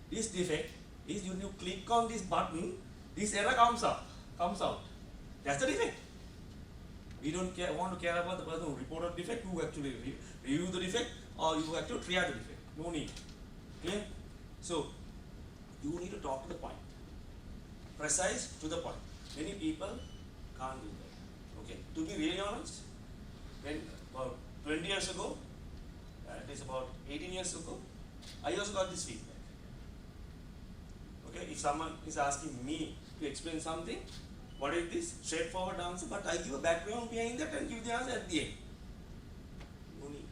This defect is when you click on this button, this error comes out. That's the defect. We don't want to care about the person who reported defect, who actually review the defect, or you actually triage the defect. No need. Clear? So you need to talk to the point. Precise to the point. Many people can't do that. Okay. To be really honest, when about 20 years ago, it is about 18 years ago, I also got this feedback. Okay, if someone is asking me to explain something, what is this? Straightforward answer, but I give a background behind that and give the answer at the end. No need.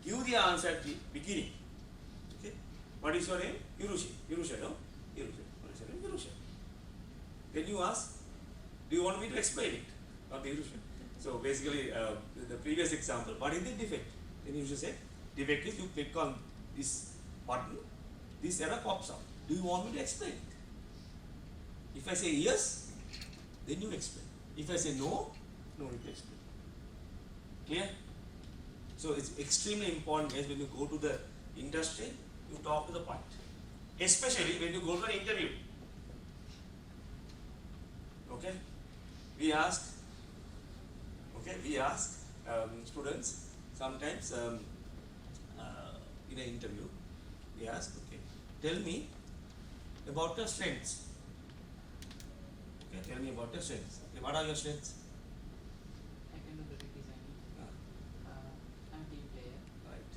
Give the answer at the beginning. Okay. What is your name? Hirusha, no? Hirusha. What is your name? Hirusha. Then you ask, do you want me to explain it? Not Hirusha. So basically, the previous example, what is the defect? Then you should say, defect is you click on this button, this error pops up. Do you want me to explain it? If I say yes, then you explain. If I say no, no need to explain. Clear? So it's extremely important, guys, when you go to the industry, you talk to the point. Especially when you go to an interview. Okay? We ask students sometimes in an interview, we ask, okay, tell me about your strengths. Okay, tell me about your strengths. Okay, what are your strengths? I can do graphic designing. I'm a team player. Right.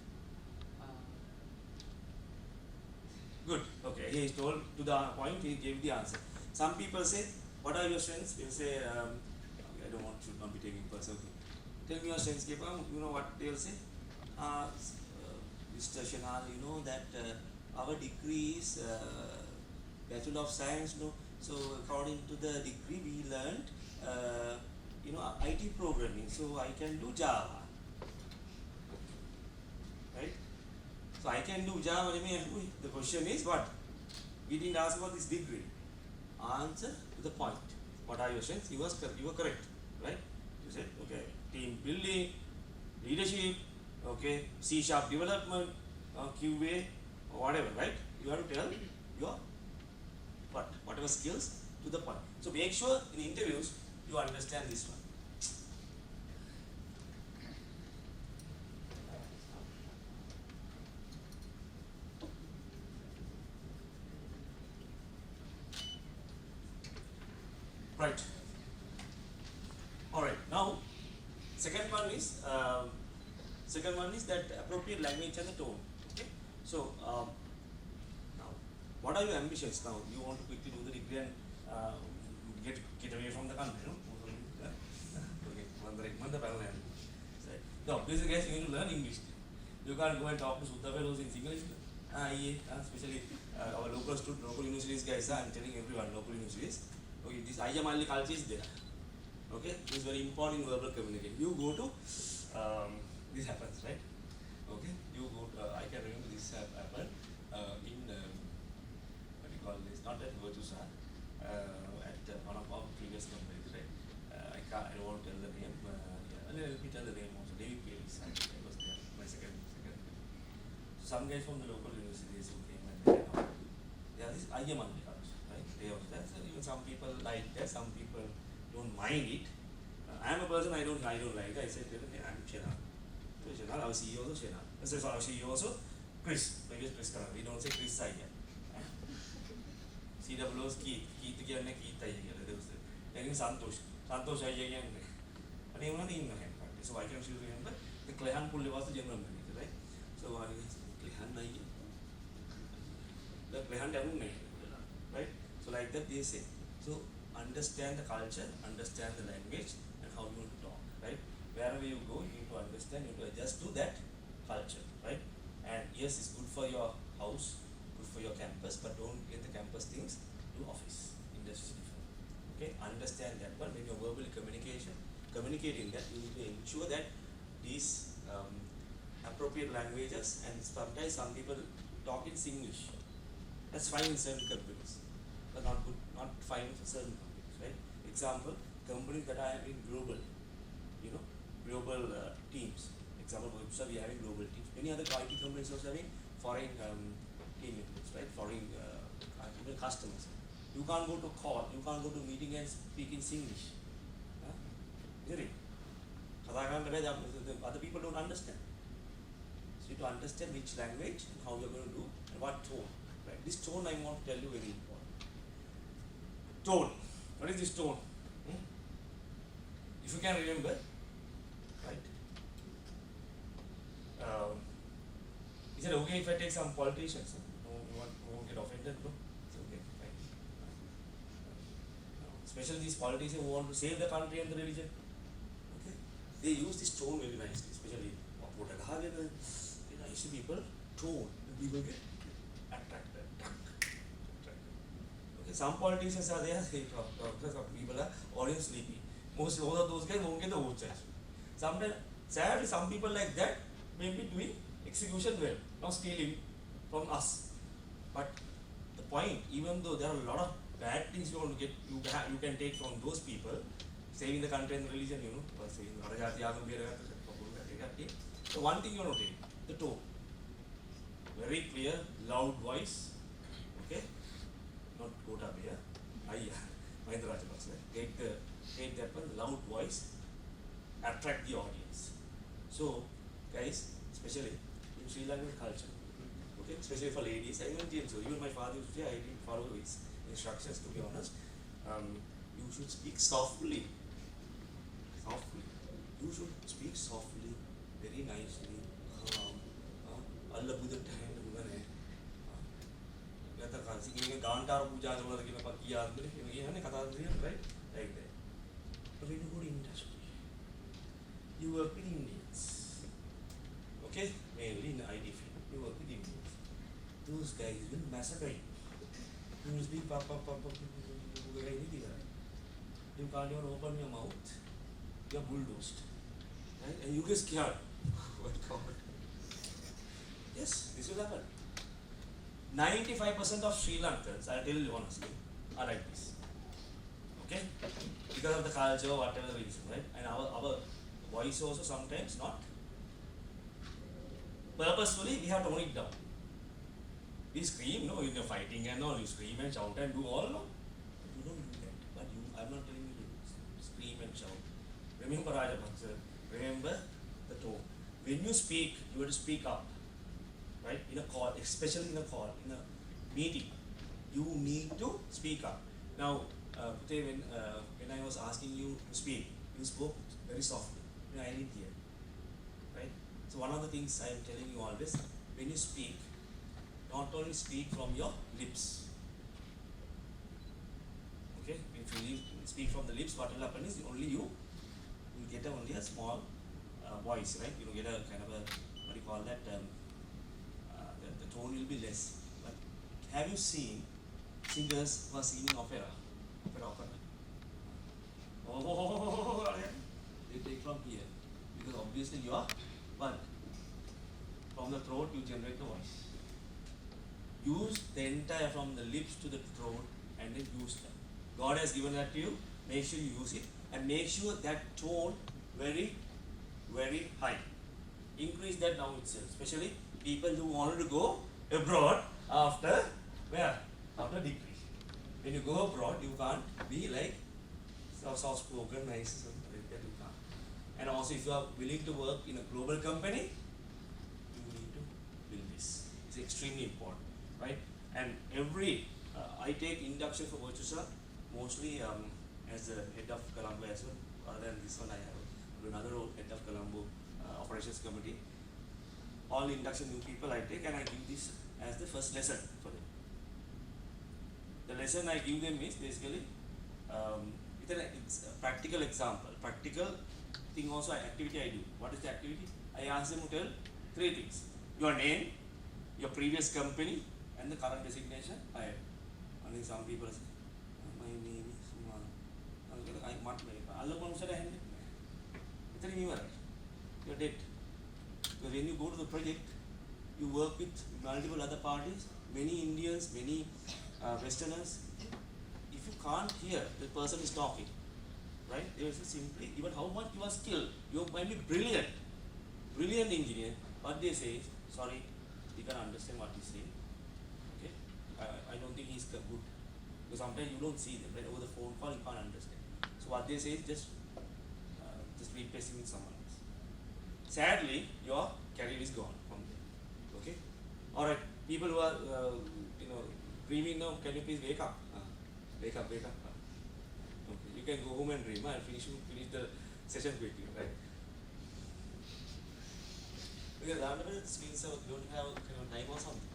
Good. Okay. idea is told to the point, he gave the answer. Some people say, what are your strengths? They'll say, I don't want, should not be taking personal. Tell me your strengths, you know what they'll say? Mr. Shenal, you know that our degree is Bachelor of Science, no? So according to the degree we learned, IT programming, so I can do Java, right? So I can do Java. The question is what? We didn't ask about this degree. Answer to the point. What are your strengths? You were correct, right? You said, okay, team building, leadership, okay, C# development, QA, or whatever, right? You have to tell your whatever skills to the point. So make sure in interviews you understand this one. Right. All right. Now, second one is that appropriate language and the tone. Okay. So now, what are your ambitions? Now, you want to quickly do the degree and get away from the country, no? Okay. No, basically, guys, you need to learn English. You can't go and talk to Sudha fellows in English. Especially our local universities, guys. I'm telling everyone, local universities. Okay, this IEEE culture is there. Okay, this is very important in verbal communication. You go to this happens, right? Okay, you go to, I can remember this happened in what do you call this? Not at Virtusa, at one of our previous companies, right? I don't want to tell the name. Let me tell the name also. David Pierce, I was there. My second. So some guys from the local universities who came and they are this IEEE culture, right? They was there. So even some people like that, some people don't mind it. I am a person I don't like it. I said, I'm Shenal. Our CEO also Shenal. Our CEO also Chris. Maybe it's Chris Karunaratne. We don't say Chris Iyer. CWO's Keith. Keith again, Keith Iyer. Then Santosh Iyer again. And even in the hand practice. So I can still remember the Klehan Pulle was the general manager, right? So I was Klehan Iyer. The Klehan Devon, right? So like that they say. So understand the culture, understand the language, and how you want to talk, right? Wherever you go, you need to understand, you need to adjust to that culture, right? And yes, it's good for your house, good for your campus, but don't get the campus things to office. Industry is different. Okay, understand that one. When you're verbally communicating that, you need to ensure that these appropriate languages, and sometimes some people talk in Singlish. That's fine in certain companies, but not good, not fine for certain companies, right? Example, companies that are having global, global teams. Example, so we are having global teams. Many other IT companies also having foreign team members, right? Foreign even customers. You can't go to call, you can't go to meeting and speak in Singlish. Really? Other people don't understand. So you have to understand which language and how you're going to do and what tone. Right? This tone I want to tell you very important. Tone. What is this tone? If you can remember, right? Is it okay if I take some politicians? No, you won't get offended, no? It's okay, fine. Especially these politicians who want to save the country and the religion. Okay? They use this tone very nicely, especially nice people, tone, and people get attracted. Okay, some politicians are there, people are audience sleepy. Most of those guys won't get the votes actually. Sometimes, sadly, some people like that may be doing execution well, not stealing from us. But the point, even though there are a lot of bad things you want to get, you can take from those people, saving the country and religion, saving the one thing you want to take, the tone. Very clear, loud voice, okay? Not Kota Bear, Mahindra Rajapaksa. Take that one, loud voice, attract the audience. So, guys, especially in Sri Lankan culture, okay, especially for ladies, I even so even my father used to say I didn't follow his instructions, to be honest. You should speak softly. You should speak softly, very nicely, calm. Mantara Puja or the Pakia, right? Like that. But when you go to industry, you work with Indians. Okay? Mainly in the IT field, you work with Indians. Those guys will massacre you. You will speak papa. You can't even open your mouth. You are bulldozed. Right? And you get scared. Oh God. Yes, this will happen. 95% of Sri Lankans, I'll tell you honestly, are like this. Okay? Because of the culture or whatever the reason, right? And our voice also sometimes not. Purposefully, we have to tone it down. We scream, no, you're fighting and all, you scream and shout and do all, no? You don't do that. But I'm not telling you to scream and shout. Remember Rajapaksa, remember the tone. When you speak, you have to speak up. Right? In a call, especially in a call, in a meeting, you need to speak up. Now, Pute, when I was asking you to speak, you spoke very softly. I didn't hear. Right? So one of the things I am telling you always, when you speak, not only speak from your lips. Okay? If you speak from the lips, what will happen is only you will get only a small voice, right? You will get a kind of a, what do you call that? The tone will be less. But have you seen singers who are singing opera? Opera. Oh, they take from here. Because obviously you are one. From the throat you generate the voice. Use the entire from the lips to the throat and then use them. God has given that to you. Make sure you use it and make sure that tone very, very high. Increase that now itself. Especially people who wanted to go abroad after where? After degree. When you go abroad, you can't be like soft spoken, nice, like that you can't. And also, if you are willing to work in a global company, you need to build this. It's extremely important, right? And I take induction for Virtusa mostly as the head of Colombo as well. Rather than this one, I have another role, head of Colombo operations committee. All induction new people I take and I give this as the first lesson for them. The lesson I give them is basically it's a practical example. Practical thing also activity I do. What is the activity? I ask them to tell 3 things. Your name, your previous company and the current designation. I mean some people say, my name is I'm not you're dead. Because when you go to the project, you work with multiple other parties, many Indians, many Westerners. If you can't hear the person is talking, right? They will say simply, even how much you are skilled, you might be brilliant engineer, what they say is, sorry, we can understand what you say. Okay? I don't think he's good. Because sometimes you don't see them, right? Over the phone call, you can't understand. So what they say is just replacing with someone else. Sadly, your career is gone from there. Okay? Alright, people who are dreaming now, can you please wake up? Wake up. Okay, you can go home and dream and finish the session quickly, right? Because after this means you don't have kind of time or something.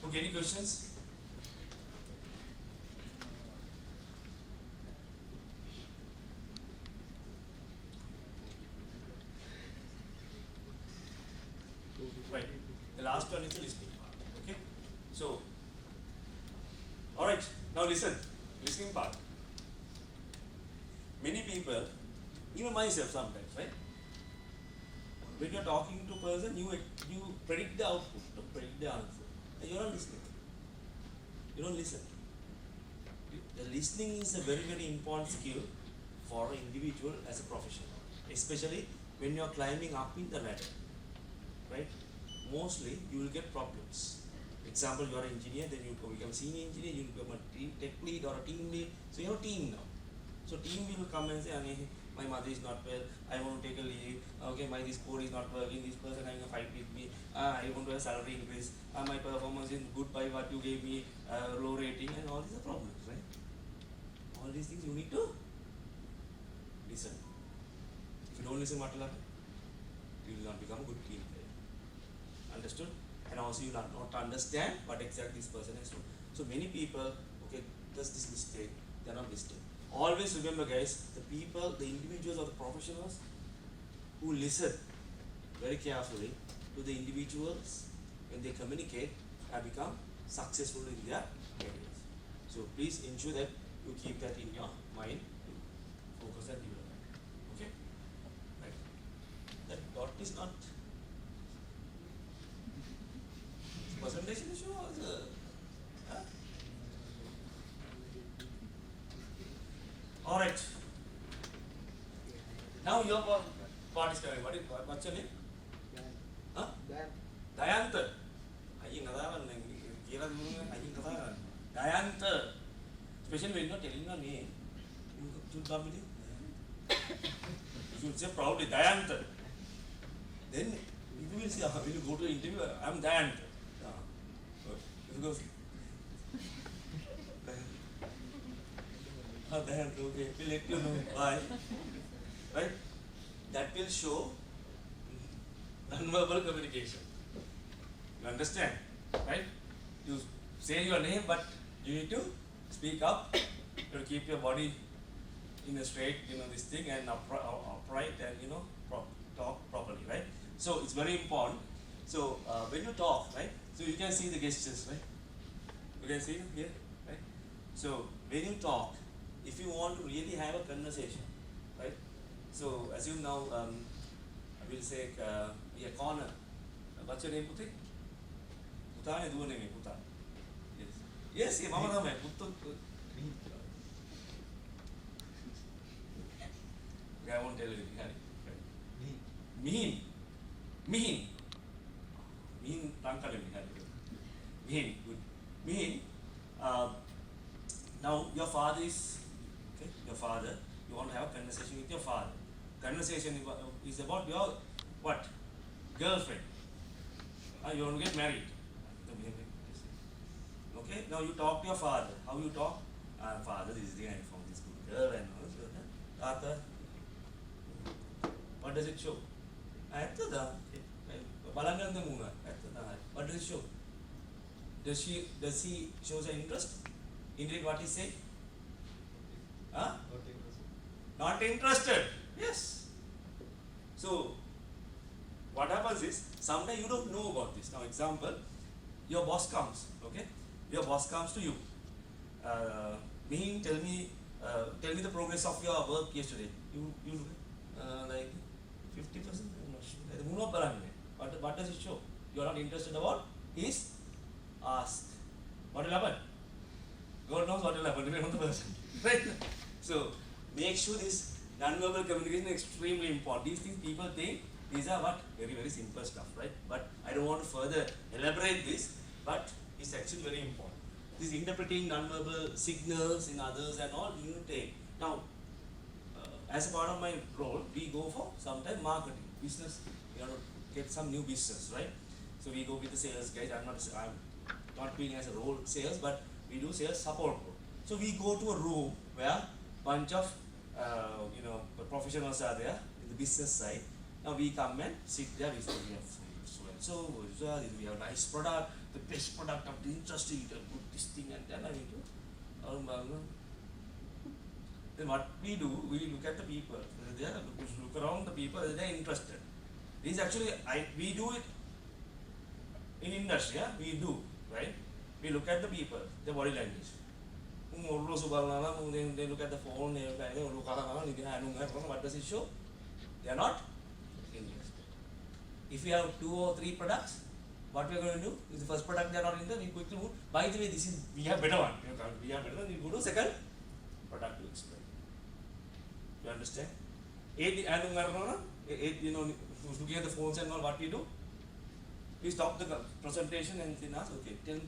Okay, any questions? Right. The last one is the listening part. Okay. So, all right. Now listen. Listening part. Many people, even myself sometimes, right? When you're talking to a person, you predict the output, don't predict the answer. And you're not listening. You don't listen. The listening is a very, very important skill for an individual as a professional, especially when you're climbing up in the ladder, right? Mostly you will get problems. Example, you are an engineer, then you become a senior engineer, you become a tech lead or a team lead. So you have a team now. So team will come and say, my mother is not well, I want to take a leave, okay, this code is not working, this person having a fight with me, I want to have salary increase, my performance is good by what you gave me, low rating, and all these are problems, right? All these things you need to listen. If you don't listen, what will happen? will not become a good team player. Understood? And also you will not understand what exactly this person has done. So many people, okay, does this mistake, they are not listening. Always remember guys, the people, the individuals or the professionals who listen very carefully to the individuals when they communicate have become successful in their areas. So please ensure that you keep that in your mind, focus and development. Okay? Right. That dot is not presentation issue or huh? Alright. Now your part is coming. What's your name? Huh? Dayanta. Ayin katakan kira dulu ayin katakan. Dayanta. Especially when you are telling your name, you should come with it. You should say proudly Dayanta. Then people will say, when you go to an interview, I am Dayanta. Because Dayanta, okay, we'll let you know why. Right? That will show non-verbal communication. You understand? Right? You say your name, but you need to speak up. You have to keep your body in a straight, this thing, and upright, and talk properly, right? So it's very important. So when you talk, right? So you can see the gestures, right? You can see here, right? So when you talk, if you want to really have a conversation, right? So as you now, I will say, Colonne. What's your name, Puti? Puta is name, Puta. Yes, yes, Mama name, Putu. I won't tell you. Mihin. Lanka name. Mihin, good. Mihin. Now your father is, okay, your father. You want to have a conversation with your father. Conversation is about your what? Girlfriend. You want to get married. Okay, now you talk to your father. How you talk? Father, this is the I found this good girl and all. Tata. What does it show? What does it show? Does he shows an interest? Indeed, what he say? Huh? Not interested. Yes. So what happens is sometimes you don't know about this. Now, example, your boss comes. Okay, your boss comes to you. Mihin, tell me the progress of your work yesterday. You like 50%. I'm not sure. What does it show? You are not interested about his ask. What will happen? God knows what will happen depending on the person. Right? So make sure this non-verbal communication is extremely important. These things people think these are what? Very, very simple stuff, right? But I don't want to further elaborate this, but it's actually very important. This interpreting non-verbal signals in others and all you need to take. Now, as a part of my role, we go for sometimes marketing, business, get some new business, right? So we go with the sales guys. I'm not doing as a role sales, but we do sales support role. So we go to a room where bunch of professionals are there in the business side. Now we come and sit there. We say we have so we have nice product, the best product of the industry. You can put this thing and then I need to. Then what we do, we look at the people. They are look around the people. They are interested. This actually we do it in industry. Yeah? We do, right? We look at the people, their body language. They look at the phone. They look at what does it show? They are not interested. If we have 2 or 3 products, what we are going to do is the first product they are not interested. We quickly move. By the way, we have better one. We have better one. We go to second product to explain. You understand? Looking at the phones and all, what we do? We stop the presentation and then ask, okay, tell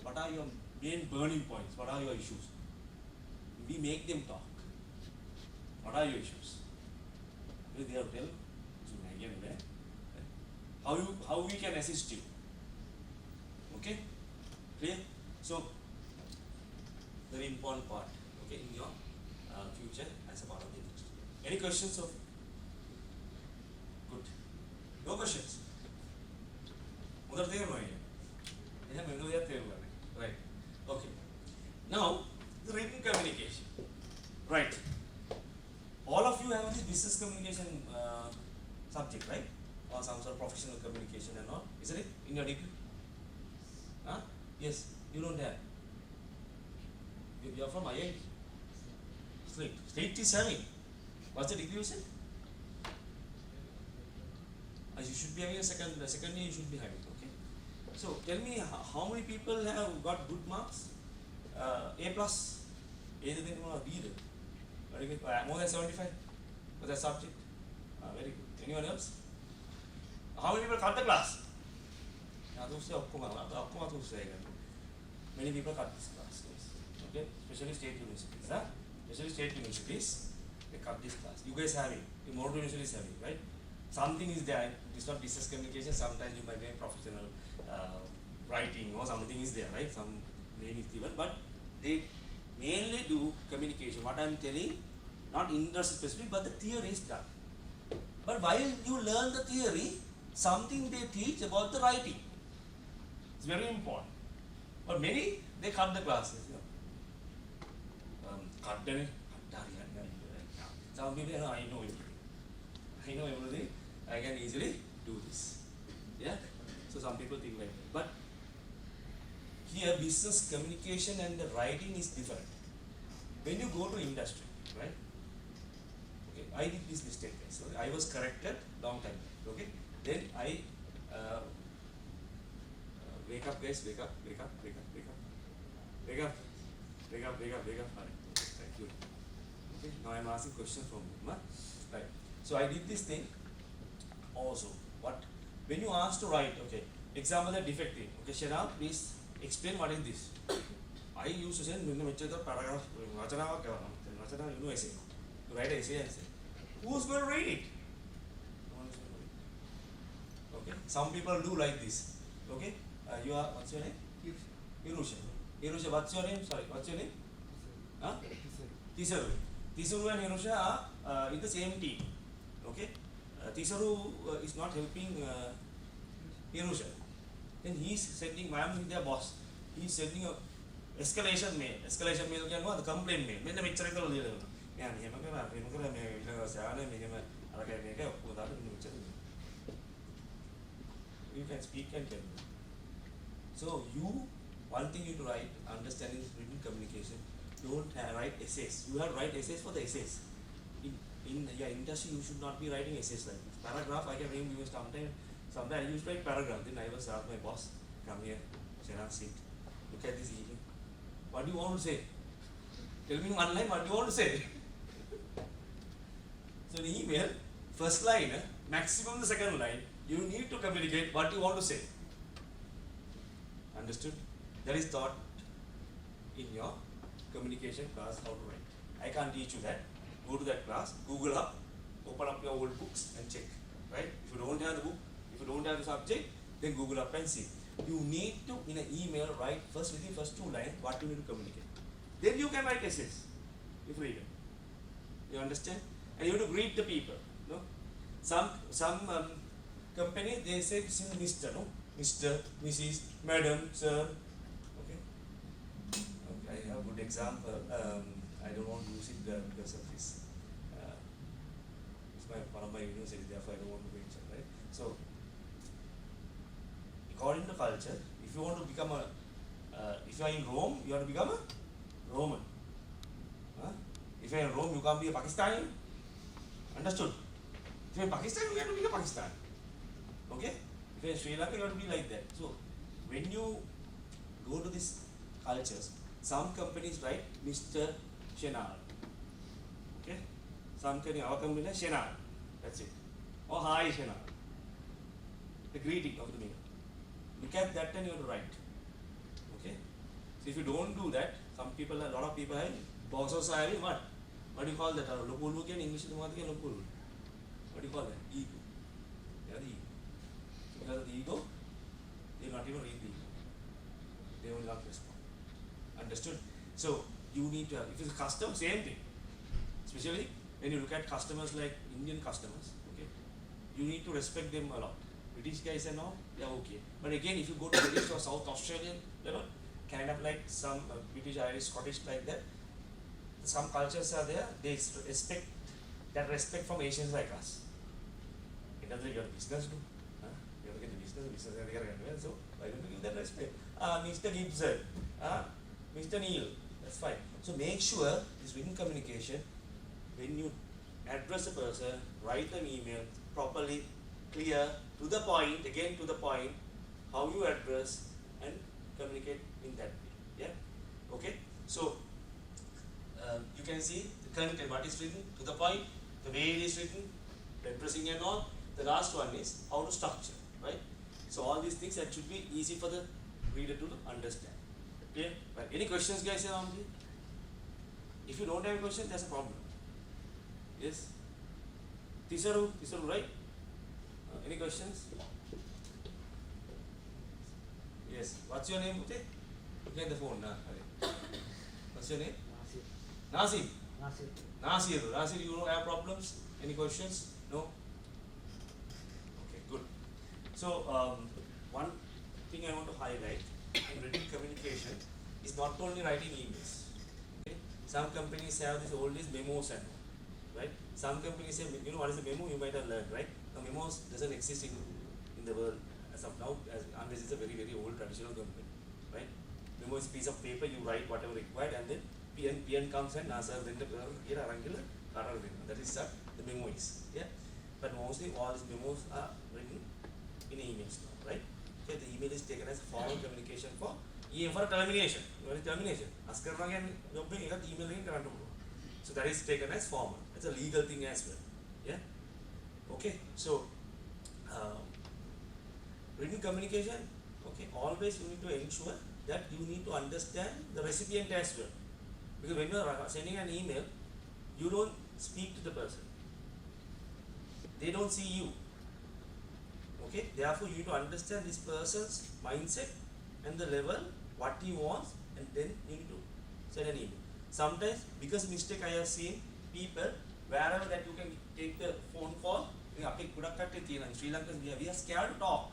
what are your main burning points? What are your issues? We make them talk. What are your issues? They have to tell. How we can assist you? Okay, clear? So very important part. Okay, in your future as a part of the industry. Any questions of? Good. No questions. Right. Okay. Now, the written communication. Right. All of you have this business communication subject, right? Or some sort of professional communication and all, isn't it? In your degree? Huh? Yes. You don't have. You are from IIT. State is having. What's the degree you said? You should be having a second year you should be having, okay? So tell me how many people have got good marks? A plus? A than B then? More than 75 for that subject? Very good. Anyone else? How many people cut the class? Many people cut this class, yes. Okay? Especially state universities. Especially state universities, they cut this class. You guys have it. The modern university is having, right? Something is there. It's not business communication. Sometimes you might be professional writing or something is there, right? Some name is given, but they mainly do communication. What I am telling, not industry specific, but the theory is done. But while you learn the theory, something they teach about the writing. It's very important. But many, they cut the classes. Cut them. Some people, I know everything. I know everything. I can easily do this. Yeah? So some people think like that. But here business communication and the writing is different. When you go to industry, right? Okay, I did this mistake. So I was corrected long time. Okay? Then I wake up guys, wake up. Wake up. Thank you. Okay, now I'm asking questions from you. Right. So I did this thing also. What? When you ask to write, okay, example that defective. Okay, Shenal, please explain what is this. I used to say, paragraph, you know essay. You write an essay and say, who's going to read it? Okay, some people do like this. Okay, you are, what's your name? Irusha. Irusha, what's your name? Sorry, what's your name? Huh? Tisaru. Tisaru and Irusha are in the same team. Okay, Tisaru is not helping Irusha. Then he is sending, I am their boss. He is sending a escalation mail. Escalation mail can go the complaint mail. When the mixture is you can speak and tell me. So you, one thing you to write, understanding written communication, don't write essays. You have to write essays for the essays. In your industry, you should not be writing essays like this. Paragraph, I can bring you sometimes I used to write paragraph. Then I was asked my boss, come here, Shenal, sit. Look at this email. What do you want to say? Tell me one line, what do you want to say? So the email, first line, maximum the second line, you need to communicate what you want to say. Understood? That is taught in your communication class how to write. I can't teach you that. Go to that class, Google up, open up your old books and check. Right? If you don't have the book, if you don't have the subject, then Google up and see. You need to, in an email, write first within first two lines what you need to communicate. Then you can write essays. If read it. You understand? And you have to greet the people. No? Some company they say Mr. No? Mr. Mrs. Madam, Sir. Okay. I have a good example. I don't want to use it because of this. It's one of my university, therefore I don't want to mention, right? So, according to culture, if you want to become if you are in Rome, you have to become a Roman. If you are in Rome, you can't be a Pakistani. Understood? If you are in Pakistan, you have to be a Pakistani. Okay? If you are in Sri Lanka, you have to be like that. So, when you go to these cultures, some companies write Mr. Shenal. Okay? Some company, our company is Shenal. That's it. Or hi Shenal. The greeting of the meal. Look at that and you have to write. Okay? So if you don't do that, some people, a lot of people have bosses are having what? What do you call that? Lopulu in English, what do you call that? Ego. They are the ego. Because of the ego, they will not even read the ego. They will not respond. Understood? So you need to have, if it's a customer, same thing. Especially when you look at customers like Indian customers, okay? you need to respect them a lot. British guys and all, they're okay. But again, if you go to British or South Australian level, kind of like some British, Irish, Scottish like that, some cultures are there, they expect that respect from Asians like us. In terms of your business too. You have to get the business they are well, so why don't you give that respect? Mr. Gibson, Mr. Neil, that's fine. So make sure this written communication, when you address a person, write an email properly, clear, to the point, again to the point, how you address and communicate in that way. Yeah? Okay? So you can see the content, what is written, to the point, the way it is written, addressing and all. The last one is how to structure, right? So all these things that should be easy for the reader to understand. Okay? Right. Any questions, guys, around here? If you don't have a question, there's a problem. Yes? Tisaru, right? Any questions? Yes. What's your name, Pute? Look at the phone now. What's your name? Nasir. Nasir, you don't have problems? Any questions? No? Okay, good. So, one thing I want to highlight in written communication is not only writing emails. Okay? Some companies have all these memos and all, right? Some companies say, you know what is a memo? You might have learned, right? Now, memos doesn't exist in the world as of now, unless it's a very, very old traditional company, right? Memo is a piece of paper, you write whatever required, and then PN comes and answers then the that is the memo is. Yeah? But mostly all these memos are written in emails now, right? Okay, the email is taken as formal communication for termination. What is termination? Email. So that is taken as formal. It's a legal thing as well. Yeah? Okay, so written communication, okay, always you need to ensure that you need to understand the recipient as well. Because when you are sending an email, you don't speak to the person. They don't see you. Okay, therefore you need to understand this person's mindset and the level, what he wants, and then you need to send an email. Sometimes, because mistake I have seen people, wherever that you can take the phone call, in Sri Lanka, we are scared to talk.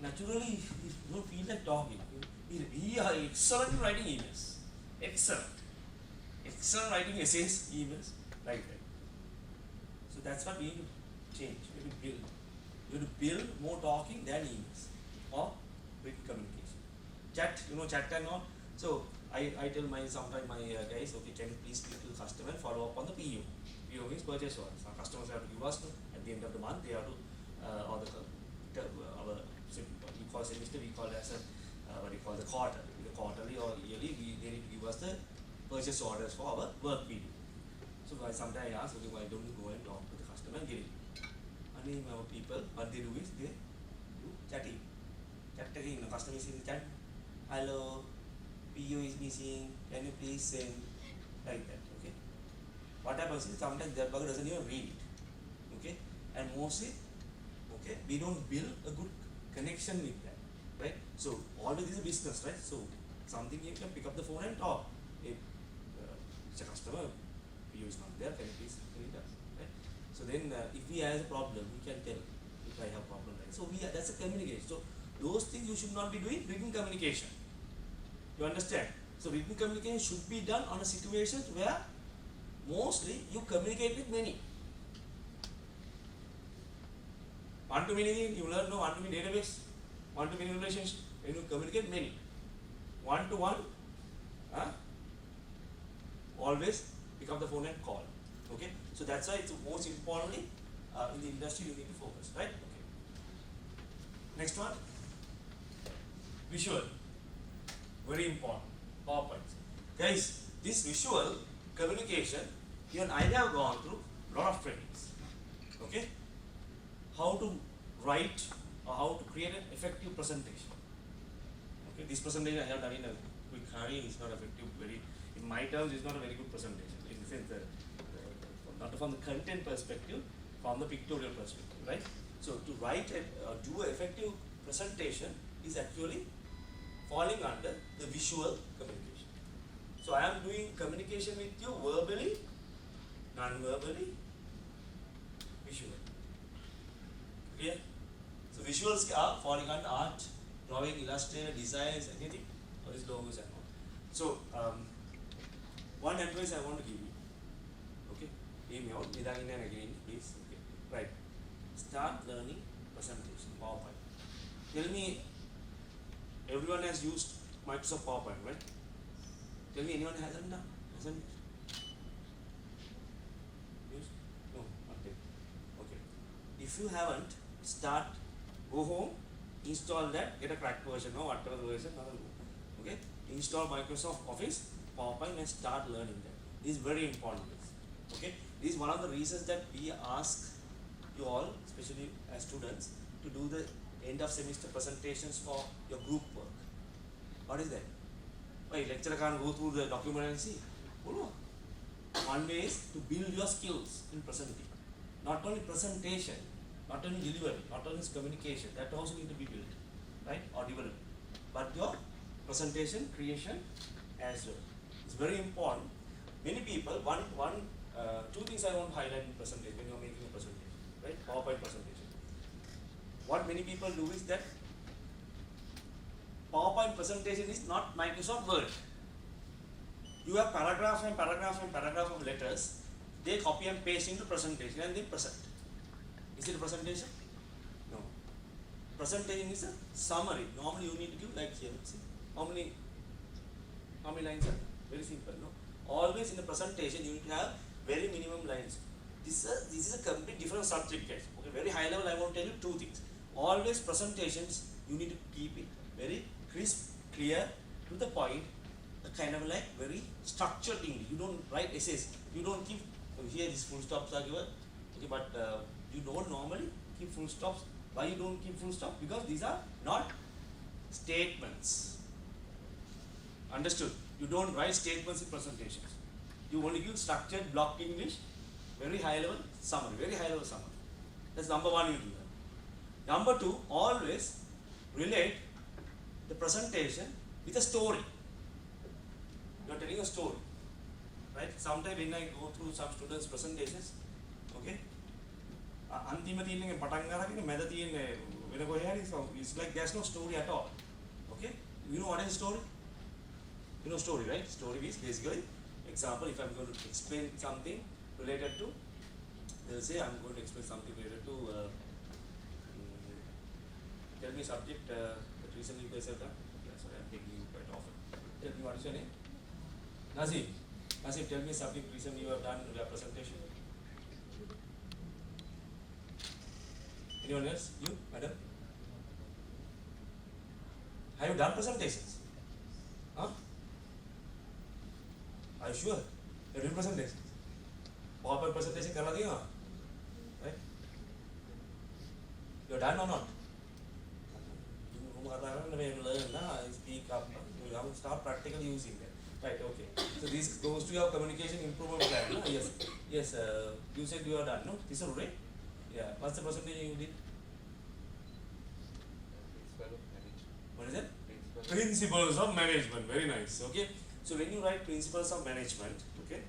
Naturally, we don't feel like talking. We are excellent in writing emails. Excellent writing essays, emails, like that. So that's what we need to change. We need to build. We need to build more talking than emails or written communication. Chat, chat and all. So I tell sometimes my guys, okay, can you please speak to the customer and follow up on the PO. PO means purchase orders. Our customers have to give us at the end of the month. They have to or our we call semester, we call it as the quarter. The quarterly or yearly, they need to give us the purchase orders for our work we do. So sometimes I ask, okay, why don't you go and talk to the customer and get it? And our people, what they do is they do chatting. Chatting, the customer is in the chat. Hello, PO is missing. Can you please send? Like that. Okay. What happens is sometimes that bugger doesn't even read it. Okay. And mostly, okay, we don't build a good connection with that. Right? So always is a business, right? So something you can pick up the phone and talk. If it's a customer, PO is not there, can you please read us? Right? So then if he has a problem, we can tell if I have a problem. Right? So that's a communication. So those things you should not be doing written communication. You understand? So written communication should be done on a situation where mostly you communicate with many. One-to-many, you learn no one-to-many database, one-to-many relationship, when you communicate many. One-to-one, always pick up the phone and call. Okay? So that's why it's most importantly in the industry you need to focus, right? Okay. Next one. Visual. Very important. PowerPoint. Guys, this visual communication, even I have gone through a lot of trainings. Okay? How to write or how to create an effective presentation. Okay, this presentation I have done in a quick hurry is not effective. In my terms, it's not a very good presentation. In the sense that, not from the content perspective, from the pictorial perspective, right? So to write and do an effective presentation is actually falling under the visual communication. So I am doing communication with you verbally, non-verbally, visually. Clear? So visuals are falling under art, drawing, illustrator, designs, anything. All these logos and all. So one advice I want to give you. Okay, hear me out. Again, please. Okay. Right. Start learning presentation, PowerPoint. Tell me, everyone has used Microsoft PowerPoint, right? Tell me anyone hasn't done? Hasn't used? No, not yet. Okay. If you haven't, go home, install that, get a cracked version or whatever version, okay? Install Microsoft Office, PowerPoint and start learning that. This is very important. Okay? This is one of the reasons that we ask you all, especially as students, to do the end of semester presentations for your group work. What is that? Why lecturer can't go through the document and see? One way is to build your skills in presenting. Not only presentation, not only delivery, not only communication, that also need to be built, right? Or developed. But your presentation, creation as well. It's very important. Many people, two things I want to highlight in presentation when you're making a presentation, right? PowerPoint presentation. What many people do is that PowerPoint presentation is not Microsoft Word. You have paragraph and paragraph and paragraph of letters. They copy and paste into presentation and they present. Is it a presentation? No. Presentation is a summary. Normally you need to give like here. See how many lines are there? Very simple. No. Always in the presentation you need to have very minimum lines. This is a complete different subject, guys. Okay, very high level. I want to tell you two things. Always presentations you need to keep it very crisp, clear, to the point. Kind of like very structured English. You don't write essays. You don't keep here these full stops are given. Okay, but you don't normally keep full stops. Why you don't keep full stops? Because these are not statements. Understood? You don't write statements in presentations. You only give structured block English, very high level summary, very high level summary. That's number one you do that. Number two, always relate the presentation with a story. You are telling a story, right? Sometimes when I go through some students' presentations, okay, it's like there's no story at all. Okay, you know what is story? You know story, right? Story is basically, example, if I'm going to explain something related to, they'll say I'm going to explain something related to, tell me subject that recently you guys have done. Yeah, sorry, I'm taking you quite often. Tell me what is your name? Nazim, tell me something recently you have done in your presentation. Anyone else? You, madam? Have you done presentations? Huh? Are you sure? You have done presentations? PowerPoint presentation karna diya, right? You are done or not? You speak up. You have to start practically using that. Right, okay. So this goes to your communication improvement plan. No? Yes. Yes, you said you are done, no? This is right? Yeah. What's the presentation you did? What is it? Principles of management. Very nice. Okay. So when you write principles of management, okay,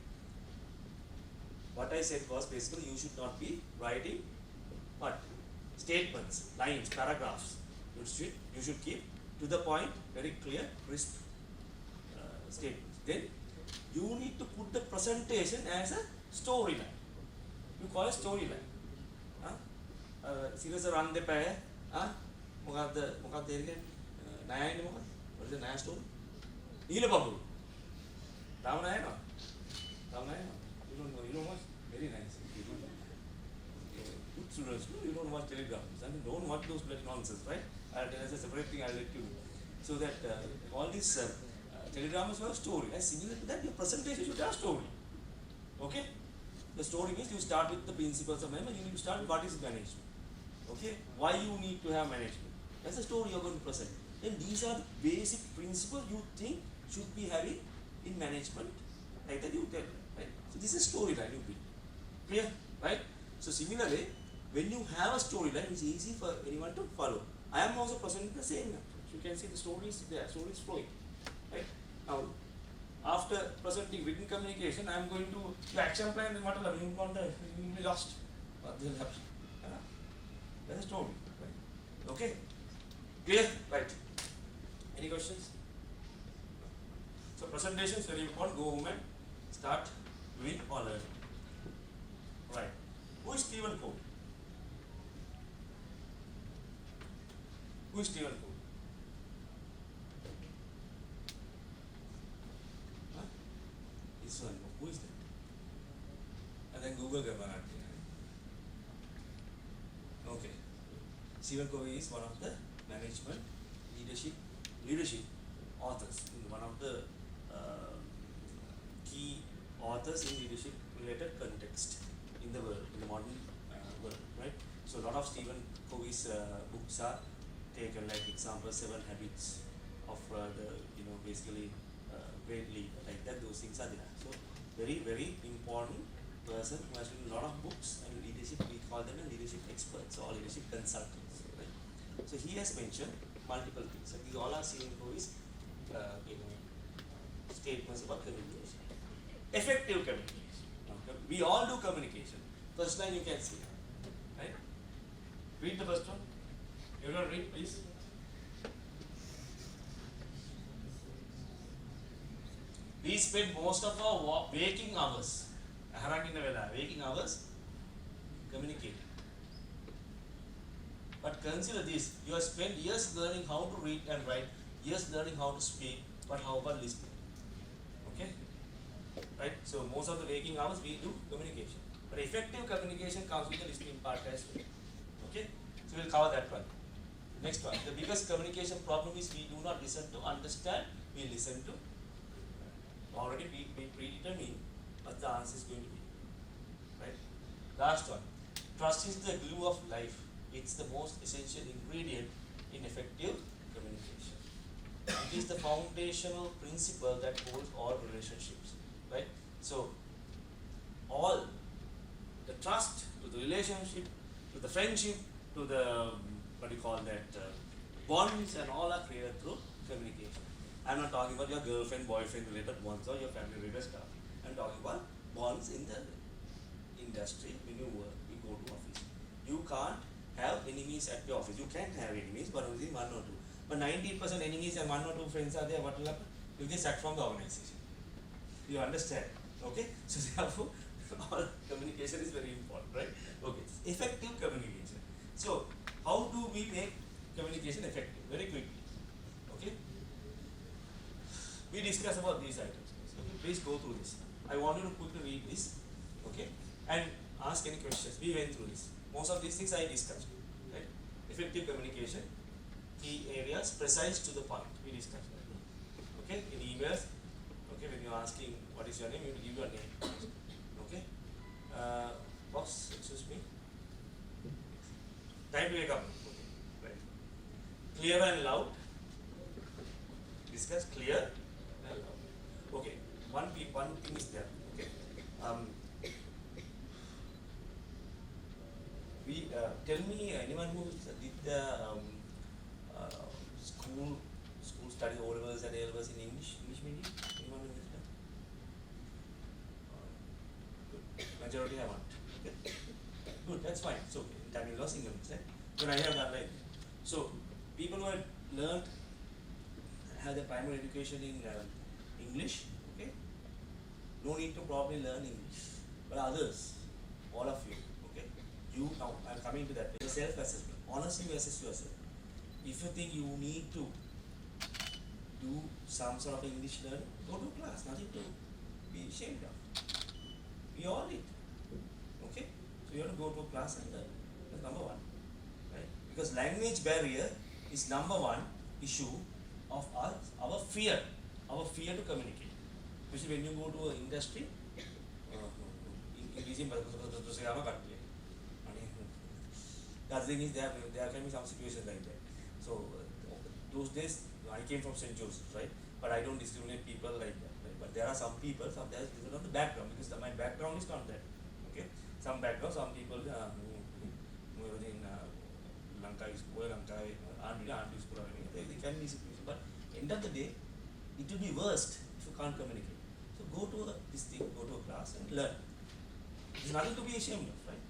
what I said was basically you should not be writing what? Statements, lines, paragraphs. You should keep to the point, very clear, crisp statements. Then you need to put the presentation as a storyline. You call it storyline. Serious run the pair. What is the Naya story? Neela Babu. Ramanaya no? Ramanaya no? You don't know. You don't watch? Very nice. You don't know. Good students, you don't watch teledramas. I mean, don't watch those bloody nonsense, right? As a separate thing, I'll let you know. So that all these teledramas have a story. And similar to that, your presentation should have a story. Okay? The story means you start with the principles of management. You need to start with what is management. Okay? Why you need to have management. That's the story you're going to present. Then these are the basic principles you think should be having in management. Like that you tell. Right? So this is storyline you build. Clear? Right? So similarly, when you have a storyline, it's easy for anyone to follow. I am also presenting the same approach. You can see the story is there, story is flowing. Right? Now, after presenting written communication, I am going to action plan and what will happen? You will be lost. What will happen? That's a story, right? Okay? Clear? Right. Any questions? So presentation is very important. Go home and start doing or learning. Right. Who is Stephen Covey? Who is Stephen Covey? Huh? This one. Who is that? And then Google Karunaratne. Okay. Stephen Covey is one of the management leadership authors, one of the key authors in leadership related context in the world, in the modern world, right? So a lot of Stephen Covey's books are taken, like example 7 Habits of basically great leader, like that. Those things are there. So very, very important person who has written a lot of books and leadership. We call them leadership experts or leadership consultants, right? So he has mentioned multiple things, and these all are Stephen Covey's statements about communication. Effective communication. Okay. We all do communication. First line you can see, right? Read the first one. You don't read, please. We spend most of our waking hours communicating. But consider this: you have spent years learning how to read and write, years learning how to speak, but how about listening? Okay? Right? So most of the waking hours we do communication. But effective communication comes with the listening part as well. Okay? So we'll cover that one. Next one. The biggest communication problem is we do not listen to understand, we listen to. Already we predetermine what the answer is going to be. Right? Last one. Trust is the glue of life. It's the most essential ingredient in effective communication. It is the foundational principle that holds all relationships. Right? So all the trust to the relationship, to the friendship, to the bonds, and all are created through communication. I'm not talking about your girlfriend, boyfriend related bonds or your family related stuff. I'm talking about bonds in the industry. When you work, you go to office. You can't have enemies at your office. You can have enemies, but only 1 or 2. But 90% enemies and 1 or 2 friends are there. What will happen? You get sacked from the organization. You understand? Okay? So therefore, all communication is very important, right? Okay. Effective communication. So how do we make communication effective? Very quickly. Okay? We discuss about these items. Okay? Please go through this. I want you to quickly read this. Okay? And ask any questions. We went through this. Most of these things I discussed. Right? Effective communication, key areas, precise to the point. We discussed that. Okay? In emails, okay, when you're asking what is your name, you will give your name. Okay? Boss, excuse me. Time to wake up. Okay. Right. Clear and loud. Discuss clear and loud. Okay. One thing is there. Okay. Tell me anyone who did the school study O levels and A levels in English medium. Anyone who did that? Good. Majority haven't. Okay. Good. That's fine. So in Tamil or Sinhala, right? But I have done like so. People who have their primary education in English. Okay. No need to probably learn English. But others, all of you. Now I'm coming to that. Self-assessment. Honestly, you assess yourself. If you think you need to do some sort of English learning, go to class. Nothing to be ashamed of. We all need. Okay? So you have to go to a class and learn. That's number one. Right? Because language barrier is number one issue of our fear. Our fear to communicate. Especially when you go to an industry, the other thing is there can be some situations like that. So those days I came from St. Joseph, right? But I don't discriminate people like that. Right? But there are some people, there's not the background, because my background is not that. Okay? Some background, some people who were in Lanka is poor, Lanka is poor, they can be situations. But end of the day, it will be worst if you can't communicate. So go to this class and learn. There's nothing to be ashamed of, right?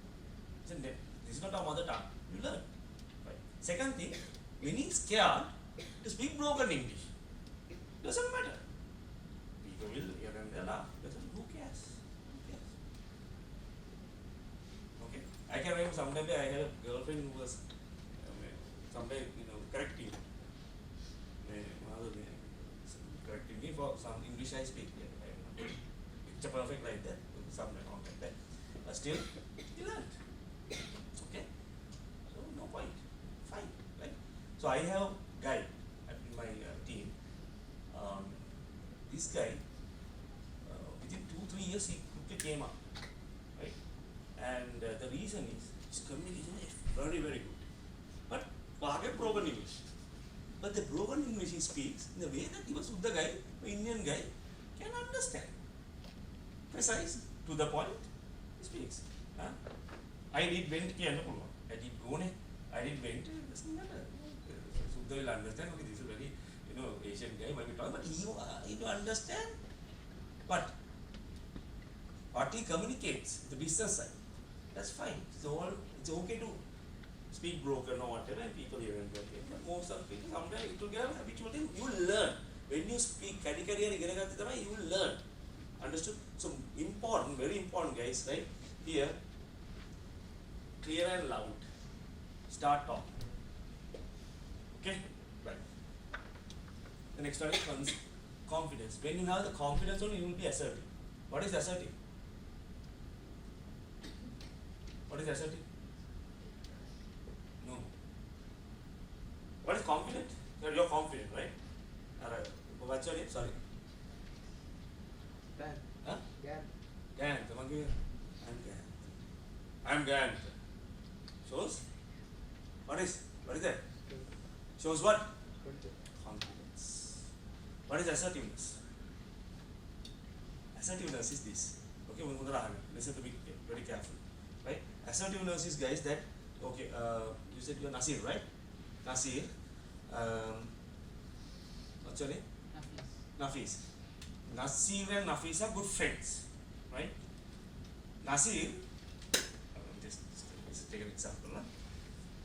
Isn't it? This is not our mother tongue. You learn. Right. Second thing, when he's scared to speak broken English, doesn't matter. People will hear and they'll laugh. Who cares? Who cares? Okay. I can remember sometime I had a girlfriend who was sometime correcting. Correcting me for some English I speak. Picture perfect like that, something wrong like that. But still, he learned. Okay? So, no point. Fine. Right? So, I have a guy in my team. This guy, within 2-3 years, he quickly came up. Right? And the reason is his communication is very, very good. But, broken English. But the broken English he speaks in the way that even Suddha guy, Indian guy, can understand. Precise, to the point, he speaks. I did went, I did go, I did went, it doesn't matter. Suddha will understand, okay, this is very, Asian guy, might be talking, but he will understand. But what he communicates, the business side, that's fine. It's okay to speak broken or whatever, and people hear and get it. But most of people, sometimes it will get a habitual thing. You will learn. When you speak, you will learn. Understood? So, important, very important, guys, right? Here, clear and loud. Start talking. Okay? Right. The next one is confidence. When you have the confidence only, you will be assertive. What is assertive? What is assertive? No. What is confident? You're confident, right? Alright. What's your name? Sorry. Dan. Huh? Gan. Gan. I'm Gan. Shows? What is that? Shows what? Confidence. What is assertiveness? Assertiveness is this. Okay, listen to me very carefully. Right? Assertiveness is, guys, that, okay, you said you're Nasir, right? Nasir. What's your name? Nafis. Nasir and Nafis are good friends, right? Nasir, just take an example, right?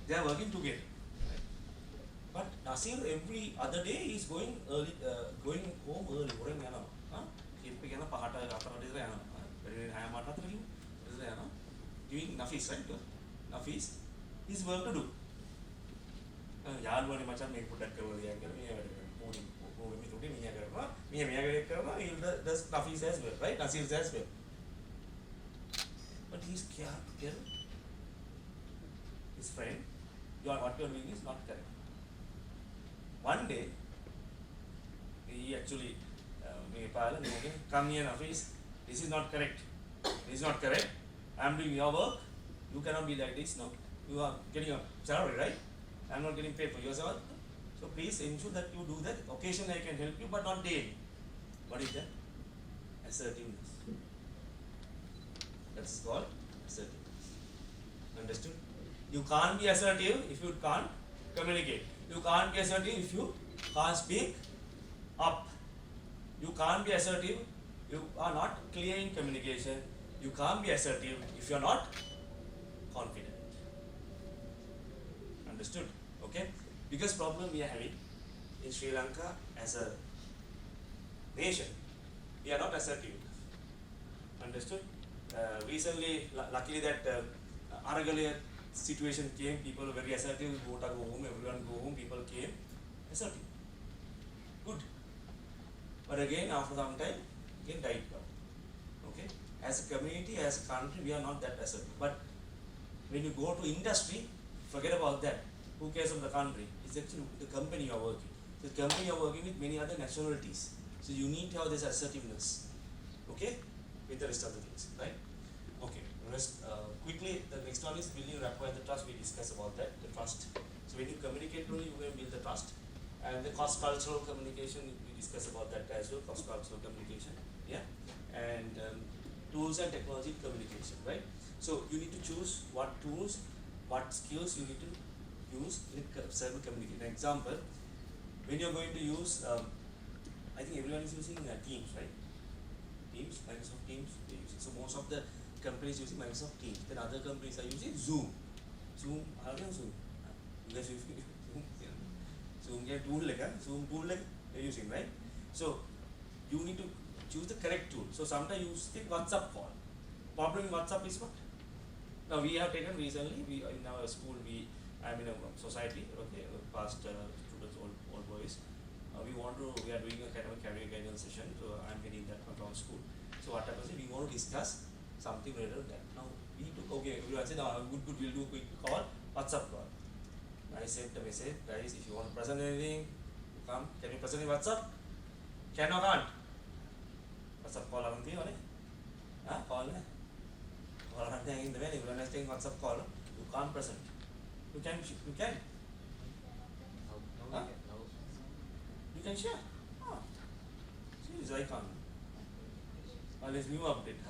They are working together, right? But Nasir every other day is going early, going home early. Doing Nafis, right? Nafis, his work to do. Does Nafis as well, right? Nasir as well. But he's scared. His friend, what you are doing is not correct. One day, he actually, come here, Nafis, this is not correct. This is not correct. I am doing your work. You cannot be like this. No, you are getting a salary, right? I am not getting paid for your salary. So please ensure that you do that. Occasionally I can help you, but not daily. What is that? Assertiveness. That's called assertiveness. Understood? You can't be assertive if you can't communicate. You can't be assertive if you can't speak up. You can't be assertive. You are not clear in communication. You can't be assertive if you are not confident. Understood? Okay? Biggest problem we are having in Sri Lanka as a nation, we are not assertive. Understood? Recently, luckily that Aragalia situation came, people were very assertive, go home, everyone go home, people came assertive. Good. But again, after some time, again died down. Okay? As a community, as a country, we are not that assertive. But when you go to industry, forget about that. Who cares of the country? It's actually the company you are working. The company you are working with many other nationalities. So you need to have this assertiveness. Okay? With the rest of the things, right? Okay. Quickly, the next one is building rapport and the trust. We discussed about that, the trust. So when you communicate only, you can build the trust. And the cross-cultural communication, we discussed about that as well, cross-cultural communication. Yeah? And tools and technology communication, right? So you need to choose what tools, what skills you need to use in server communication. An example, when you're going to use, I think everyone is using Teams, right? Teams, Microsoft Teams, they use it. So most of the companies using Microsoft Teams. Then other companies are using Zoom. Zoom, Zoom. You guys use Zoom? Zoom tool Zoom tool you're using, right? So you need to choose the correct tool. So sometimes you take WhatsApp call. Problem in WhatsApp is what? Now we have taken recently, in our school, I'm in a society, okay, past students, all boys. We are doing a kind of a career guidance session, so I'm getting that from our school. So what happens is we want to discuss something related to that. Now we took, okay, everyone said, good, we'll do a quick call, WhatsApp call. I sent a message, guys, if you want to present anything, come, can you present in WhatsApp? Can or can't? WhatsApp call on the call in the venue, when I stay in WhatsApp call, you can't present. You can. Huh? You can share. Oh. Seriously, I can't. Unless new update.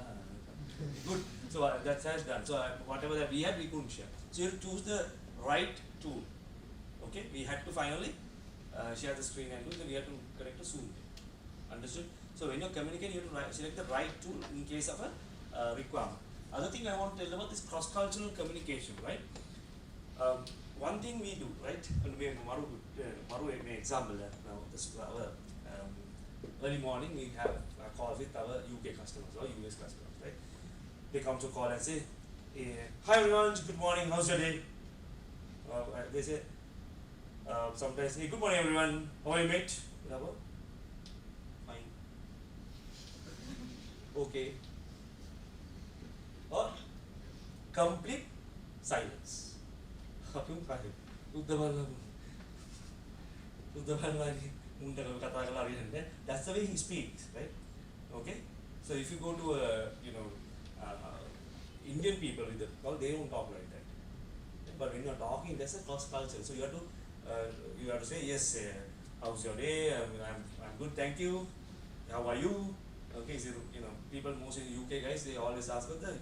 Good. So that's has done. So whatever that we had, we couldn't share. So you choose the right tool. Okay, we had to finally share the screen and do. So we had to connect to Zoom. Understood? So when you're communicating, you have to select the right tool in case of a requirement. Other thing I want to tell about is cross-cultural communication, right? One thing we do, right? And we Maru example now. This our early morning we have a call with our UK customers or US customers, right? They come to call and say, "Hi everyone, good morning. How's your day?" They say sometimes, "Hey, good morning everyone. How are you, mate?" Fine. Okay. Or complete silence. That's the way he speaks, right? Okay. So if you go to Indian people with they don't talk like that. But when you're talking, that's a cross culture. So you have to say, yes, how's your day? I'm good, thank you. How are you? Okay, so people mostly in the UK guys, they always ask about the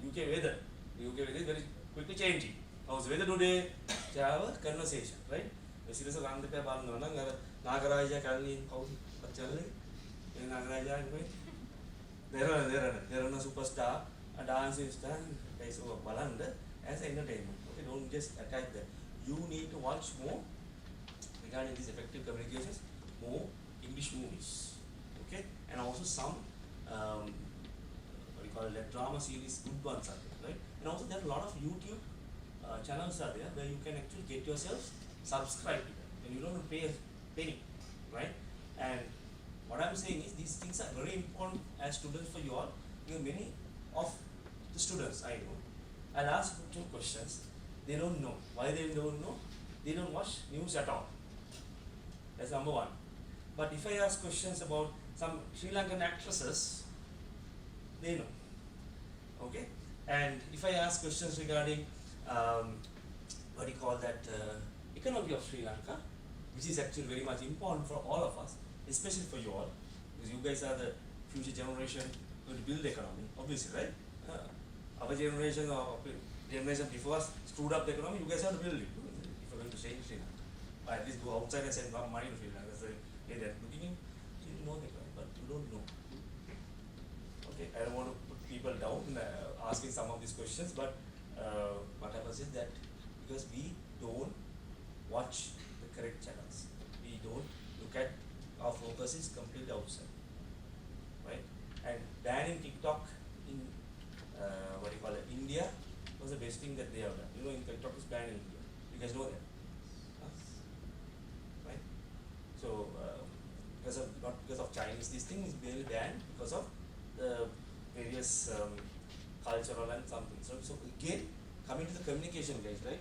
UK weather. The UK weather is very quickly changing. How's the weather today? To have a conversation, right? The series of Lanka, Nagaraja, Kalni, Nagaraja, there are no superstar, a dancing star, guys over Balanda as entertainment. Okay, don't just attack that. You need to watch more regarding these effective communications, more English movies. Okay, and also some what we call it, drama series, good ones are there, right? And also there are a lot of YouTube channels are there where you can actually get yourself subscribed to them, and you don't pay a penny, right? And what I'm saying is these things are very important as students for you all. Because many of the students I know, I'll ask 2 questions. They don't know. Why they don't know? They don't watch news at all. That's number 1. But if I ask questions about some Sri Lankan actresses, they know. Okay? And if I ask questions regarding what do you call that economy of Sri Lanka, which is actually very much important for all of us, especially for you all, because you guys are the future generation going to build the economy, obviously, right? Our generation or generation before us screwed up the economy, you guys have to build it. If you're going to change Sri Lanka, or at least go outside and send money to Sri Lanka. So, hey, they're looking in, you know the economy, but you don't know. Okay, I don't want to put people down asking some of these questions, but what happens is that because we don't watch the correct channels, we don't look at, our focus is completely outside, right? And banning TikTok in what do you call it, India was the best thing that they have done. You know, in TikTok is banned in India. You guys know that, right? So not because of Chinese, this thing is really banned because of the various cultural and something. So again, coming to the communication guys, right?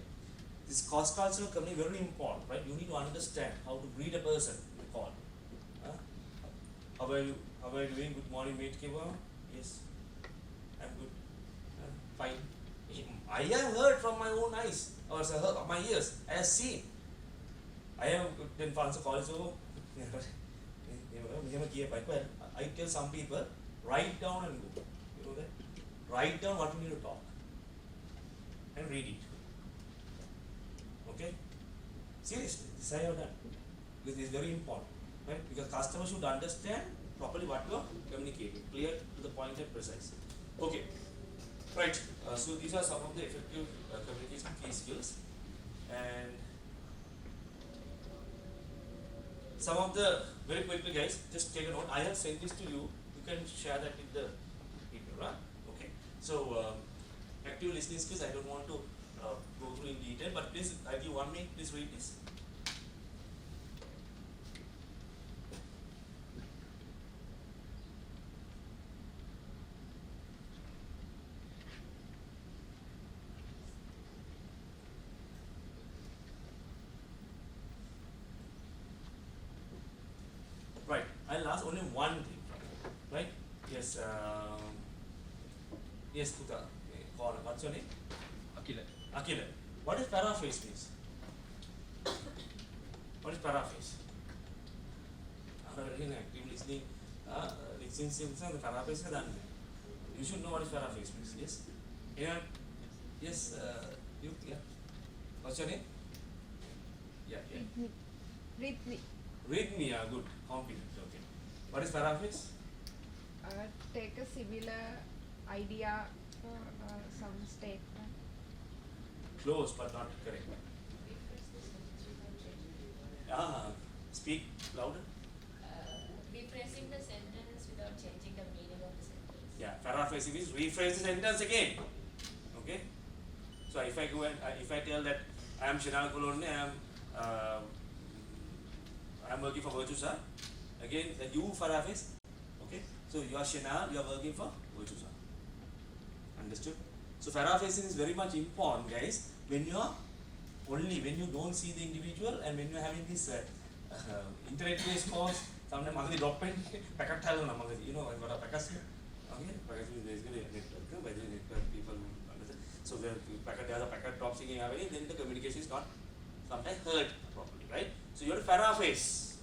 This cross-cultural communication very important, right? You need to understand how to greet a person in the call. How are you? How are you doing? Good morning, mate. Yes, I'm good. Fine. I have heard from my own eyes, or my ears. I have seen. I have been fans of calls. So I tell some people, write down and go. You know that? Write down what you need to talk and read it. Okay? Seriously, this I have done. Because this is very important. Right? Because customers should understand properly what you are communicating. Clear, to the point and precise. Okay. Right. So these are some of the effective communication key skills, and some of the very quickly, guys. Just take a note. I have sent this to you. You can share that with the people, right? Okay. So active listening skills. I don't want to go through in detail, but please, I give 1 minute. Please read this. Right. I'll ask only one thing. Right? Yes. Yes, Kuta. Colonne. What's your name? Akila. Akila. What is paraphrase means? What is paraphrase? In active listening, listening the paraphrase is done. You should know what is paraphrase means. Yes. Anyone? Yes. You. Yeah. What's your name? Yeah. Yeah. Read me. Good. Confident. Okay. What is paraphrase? Take a similar idea or some statement. Close but not correct. Speak louder. Rephrasing the sentence without changing the meaning of the sentence. Yeah, paraphrasing is rephrase the sentence again. Okay. So if I go and if I tell that I am Shenal Colonne, I am working for Virtusa. Again, the you paraphrase. Okay. So you are Shenal, you are working for Virtusa. Understood? So paraphrasing is very much important, guys. When you are when you don't see the individual and when you are having this internet-based course, sometimes I drop in packet tile na you know what a packet. Okay, packet is basically a network. By the network, people understand. So where packet has a packet drops in away, then the communication is not sometimes heard properly, right? So you have to paraphrase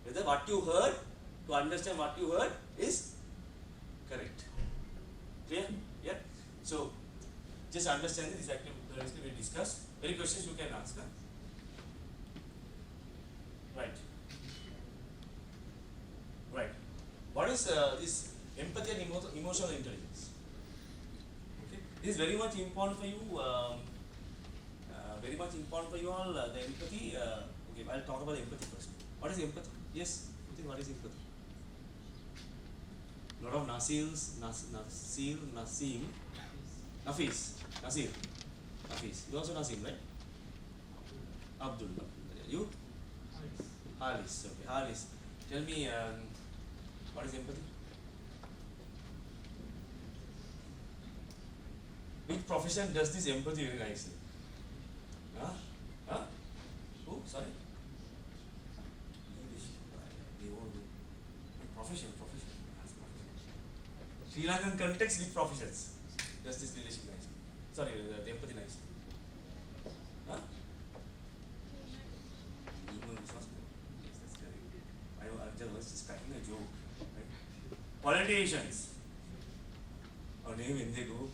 whether what you heard to understand what you heard is correct. Clear? Yeah. So just understand this active we discussed. Any questions you can ask? Huh? Right. Right. What is this empathy and emotional intelligence? Okay. This is very much important for you. Very much important for you all. The empathy. Okay, I'll talk about empathy first. What is empathy? Yes. You think what is empathy? A lot of Nasils, Nasim, Nasir. Hafiz. You also Nasim, right? Abdul. You? Halis. Okay, Halis. Tell me, what is empathy? Which profession does this empathy very nicely? Huh? Huh? Who? Sorry? English. They won't do. Profession. Sri Lankan context with professions. Does this relation nicely? Sorry, the empathy nicely. Huh? Human resource. Yes, that's correct. I was just cracking a joke. Right? Politicians. Or name when they go,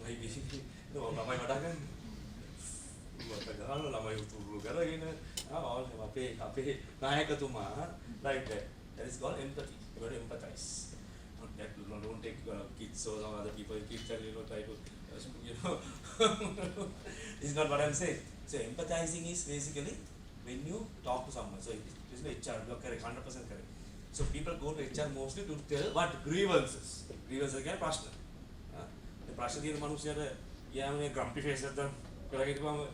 maybe. No, lamai madakan. Kalau lamai uturu karena all ape nayakatuma like that. That is called empathy. You got to empathize. Not that don't take kids or some other people kids and try to this is not what I'm saying. So empathizing is basically when you talk to someone. So this is HR, you are correct, 100% correct. So people go to HR mostly to tell what grievances. Grievances again prashna. The prashna the manusya yeah a grumpy face at them. They go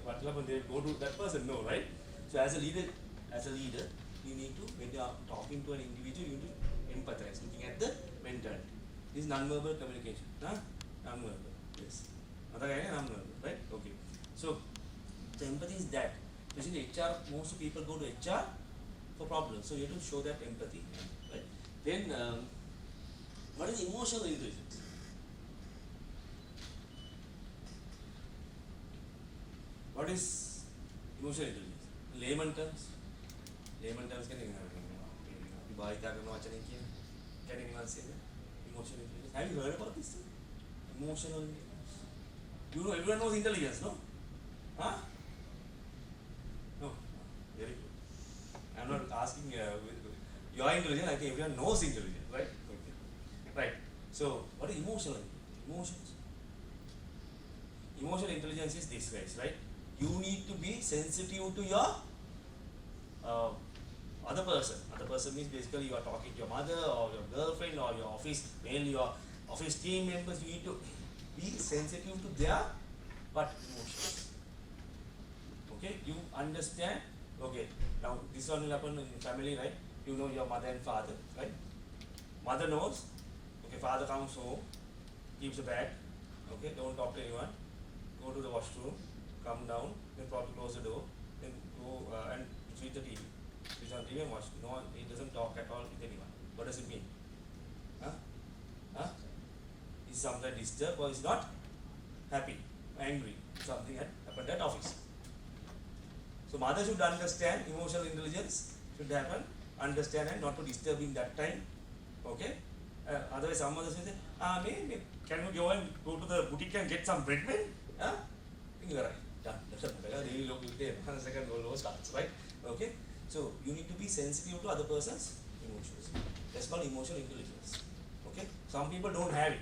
to that person, no, right? So as a leader, you need to, when you are talking to an individual, you need to empathize, looking at the mentality. This is non-verbal communication. Non-verbal, yes. Non-verbal, right? Okay. So the empathy is that. Especially HR, most people go to HR for problems. So you have to show that empathy, right? Then, what is emotional intelligence? What is emotional intelligence? Layman terms. Layman terms can anyone say that? Emotional intelligence. Have you heard about this thing? Emotional intelligence. You know, everyone knows intelligence, no? Huh? No. Very good. I'm not asking you are intelligent. I think everyone knows intelligence, right? Okay. Right. So, what is emotional intelligence? Emotions. Emotional intelligence is this, guys, right? You need to be sensitive to your other person. Other person means basically you are talking to your mother or your girlfriend or your office, mainly your office team members. You need to be sensitive to their emotions. Okay, you understand. Okay, now this one will happen in family, right? You know your mother and father, right? Mother knows. Okay, father comes home, keeps the bag. Okay, don't talk to anyone. Go to the washroom, come down, then probably close the door, then go and switch the TV. Switch on TV and watch. No one, he doesn't talk at all with anyone. What does it mean? Is sometimes disturbed or is not happy, angry, something had happened at office. So mother should understand emotional intelligence should happen, understand and not to disturb in that time. Okay? Otherwise some mother says, can you go to the boutique and get some bread, man? I think you are right. Done. They will look there. 1 second low starts, right? Okay? So you need to be sensitive to other person's emotions. That's called emotional intelligence. Okay? Some people don't have it.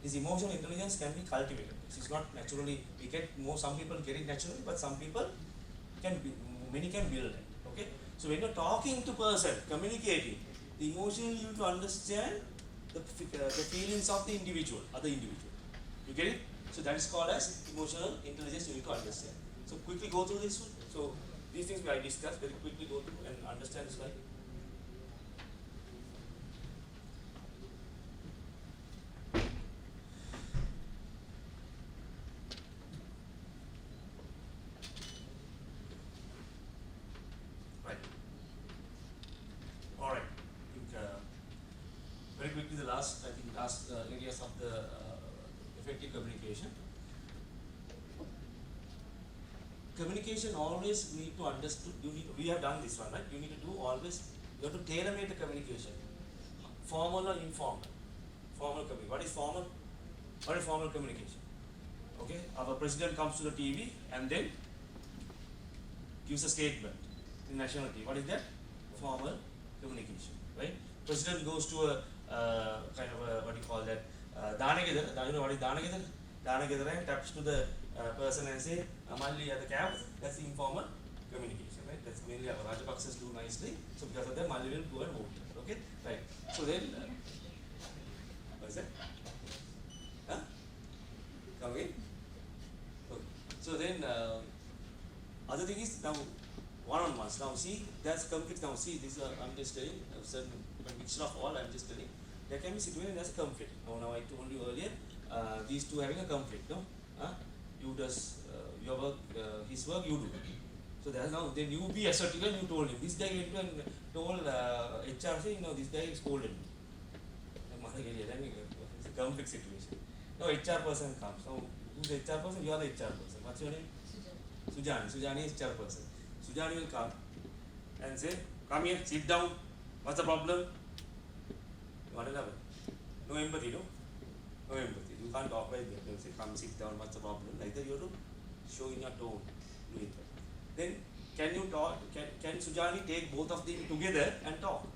This emotional intelligence can be cultivated. It's not naturally, some people get it naturally, but some people many can build it. Okay? So when you're talking to person, communicating, the emotion you need to understand the feelings of the individual, other individual. You get it? So that is called as emotional intelligence you need to understand. So quickly go through this one. So these things I discussed, very quickly go through and understand this slide. Right. All right. Very quickly the last areas of the effective communication. Communication always need to understand. We have done this one, right? You need to do always. You have to tailor-make the communication, formal or informal. Formal communication. What is formal? What is formal communication? Okay, our president comes to the TV and then gives a statement in national TV. What is that? Formal communication, right? President goes to a kind of a, what do you call that? Danagedara. You know what is Danagedara? Danagedara and taps to the person and say, Amalli at the cab. That's the informal communication, right? That's mainly our Rajapaksas do nicely. So because of that, Malli will go and vote. Okay, right? So then, what is that? Come again? Okay. So then, other thing is now one-on-ones. Now see, that's conflict. Now see, this I'm just telling a certain mixture of all. I'm just telling there can be situation as a conflict. Now I told you earlier, these two having a conflict. No, you does your work, his work, you do. So that's now then you be assertive and you told him. This guy went and told HR saying, no, this guy scolded me. It's a conflict situation. Now HR person comes. Now who's the HR person? You are the HR person. What's your name? Sujani. Sujani is HR person. Sujani will come and say, come here, sit down. What's the problem? You want to love it? No empathy, no? No empathy. You can't talk like that. You say, come sit down, what's the problem? Like that you have to show in your tone. Then can you talk, can Sujani take both of them together and talk?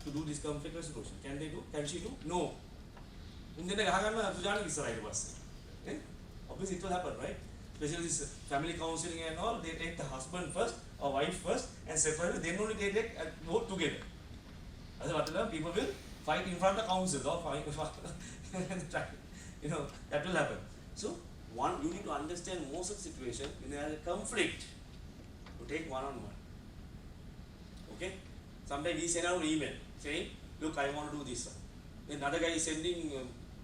To do this conflict resolution. Can they do? Can she do? No. Then Sujani is the right person. Okay? Obviously it will happen, right? Especially this family counseling and all, they take the husband first or wife first and separately, then only they take both together. Otherwise, people will fight in front of council or fight, that will happen. So, you need to understand most of the situation when there is a conflict, to take one-on-one. Okay? Sometimes we send out an email saying, look, I want to do this one. Then another guy is sending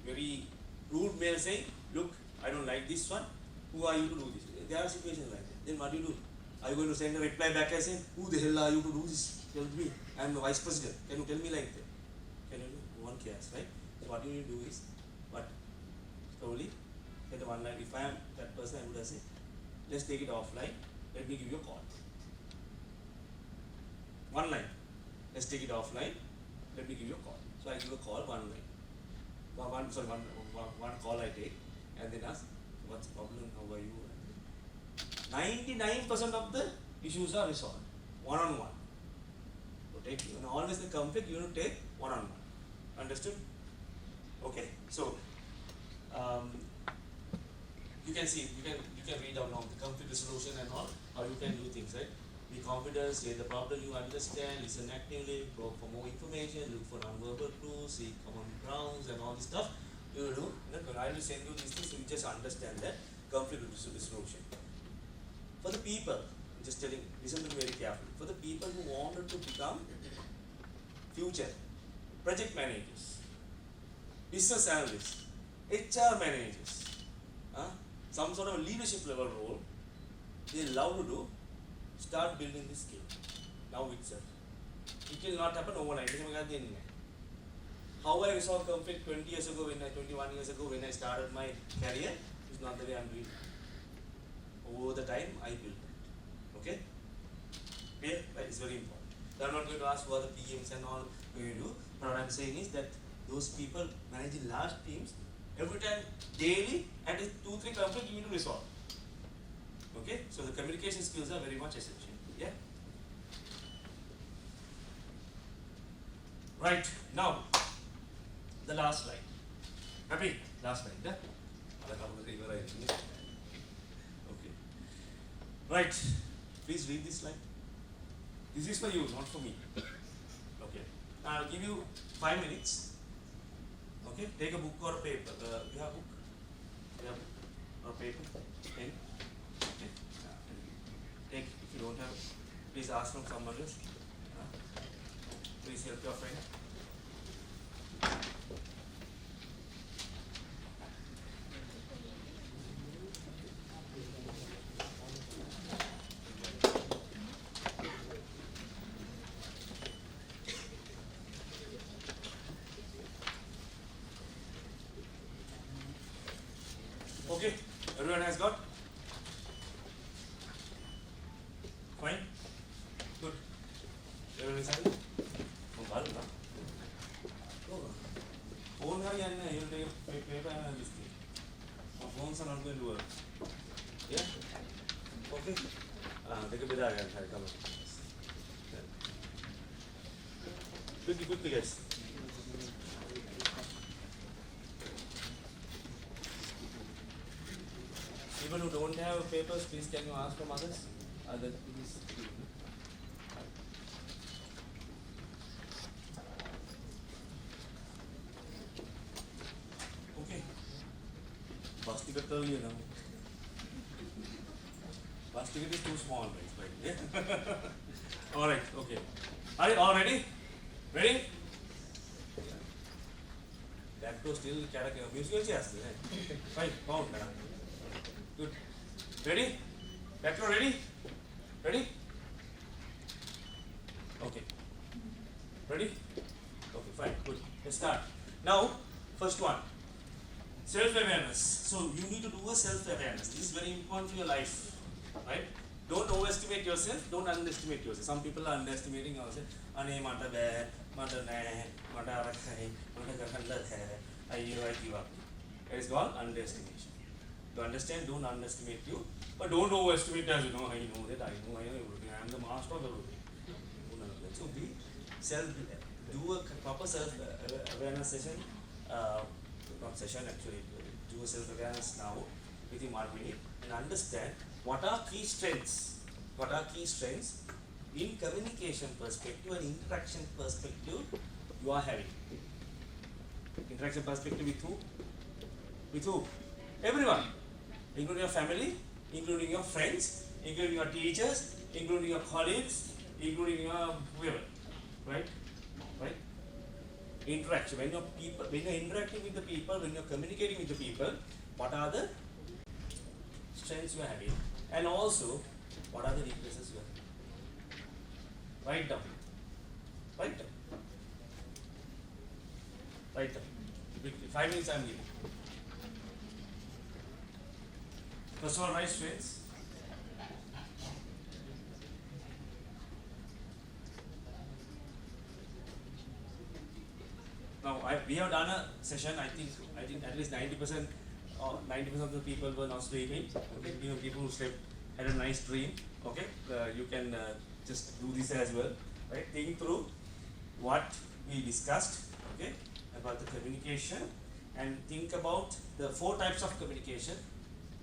very rude mail saying, look, I don't like this one. Who are you to do this? There are situations like that. Then what do you do? Are you going to send a reply back and say, who the hell are you to do this? Tell me. I am the vice president. Can you tell me like that? Can you do? No one cares, right? So what you need to do is, slowly, get the one line. If I am that person, I would have said, let's take it offline. Let me give you a call. One line. Let's take it offline. Let me give you a call. So I give a call, one line. One call I take, and then ask, what's the problem? How are you? 99% of the issues are resolved one-on-one. Always the conflict you need to take one-on-one. Understood? Okay. So you can see, you can read down now the conflict resolution and all, how you can do things, right? Be confident, state the problem you understand, listen actively, go for more information, look for non-verbal clues, seek common grounds and all this stuff. You will do. I will send you these things so you just understand that conflict resolution. For the people, I'm just telling, listen to me very carefully. For the people who wanted to become future project managers, business analysts, HR managers, some sort of leadership level role, they love to do, start building this skill now itself. It will not happen overnight. How I resolved conflict 21 years ago when I started my career is not the way I'm doing. Over the time I built it. Okay? Clear? That is very important. So I'm not going to ask what the PMs and all going to do, but what I'm saying is that those people managing large teams, every time, daily, at least 2-3 conflicts you need to resolve. Okay? So the communication skills are very much essential. Yeah? Right, now, the last slide. Happy? Last slide, yeah? Okay. Right, please read this slide. This is for you, not for me. Okay. I'll give you 5 minutes. Okay, take a book or a paper. You have a book? You have a book or a paper? Pen? Okay. Take, if you don't have, please ask from someone else. Please help your friend. Okay, everyone has got? Fine? Good. Everyone is happy? Phone have you will take a paper and this thing. Phones are not going to work. Yeah? Okay? Take a bit of come on. Quickly guys. People who don't have papers, please can you ask from others? Please. Okay. Bus ticket earlier now. Bus ticket is too small, right? Yeah? Alright, okay. Are you all ready? Ready? That goes still musical chairs. Fine, count. Good. Ready? Back to ready? Ready? Okay. Ready? Okay, fine, good. Let's start. Now, first one. Self-awareness. So you need to do a self-awareness. This is very important for your life. Right? Don't overestimate yourself, don't underestimate yourself. Some people are underestimating yourself. I give up. It is called underestimation. To understand, don't underestimate you, but don't overestimate as you know, I know everything, I am the master of everything. So do a proper self-awareness session, not session actually, do a self-awareness now within 1 minute and understand what are key strengths in communication perspective and interaction perspective you are having. Interaction perspective with who? With who? Everyone. Including your family, including your friends, including your teachers, including your colleagues, including your whoever. Right? Right? Interaction. When you're interacting with the people, when you're communicating with the people, what are the strengths you are having? And also, what are the weaknesses you are having? Write down. Write down. Write down. Quickly. 5 minutes I am giving. First of all, write strengths. Now, we have done a session. I think at least 90% of the people were not sleeping. Okay, even people who slept had a nice dream. Okay, you can just do this as well. Right, think through what we discussed. Okay, about the communication and think about the 4 types of communication.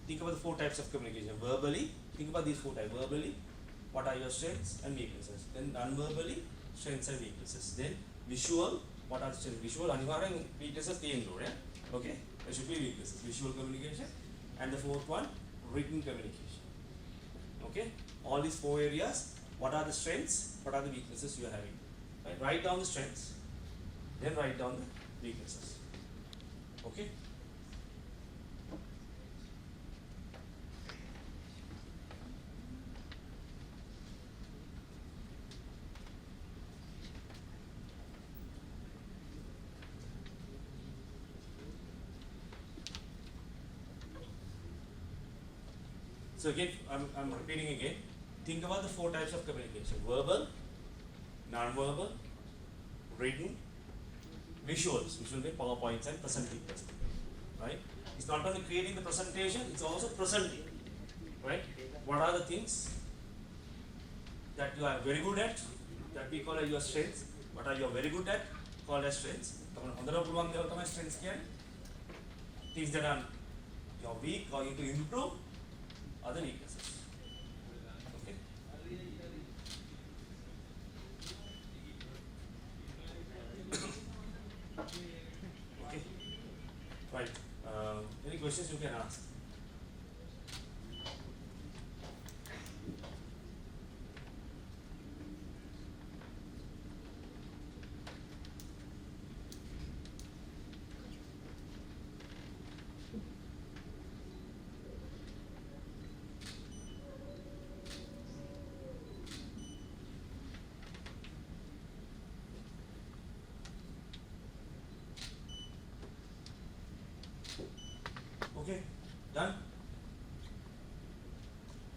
Think about the 4 types of communication. Verbally, think about these 4 types. Verbally, what are your strengths and weaknesses? Then non-verbally, strengths and weaknesses. Then visual, what are strengths? Visual, and weaknesses, yeah? Okay, there should be weaknesses. Visual communication. And the 4th one, written communication. Okay, all these 4 areas, what are the strengths, what are the weaknesses you are having? Right? Write down the strengths, then write down the weaknesses. Okay? So again, I'm repeating again. Think about the 4 types of communication: verbal, non-verbal, written, visuals, which will be PowerPoints and presenting. Right? It's not only creating the presentation; it's also presenting. Right? What are the things that you are very good at, that we call as your strengths? What are you very good at, called as strengths? Strengths things that are you're weak or you to improve. Other weaknesses. Okay. Okay. Right. Any questions you can ask? Okay, done?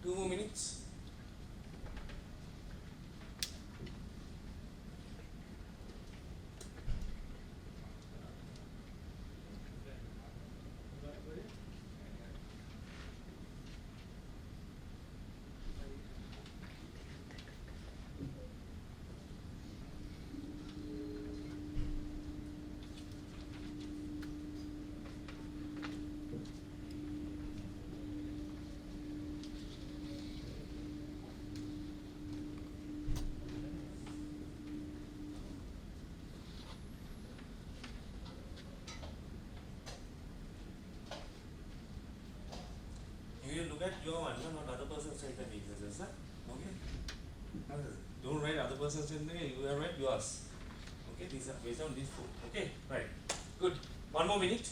2 more minutes. You look at your one, not other person's strengths and weaknesses. Huh? Okay? Don't write other person's strengths, you have write yours. Okay, these are based on these 4. Okay, right. Good. 1 more minute.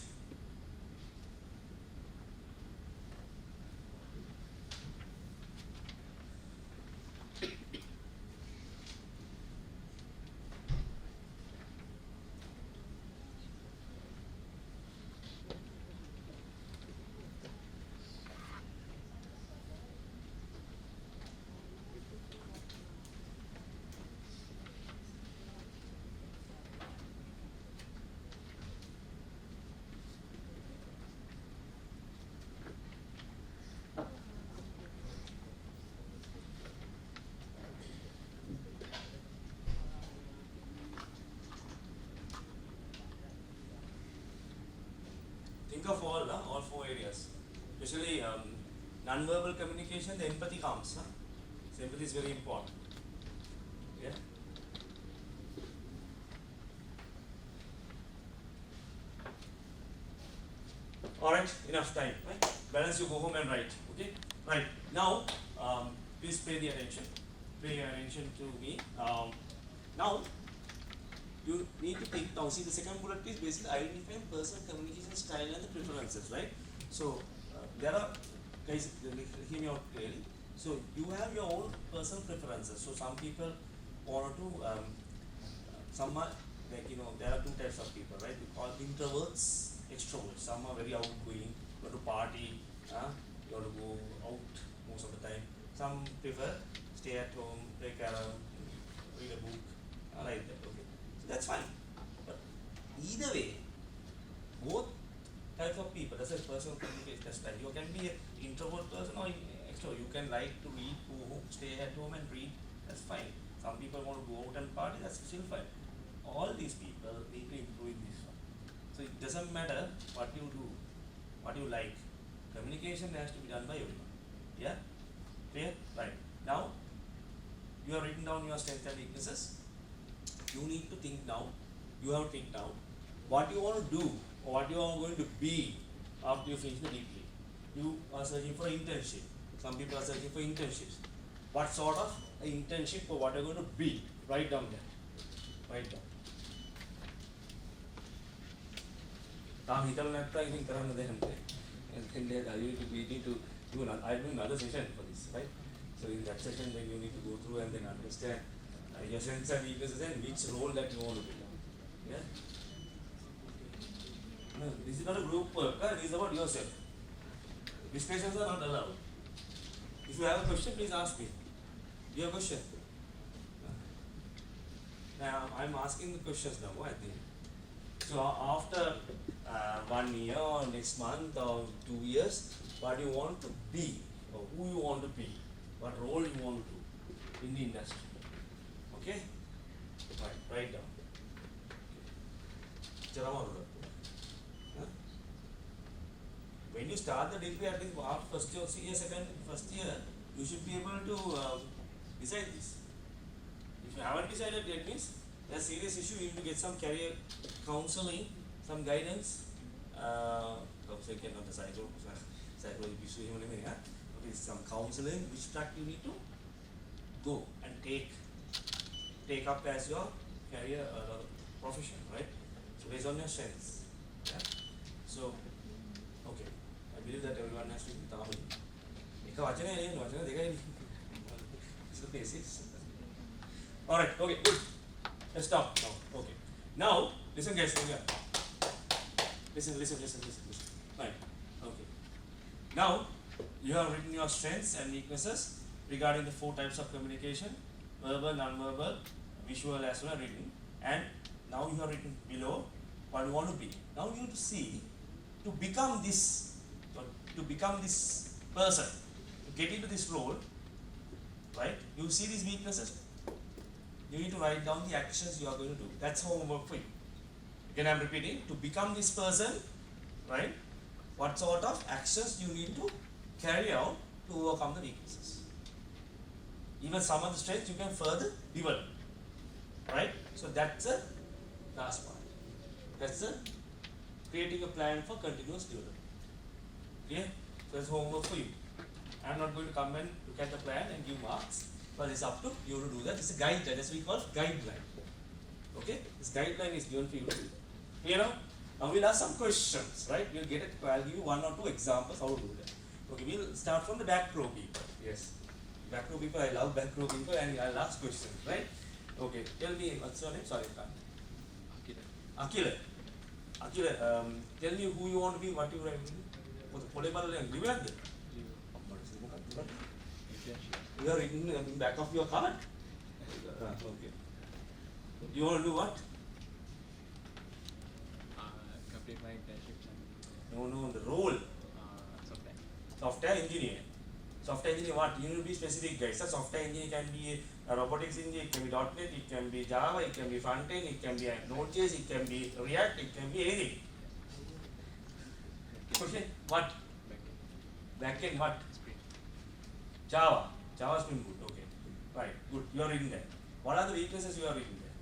Think of all 4 areas. Especially non-verbal communication, the empathy comes. Huh? So empathy is very important. Yeah? Alright, enough time. Right? Balance, you go home and write. Okay? Right. Now, please pay the attention. Pay attention to me. Now, you need to think. Now, see, the second bullet is basically identifying personal communication style and the preferences, right? So, there are, guys, hear me out clearly. So, you have your own personal preferences. So, some people want to, some are, like, there are 2 types of people, right? We call introverts, extroverts. Some are very outgoing, you want to party, you want to go out most of the time. Some prefer stay at home, take care of, read a book, like that. Okay, so that's fine. But either way, both types of people, that's a personal communication. That's like you can be an introvert person or extrovert. You can like to read, go home, stay at home and read. That's fine. Some people want to go out and party. That's still fine. All these people need to improve in this one. So it does doesn't matter what you do, what you like. Communication has to be done by everyone. Yeah? Clear? Right. Now, you have written down your strengths and weaknesses. You need to think now. You have to think now what you want to do or what you are going to be after you finish the degree. You are searching for internship. Some people are searching for internships. What sort of internship or what you're going to be? Write down that. Write down. තාම හිතලා නැත්නම් ඉතින් කරන්න දෙයක් නැහැ. And then we need to do another session for this, right? So in that session, then you need to go through and then understand your strengths and weaknesses and which role that you want to play. Yeah. No, this is not a group work. This is about yourself. Discussions are not allowed. If you have a question, please ask me. You have a question? Now I'm asking the questions now. I think. So after 1 year or next month or 2 years, what you want to be or who you want to be, what role you want to do in the industry. Okay? Right, write down. Huh? When you start the degree, at least after first year, you should be able to decide this. If you haven't decided yet, means there's a serious issue. You need to get some career counseling, some guidance. Some counseling, which track you need to go and take up as your career profession, right? So based on your strengths. Yeah? So, okay. I believe that everyone has to be Tamil. It's the basics. Alright, okay, good. Let's stop now. Okay. Now, listen guys, listen. Fine. Okay. Now, you have written your strengths and weaknesses regarding the 4 types of communication: verbal, non-verbal, visual as well as written. And now you have written below what you want to be. Now you need to see to become this person, to get into this role, right? You see these weaknesses. You need to write down the actions you are going to do. That's homework for you. Again, I'm repeating, to become this person, right? What sort of actions you need to carry out to overcome the weaknesses. Even some of the strengths you can further develop, right? So that's the last part. That's the creating a plan for continuous development. Okay? So that's homework for you. I'm not going to come and look at the plan and give marks, but it's up to you to do that. It's a guideline. That's what we call guideline. Okay? This guideline is given for you to do. You know? Now we'll ask some questions, right? I'll give you 1 or 2 examples how to do that. Okay, we'll start from the back row people. Yes. Back row people, I love back row people, and I'll ask questions, right? Okay, tell me, what's your name? Sorry, Akila. Tell me who you want to be, what you want to be. You are written in the back of your card. Okay. You want to do what? Complete my internship. No, the role. Software engineer. Software engineer what? You need to be specific guys. So software engineer can be a robotics engineer, it can be .NET, it can be Java, it can be front end, it can be Node.js, it can be React, it can be anything. Okay, what? Backend what? Java. Java Spring Boot, okay. Right, good. You are reading that. What are the weaknesses you are reading there?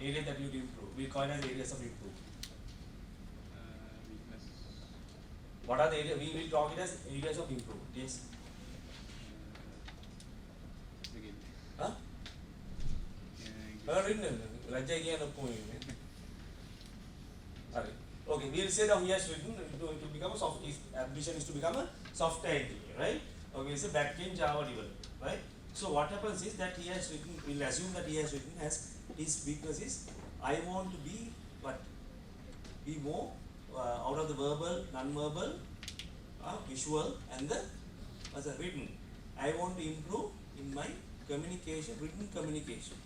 Areas that you need to improve. We call it as areas of improvement. What are the areas? We will talk it as areas of improvement. Yes. Huh? Okay, we'll say that he has written to become a software. His ambition is to become a software engineer, right? Okay, it's a backend Java developer, right? So what happens is that he has written. We'll assume that he has written as his weakness is I want to be what? Be more out of the verbal, non-verbal, visual, and the written. I want to improve in my communication, written communication.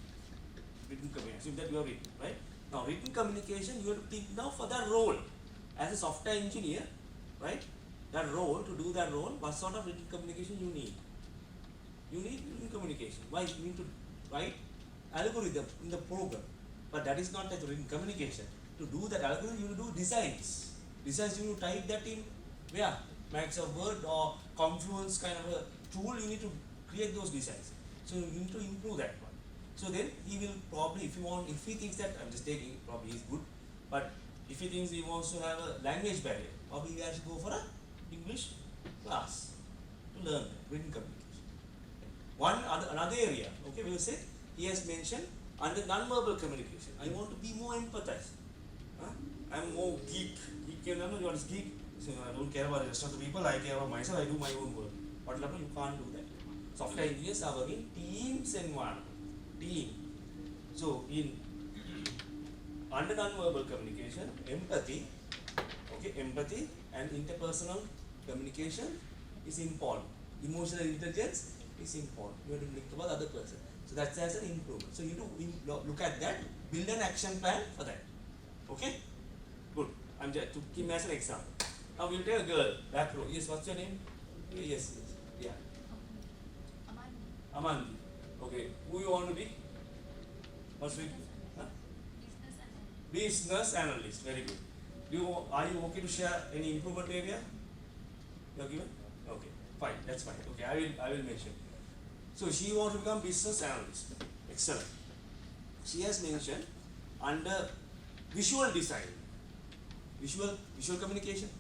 Assume that you have written, right? Now, written communication, you have to think now for that role as a software engineer, right? That role, to do that role, what sort of written communication you need? You need written communication. Why? You need to write algorithm in the program, but that is not as written communication. to do that algorithm, you do designs. Designs, you type that in where? Microsoft Word or Confluence kind of a tool, you need to create those designs. So you need to improve that one. So then he will probably, if he thinks that, I'm just taking, probably he's good, but if he thinks he wants to have a language barrier, probably he has to go for a English class to learn written communication. Another area, okay, we will say, he has mentioned under non-verbal communication, I want to be more empathized. I'm more geek. Geek, you know what is geek? So I don't care about the rest of the people, I care about myself, I do my own work. But you can't do that. Software engineers are working teams environment. Team. So in under non-verbal communication, empathy and interpersonal communication is important. Emotional intelligence is important. You have to think about the other person. So that's as an improvement. So you do look at that, build an action plan for that. Okay? Good. I'm just to give me as an example. Now we'll take a girl, back row. Yes, what's your name? Yes. Yeah. Amandi. Okay. Who you want to be? What's it? Huh? Business analyst. Very good. Are you okay to share any improvement area? You are given? Okay. Fine. That's fine. Okay. I will mention. So she wants to become business analyst. Excellent. She has mentioned under visual design, visual communication,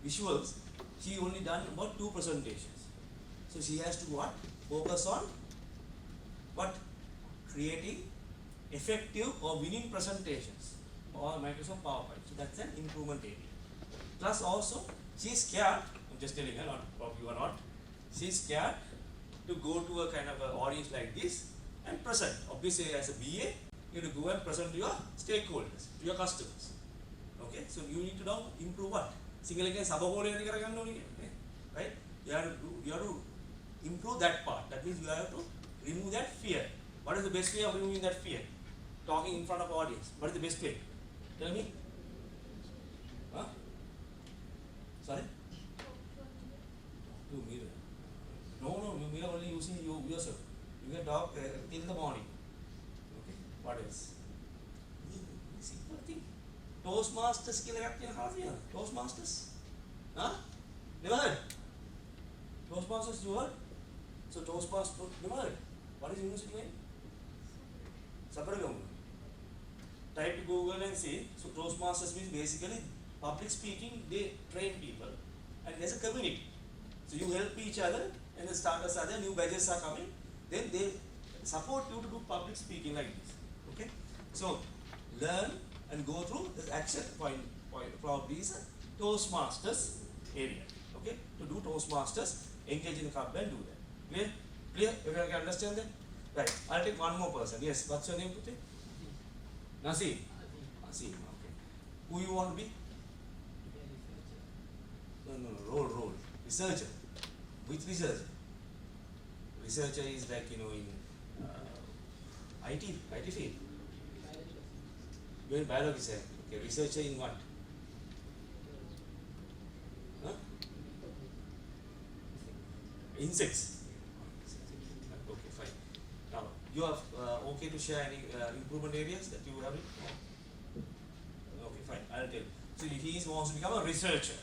visuals. She only done about 2 presentations. So she has to what? Focus on what? Creating effective or winning presentations or Microsoft PowerPoint. So that's an improvement area. Plus also, she is scared. I'm just telling her, not probably you are not. She is scared to go to a kind of an audience like this and present. Obviously, as a BA, you have to go and present to your stakeholders, to your customers. Okay, so you need to now improve what? Right? You have to improve that part. That means you have to remove that fear. What is the best way of removing that fear? Talking in front of audience. What is the best way? Tell me. Huh? Sorry? You mirror. No, you mirror only using yourself. You can talk till the morning. Okay. What else? Simple thing. Toastmasters ke lagak kya khas hai? Toastmasters? Huh? Never heard? Toastmasters you heard? So Toastmasters never heard? What is university name? Saparagam. Type to Google and see. So Toastmasters means basically public speaking. They train people and there's a community. So you help each other and the starters are there, new badges are coming. Then they support you to do public speaking like this. Okay? So learn and go through this action point probably is a Toastmasters area. Okay? To do Toastmasters, engage in the club and do that. Clear? Clear? Everyone can understand that? Right. I'll take one more person. Yes, what's your name, Puti? Naseem. Naseem, okay. Who you want to be? No, role. Researcher. Which researcher? Researcher is like, in IT field. You're in biology, sir. Okay, researcher in what? Huh? Insects. Okay, fine. Now, you are okay to share any improvement areas that you have? Okay, fine. I'll tell you. So he wants to become a researcher.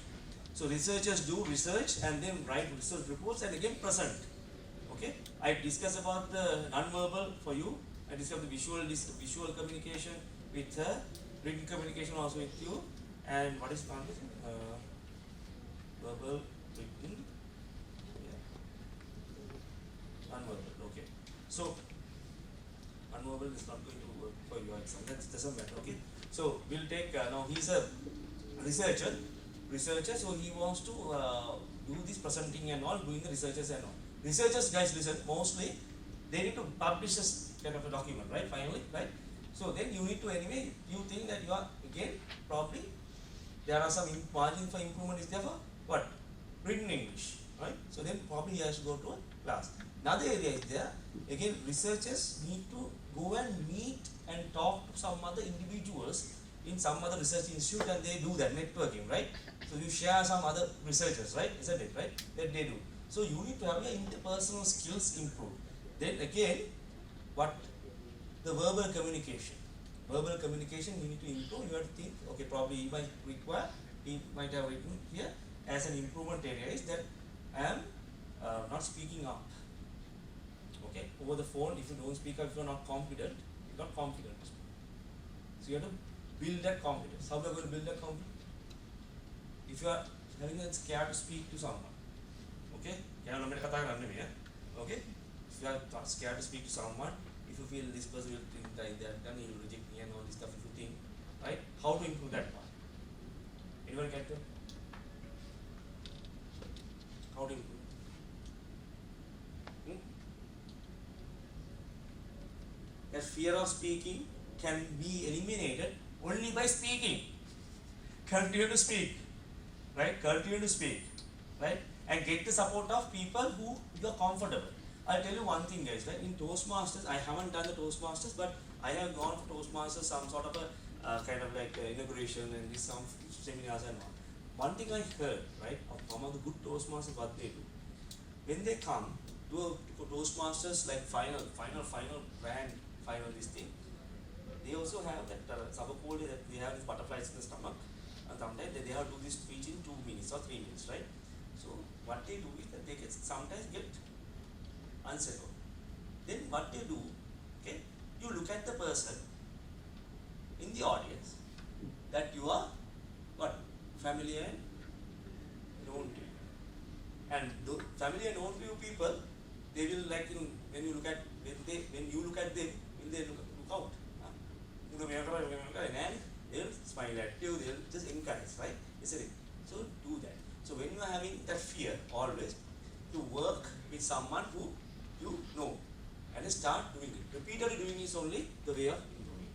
So researchers do research and then write research reports and again present. Okay? I discussed about the non-verbal for you. I discussed the visual communication with her, written communication also with you, and what is verbal, written, non-verbal. Okay. So non-verbal is not going to work for your exam. That doesn't matter. Okay. So we'll take now he's a researcher, so he wants to do this presenting and all, doing the researchers and all. Researchers, guys, listen, mostly they need to publish this kind of a document, right? Finally, right? So then you need to anyway, you think that you are again probably there are some margin for improvement is there for what? Written English, right? So then probably he has to go to a class. Another area is there, again researchers need to go and meet and talk to some other individuals in some other research institute, and they do that networking, right? So you share some other researchers, right? Isn't it, right? That they do. So you need to have your interpersonal skills improved. Then again, what? The verbal communication. Verbal communication you need to improve. You have to think, okay, probably he might have written here as an improvement area is that I am not speaking up. Okay, over the phone, if you don't speak up, if you are not confident, you're not confident. So you have to build that confidence. How are you going to build that confidence? If you are having a scare to speak to someone, okay, okay, if you are scared to speak to someone, if you feel this person will think like that, then he will reject me and all this stuff, if you think, right, how to improve that part? Anyone can tell? How to improve? That fear of speaking can be eliminated only by speaking. Continue to speak, right? Continue to speak, right? And get the support of people who you are comfortable. I'll tell you one thing, guys, right? In Toastmasters, I haven't done the Toastmasters, but I have gone for Toastmasters, some sort of a kind of like inauguration and some seminars and all. One thing I heard, right, of some of the good Toastmasters, what they do, when they come to a Toastmasters like final grand final this thing, they also have that subcode that they have these butterflies in the stomach, and sometimes they have to do this speech in 2 minutes or 3 minutes, right? So what they do is that they sometimes get unsettled. Then what they do, okay, you look at the person in the audience that you are what? Familiar and known to you. And the familiar and known to you people, they will like, you know, when you look at them, will they look out? And they'll smile at you, they'll just encourage, right? Isn't it? So do that. So when you are having that fear, always to work with someone who you know and start doing it. Repeatedly doing is only the way of improving.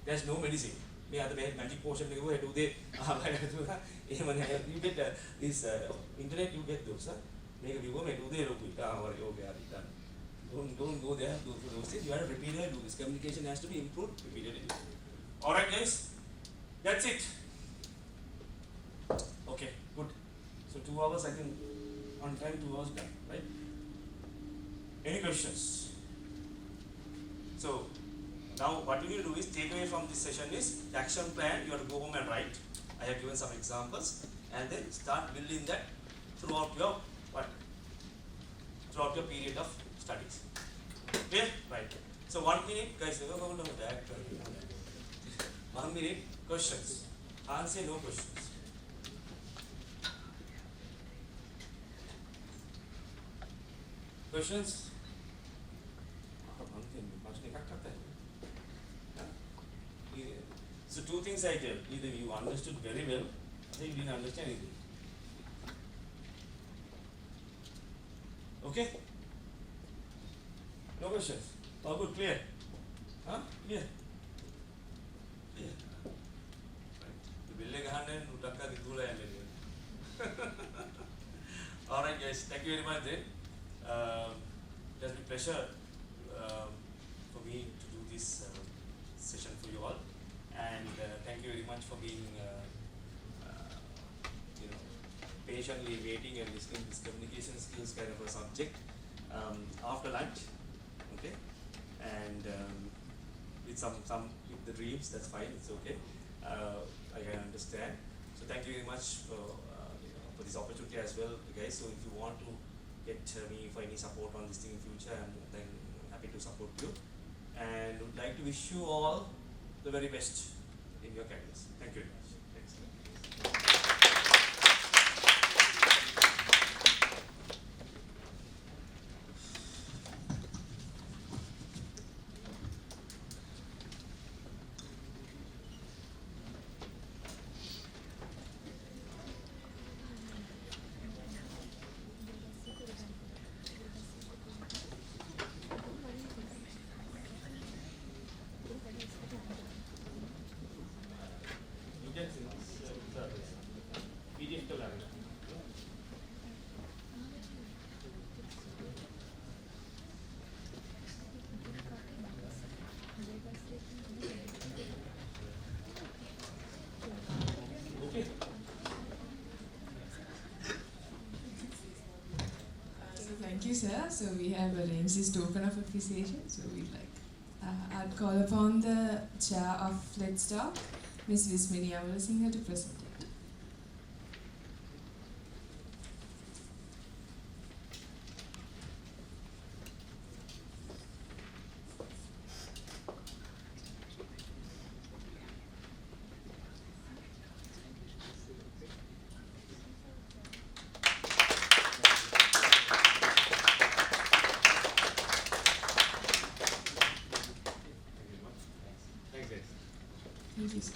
There's no medicine. May other way magic potion they go do they you get this internet, you get those. Make you go do they don't go there, do those things. You have to repeatedly do this. Communication has to be improved repeatedly. Alright guys, that's it. Okay, good. So 2 hours I think on time, 2 hours done, right? Any questions? So now what you need to do is take away from this session is the action plan. You have to go home and write. I have given some examples and then start building that throughout your period of studies. Clear? Right. So 1 minute, guys. 1 minute questions. Answer no questions. Questions? So 2 things I tell. Either you understood very well, or you didn't understand anything. Okay? No questions? All good, clear? Huh? Clear? Clear. Alright guys, thank you very much then. It has been a pleasure for me to do this session for you all, and thank you very much for being patiently waiting and listening to this communication skills kind of a subject after lunch, okay, and with some with the dreams, that's fine, it's okay. I can understand. So thank you very much for this opportunity as well, guys. So if you want to get me for any support on this thing in future, I'm then happy to support you, and would like to wish you all the very best in your careers. Thank you very much. Thanks. Thank you, sir. So we have arranged this token of appreciation. So we'd like I'd call upon the chair of Let's Talk, Ms. Vismini Avalsinghe, to present it. Thanks, guys. Thank you, sir.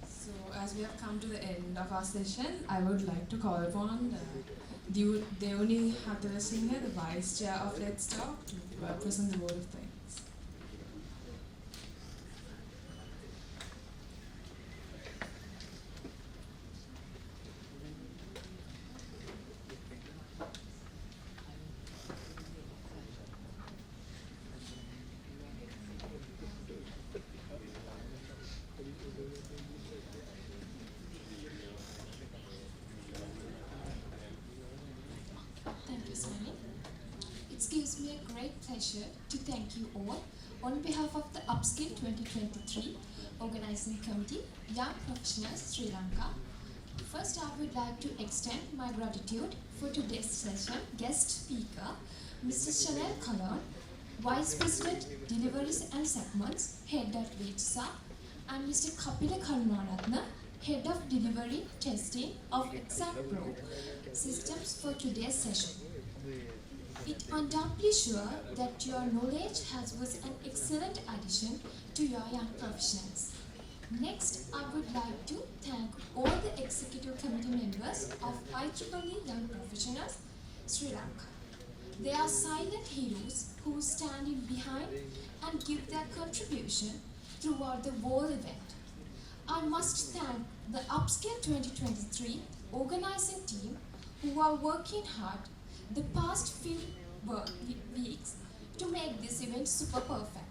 So, as we have come to the end of our session, I would like to call upon Deuni Hatharasinghe, the Vice Chair of Let's Talk, to present the word of thanks. Thank you, Sunny. It gives me a great pleasure to thank you all on behalf of the Upskill 2023 Organizing Committee, Young Professionals, Sri Lanka. First, I would like to extend my gratitude for today's session guest speaker, Mr. Shenal Colonne, Vice President, Deliveries and Segments, Head at VHSA, and Mr. Kapila Karunaratne, Head of Delivery Testing of Exam Pro Systems for today's session. It undoubtedly sure that your knowledge was an excellent addition to your young professionals. Next, I would like to thank all the executive committee members of IEEE Young Professionals, Sri Lanka. They are silent heroes who stand in behind and give their contribution throughout the whole event. I must thank the Upskill 2023 organizing team who are working hard the past few weeks to make this event super perfect.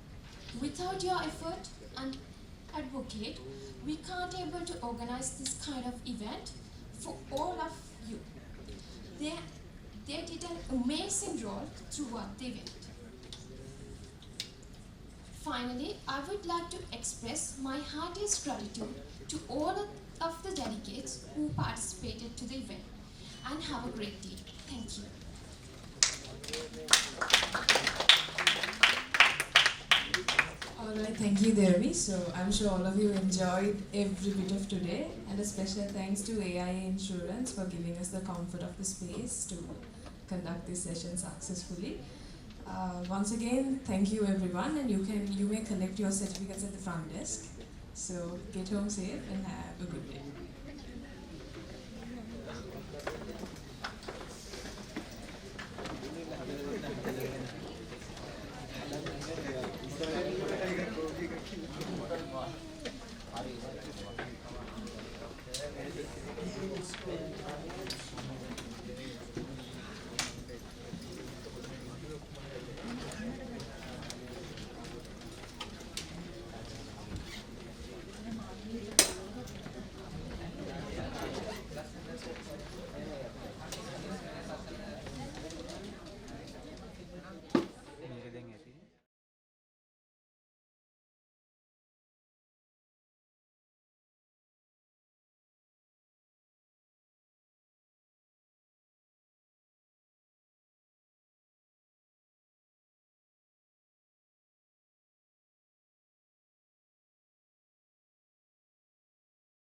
Without your effort and advocate, we can't able to organize this kind of event for all of you. They did an amazing role throughout the event. Finally, I would like to express my heartiest gratitude to all of the delegates who participated to the event, and have a great day. Thank you. Alright, thank you, Devi. So I'm sure all of you enjoyed every bit of today, and a special thanks to AIA Insurance for giving us the comfort of the space to conduct this session successfully. Once again, thank you everyone, and you may collect your certificates at the front desk. So get home safe and have a good day.